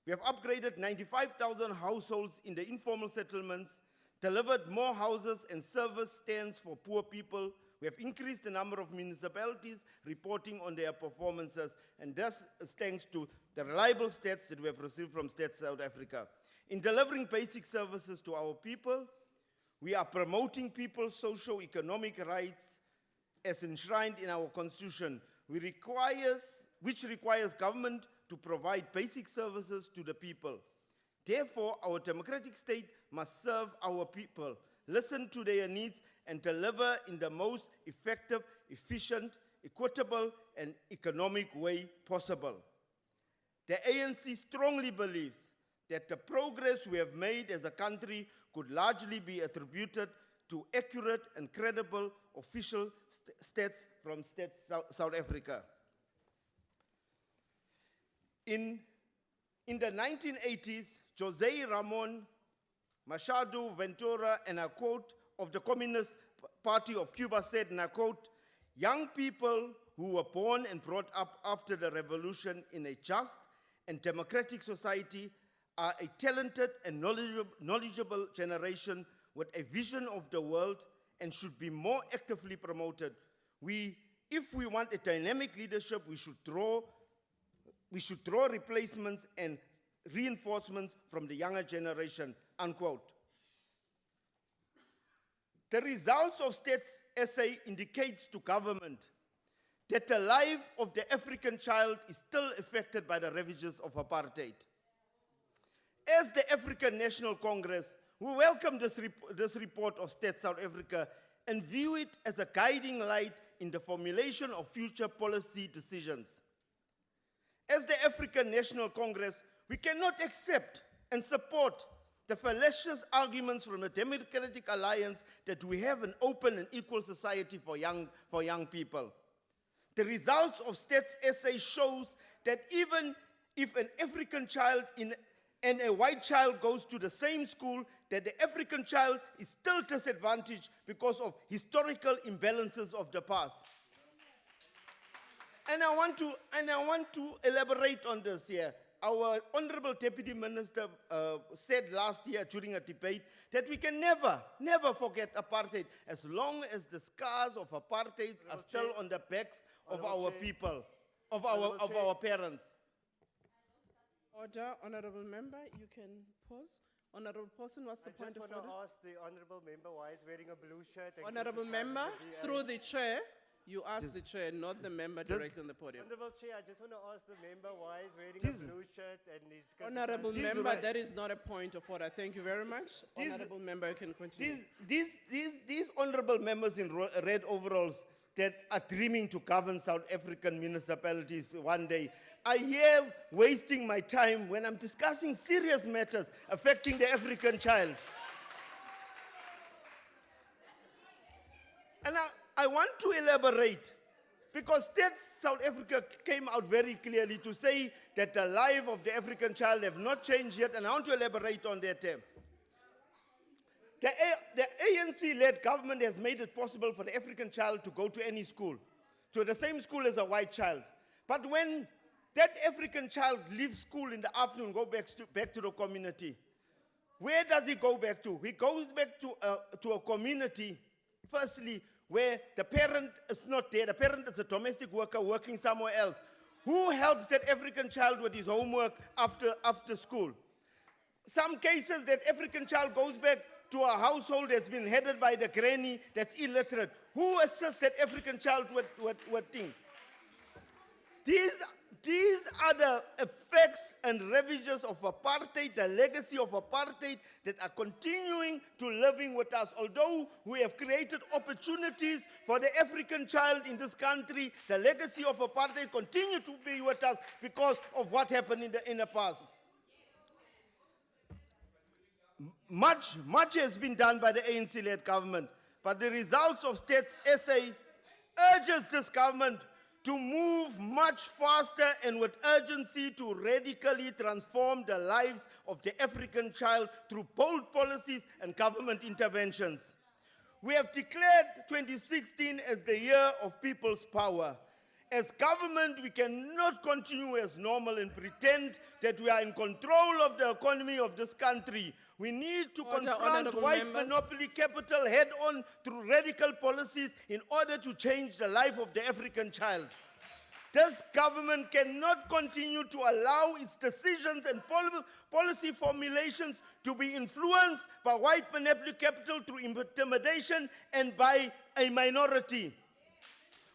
We have upgraded 95,000 households in the informal settlements, delivered more houses and service stands for poor people. We have increased the number of municipalities reporting on their performances, and this is thanks to the reliable stats that we have received from State South Africa. In delivering basic services to our people, we are promoting people's socio-economic rights as enshrined in our Constitution, which requires government to provide basic services to the people. Therefore, our democratic state must serve our people, listen to their needs, and deliver in the most effective, efficient, equitable, and economic way possible. The ANC strongly believes that the progress we have made as a country could largely be attributed to accurate and credible official stats from South Africa. In the 1980s, José Ramon Machado Ventura, and I quote, of the Communist Party of Cuba said, and I quote, "Young people who were born and brought up after the revolution in a just and democratic society are a talented and knowledgeable generation with a vision of the world and should be more actively promoted. If we want a dynamic leadership, we should draw replacements and reinforcements from the younger generation," unquote. The results of State's essay indicates to government that the life of the African child is still affected by the ravages of apartheid. As the African National Congress, we welcome this report of State South Africa and view it as a guiding light in the formulation of future policy decisions. As the African National Congress, we cannot accept and support the fallacious arguments from the Democratic Alliance that we have an open and equal society for young people. The results of State's essay shows that even if an African child and a white child goes to the same school, that the African child is still disadvantaged because of historical imbalances of the past. And I want to elaborate on this here. Our Honorable Deputy Minister said last year during a debate that we can never forget apartheid as long as the scars of apartheid are still on the backs of our people, of our parents. Order, Honorable Member, you can pause. Honorable person, what's the point of order? I just want to ask the Honorable Member why he's wearing a blue shirt. And Honorable criticizing Member, the DA. through the chair, You ask the chair, not the member directly on the podium. Honorable Chair, I just want to ask the member why he's wearing a blue shirt and he's got the Honorable sign- member, that is not a point of order. Thank you very much. Honorable member, you can continue. These honorable members in red overalls that are dreaming to govern South African municipalities one day are here wasting my time when I'm discussing serious matters affecting the African child. And I want to elaborate, because State South Africa came out very clearly to say that the life of the African child have not changed yet, and I want to elaborate on that term. The ANC-led government has made it possible for the African child to go to any school, to the same school as a white child. But when that African child leaves school in the afternoon, go back to the community, where does he go back to? He goes back to a community, firstly, where the parent is not there. The parent is a domestic worker working somewhere else. Who helps that African child with his homework after school? Some cases, that African child goes back to a household that's been headed by the granny that's illiterate. Who assists that African child with things? These are the effects and ravages of apartheid, the legacy of apartheid that are continuing to living with us. Although we have created opportunities for the African child in this country, the legacy of apartheid continues to be with us because of what happened in the past. Much has been done by the ANC-led government, but the results of States SA urges this government to move much faster and with urgency to radically transform the lives of the African child through bold policies and government interventions. We have declared 2016 as the year of people's power. As government, we cannot continue as normal and pretend that we are in control of the economy of this country. We need to confront honorable white members. monopoly capital head-on through radical policies in order to change the life of the African child. This government cannot continue to allow its decisions and policy formulations to be influenced by white monopoly capital through intimidation and by a minority.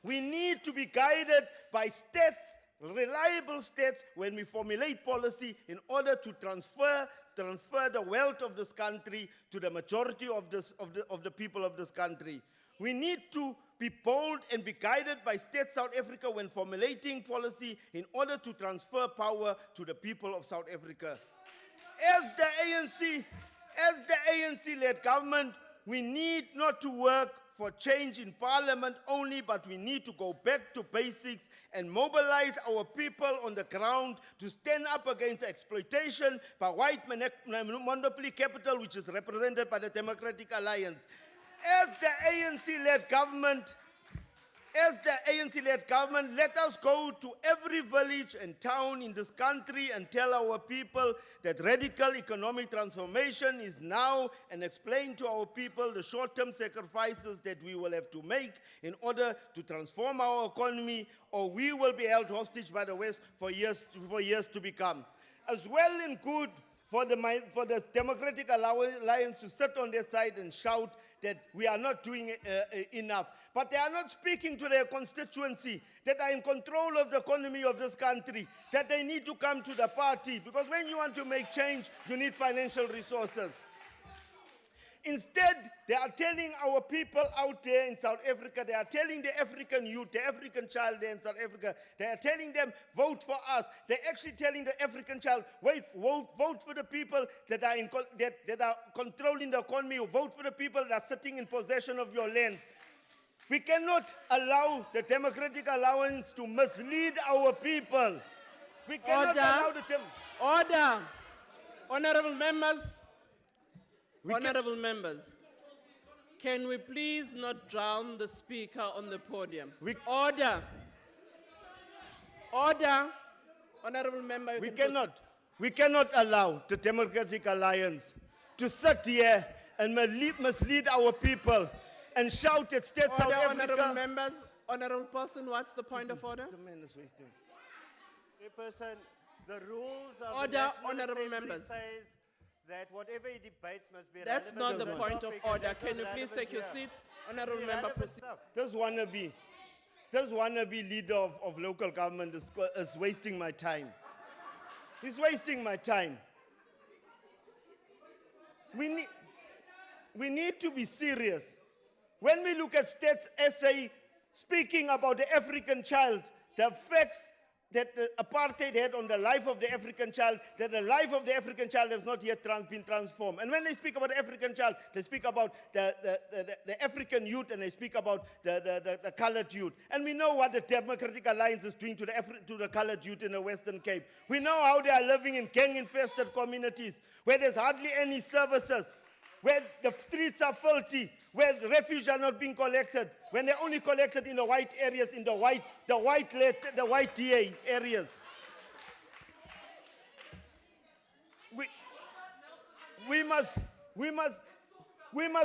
We need to be guided by states, reliable states, when we formulate policy in order to transfer the wealth of this country to the majority of the people of this country. We need to be bold and be guided by State South Africa when formulating policy in order to transfer power to the people of South Africa. As the ANC-led government, we need not to work for change in parliament only, but we need to go back to basics and mobilize our people on the ground to stand up against exploitation by white monopoly capital, which is represented by the Democratic Alliance. As the ANC-led government, let us go to every village and town in this country and tell our people that radical economic transformation is now, and explain to our people the short-term sacrifices that we will have to make in order to transform our economy, or we will be held hostage by the West for years to become. As well and good for the Democratic Alliance to sit on their side and shout that we are not doing enough. But they are not speaking to their constituency that are in control of the economy of this country, that they need to come to the party, because when you want to make change, you need financial resources. Instead, they are telling our people out there in South Africa, they are telling the African youth, the African child there in South Africa, they are telling them, vote for us. They're actually telling the African child, vote for the people that are controlling the economy, or vote for the people that are sitting in possession of your land. We cannot allow the Democratic Alliance to mislead our people. We cannot allow the Order. Honorable members. Honorable members, can we please not drown the speaker on the podium? Order. Order. Honorable member, you can We cannot allow the Democratic Alliance to sit here and mislead our people and shout at State South Africa. Honorable members, honorable person, what's the point of order? Chairperson, the rules of Order, the National honorable Assembly members. says that whatever he debates must be That's relevant not to the point of topic, and order. that's Can not you please relevant take your here. seat? Honorable member, Irrelevant proceed. stuff. This wannabe. this wannabe leader of local government is wasting my time. He's wasting my time. We need to be serious. When we look at States SA speaking about the African child, the effects that the apartheid had on the life of the African child, that the life of the African child has not yet been transformed. And when they speak about the African child, they speak about the African youth, and they speak about the colored youth. And we know what the Democratic Alliance is doing to the colored youth in the Western Cape. We know how they are living in gang-infested communities, where there's hardly any services, where the streets are filthy, where the refuge are not being collected, when they're only collected in the white areas, in the white DA areas. We must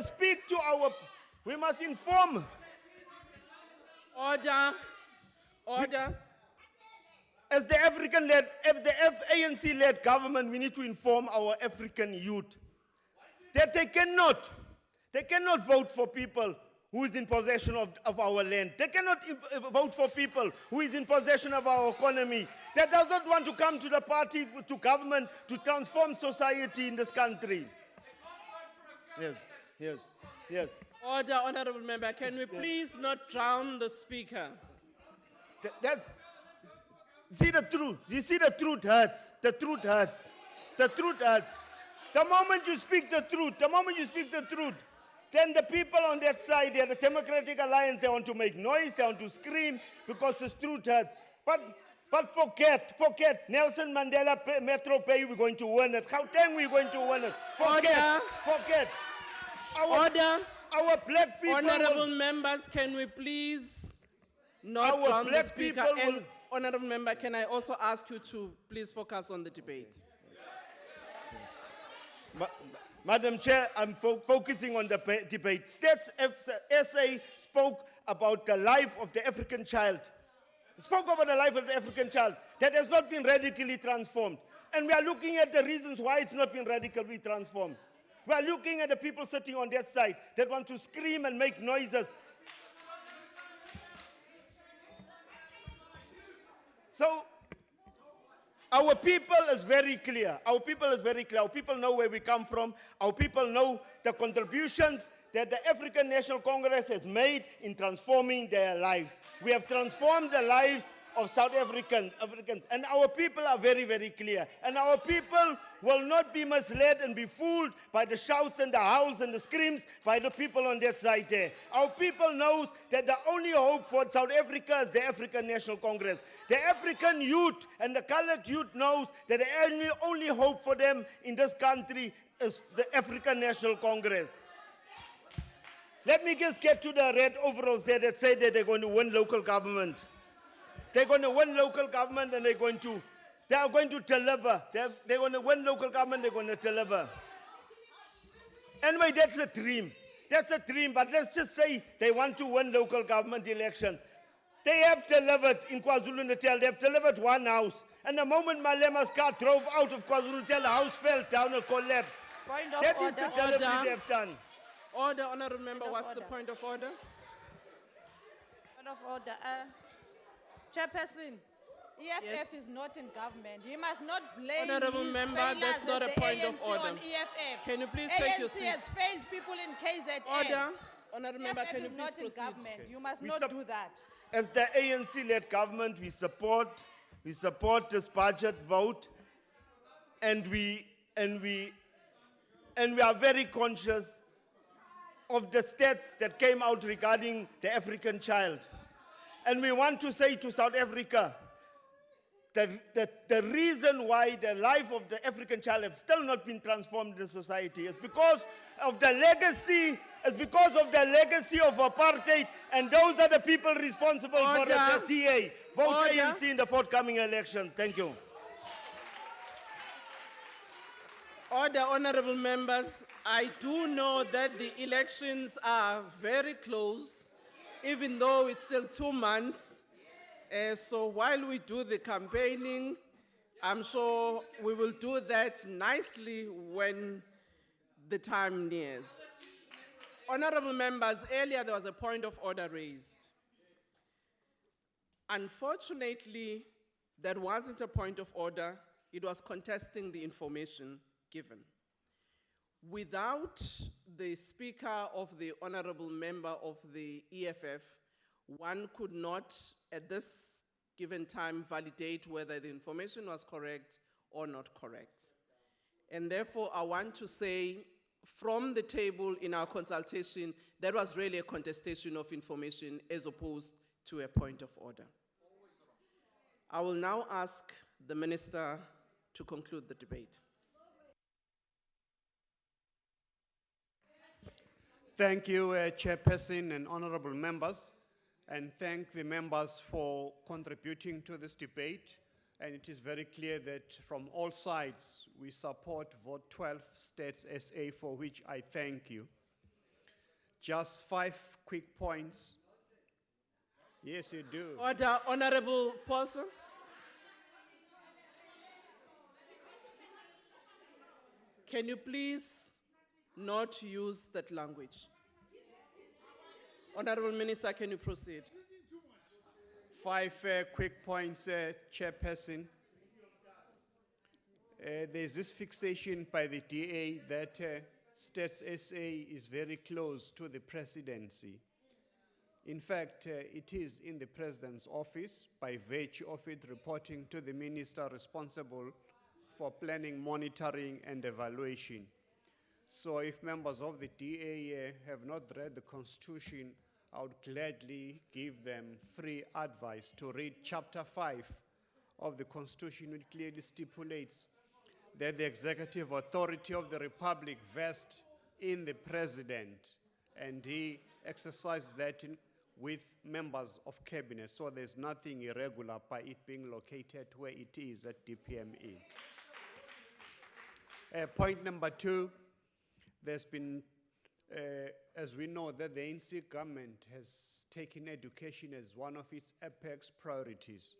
speak to we must inform. Order. As the ANC-led government, we need to inform our African youth that they cannot vote for people who is in possession of our land. They cannot vote for people who is in possession of our economy. That does not want to come to the party, to government, to transform society in this country. Yes. Order, honorable member. Can we please not drown the speaker? See the truth. You see the truth hurts. The truth hurts. The truth hurts. The moment you speak the truth, then the people on that side, the Democratic Alliance, they want to make noise, they want to scream because the truth hurts. But forget. Nelson Mandela Metro Pay, we're going to win it. Gauteng, we're going to win it. Forget. Our black people. Honorable members, can we please not drown the speaker? And honorable member, can I also ask you to please focus on the debate? Madam Chair, I'm focusing on the debate. States SA spoke about the life of the African child. That has not been radically transformed. And we are looking at the reasons why it's not been radically transformed. We are looking at the people sitting on that side that want to scream and make noises. So, our people is very clear. Our people know where we come from. Our people know the contributions that the African National Congress has made in transforming their lives. We have transformed the lives of South Africans, and our people are very, very clear. And our people will not be misled and be fooled by the shouts and the howls and the screams by the people on that side there. Our people knows that the only hope for South Africa is the African National Congress. The African youth and the colored youth knows that the only hope for them in this country is the African National Congress. Let me just get to the red overalls there that say that they're going to win local government. They're going to win local government and they are going to deliver. They're going to win local government, they're going to deliver. Anyway, that's a dream. But let's just say they want to win local government elections. They have delivered in KwaZulu-Natal. They have delivered one house. And the moment Malema's car drove out of KwaZulu-Natal, the house fell down and collapsed. That is the delivery they have done. Order, honorable member, what's the point of order? Point of order. Chairperson, EFF is not in government. You must not blame Honorable his member, failures that's not as a the point of ANC order. on EFF. Can you please take your seat? ANC has failed people in KZN. Order. Honorable member, EFF can you is please not in proceed? government. You must not do that. As the ANC-led government, we support this budget vote, and we are very conscious of the stats that came out regarding the African child. And we want to say to South Africa that the reason why the life of the African child has still not been transformed in society is because of the legacy, of apartheid, and those are the people responsible for the TA. Vote ANC in the forthcoming elections. Thank you. Order, honorable members. I do know that the elections are very close, even though it's still 2 months. So while we do the campaigning, I'm sure we will do that nicely when the time nears. Honorable members, earlier there was a point of order raised. Unfortunately, that wasn't a point of order. It was contesting the information given. Without the speaker of the honorable member of the EFF, one could not, at this given time, validate whether the information was correct or not correct. And therefore, I want to say, from the table in our consultation, that was really a contestation of information as opposed to a point of order. I will now ask the minister to conclude the debate. Thank you, Chairperson and honorable members, and thank the members for contributing to this debate. And it is very clear that from all sides, we support Vote 12 States SA, for which I thank you. Just 5 quick points. Yes, you do. Order, Honorable Paulson. Can you please not use that language? Honorable Minister, can you proceed? 5 quick points, Chairperson. There's this fixation by the DA that States SA is very close to the presidency. In fact, it is in the president's office by virtue of it reporting to the minister responsible for planning, monitoring, and evaluation. So if members of the DA have not read the Constitution, I would gladly give them free advice to read Chapter 5 of the Constitution, which clearly stipulates that the executive authority of the Republic vests in the President, and he exercises that with members of cabinet. So there's nothing irregular by it being located where it is at DPME. Point number 2, there's been, as we know, that the ANC government has taken education as one of its apex priorities.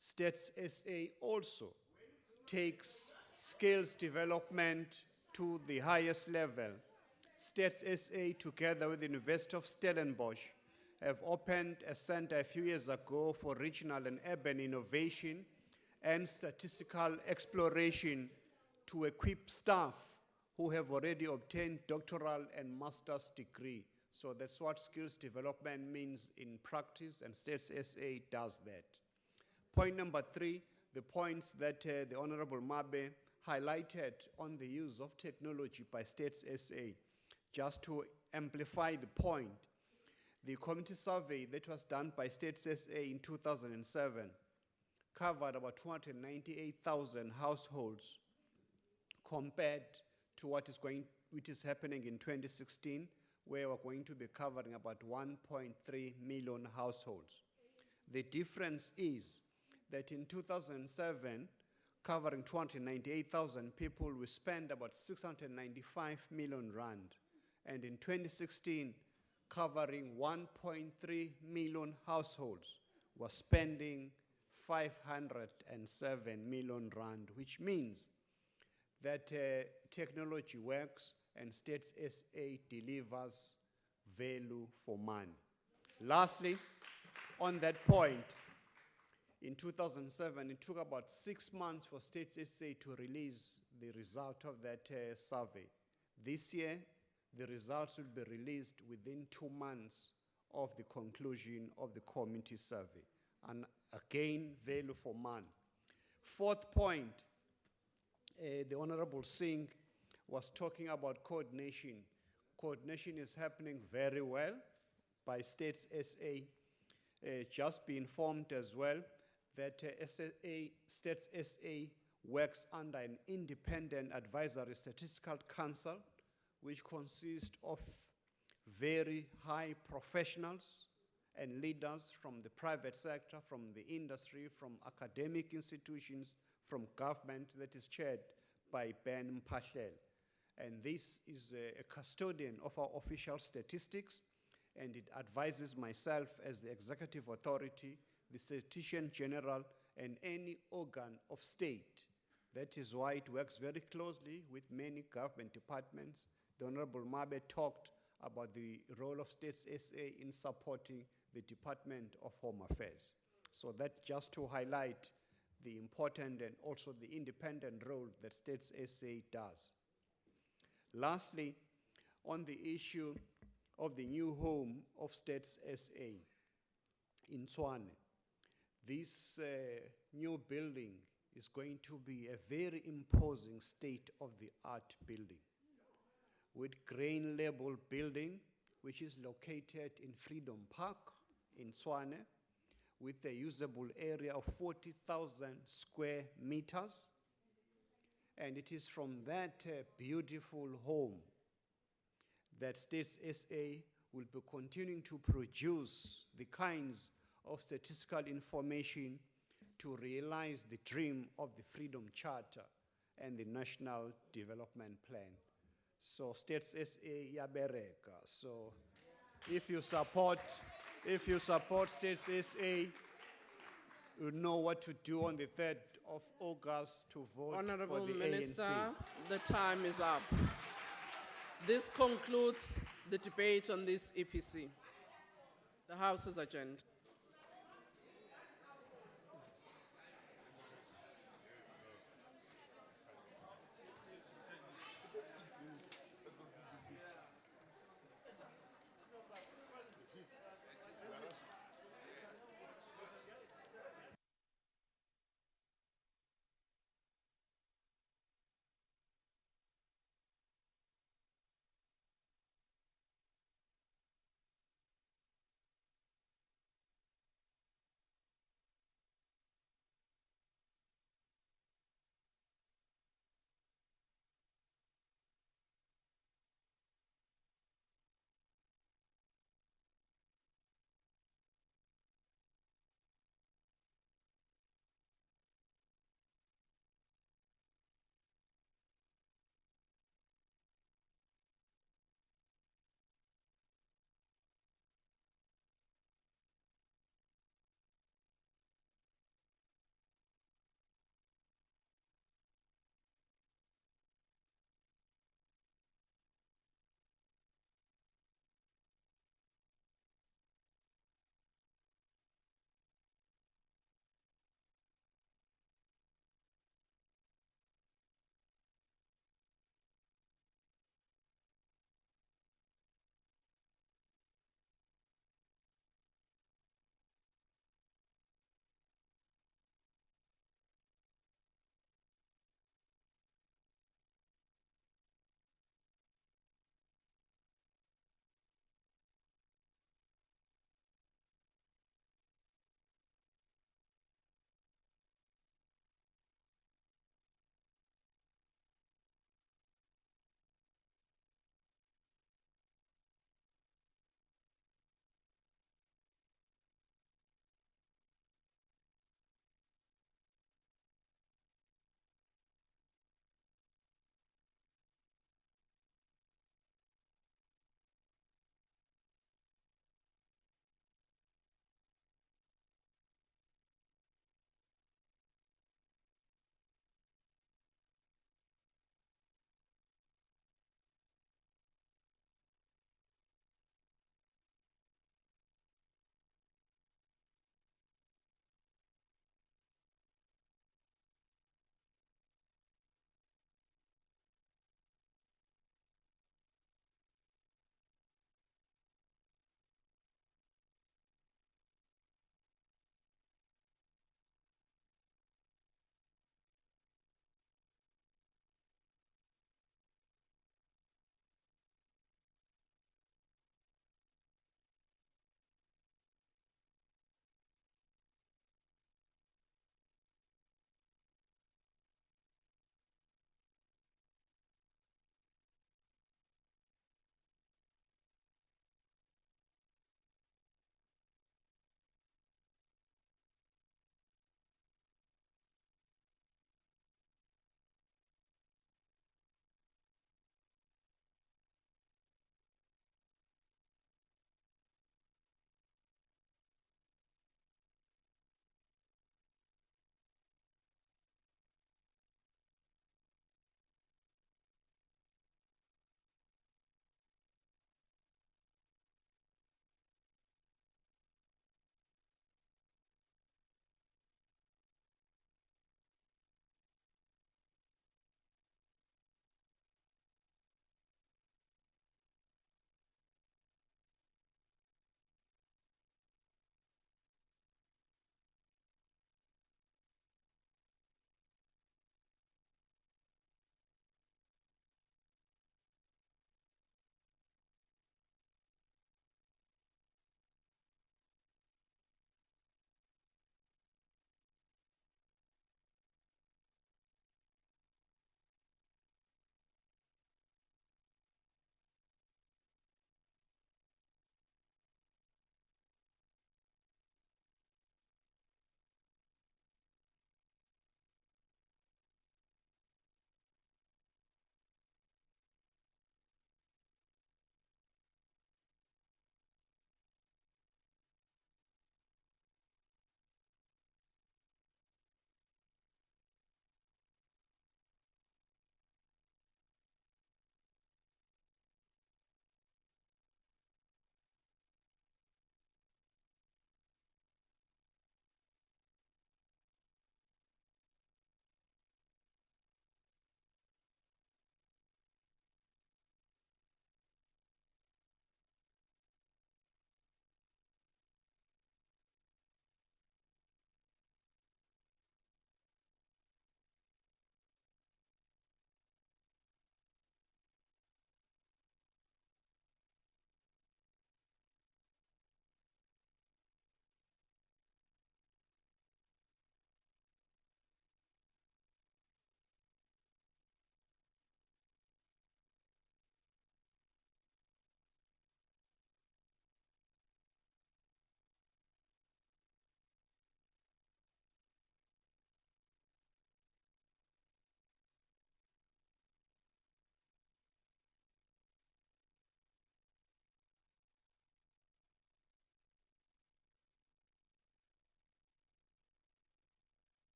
States SA also takes skills development to the highest level. States SA, together with the University of Stellenbosch, have opened a center a few years ago for regional and urban innovation and statistical exploration to equip staff who have already obtained doctoral and master's degree. So that's what skills development means in practice, and States SA does that. Point number 3, the points that the Honorable Mabe highlighted on the use of technology by States SA. Just to amplify the point, the community survey that was done by States SA in 2007 covered about 298,000 households compared to what is happening in 2016, where we're going to be covering about 1.3 million households. The difference is that in 2007, covering 298,000 people, we spent about 695 million rand. And in 2016, covering 1.3 million households, we're spending 507 million rand, which means that technology works and States SA delivers value for money. Lastly, on that point, in 2007, it took about 6 months for States SA to release the result of that survey. This year, the results will be released within 2 months of the conclusion of the community survey. And again, value for money. 4th point, the Honorable Singh was talking about coordination. Coordination is happening very well by States SA. Just be informed as well that States SA works under an independent advisory statistical council, which consists of very high professionals and leaders from the private sector, from the industry, from academic institutions, from government, that is chaired by Ben Mphahlele. And this is a custodian of our official statistics, and it advises myself as the executive authority, the Statistician General, and any organ of state. That is why it works very closely with many government departments. The Honorable Mabe talked about the role of States SA in supporting the Department of Home Affairs. So that just to highlight the important and also the independent role that States SA does. Lastly, on the issue of the new home of States SA in Tshwane, this new building is going to be a very imposing state-of-the-art building with grain label building, which is located in Freedom Park in Tshwane, with a usable area of 40,000 square meters. And it is from that beautiful home that States SA will be continuing to produce the kinds of statistical information to realize the dream of the Freedom Charter and the National Development Plan. So States SA yabereka. So if you support States SA, you know what to do on the 3rd of August to vote Honorable for the Minister, ANC. the time is up. This concludes the debate on this EPC. The House is adjourned.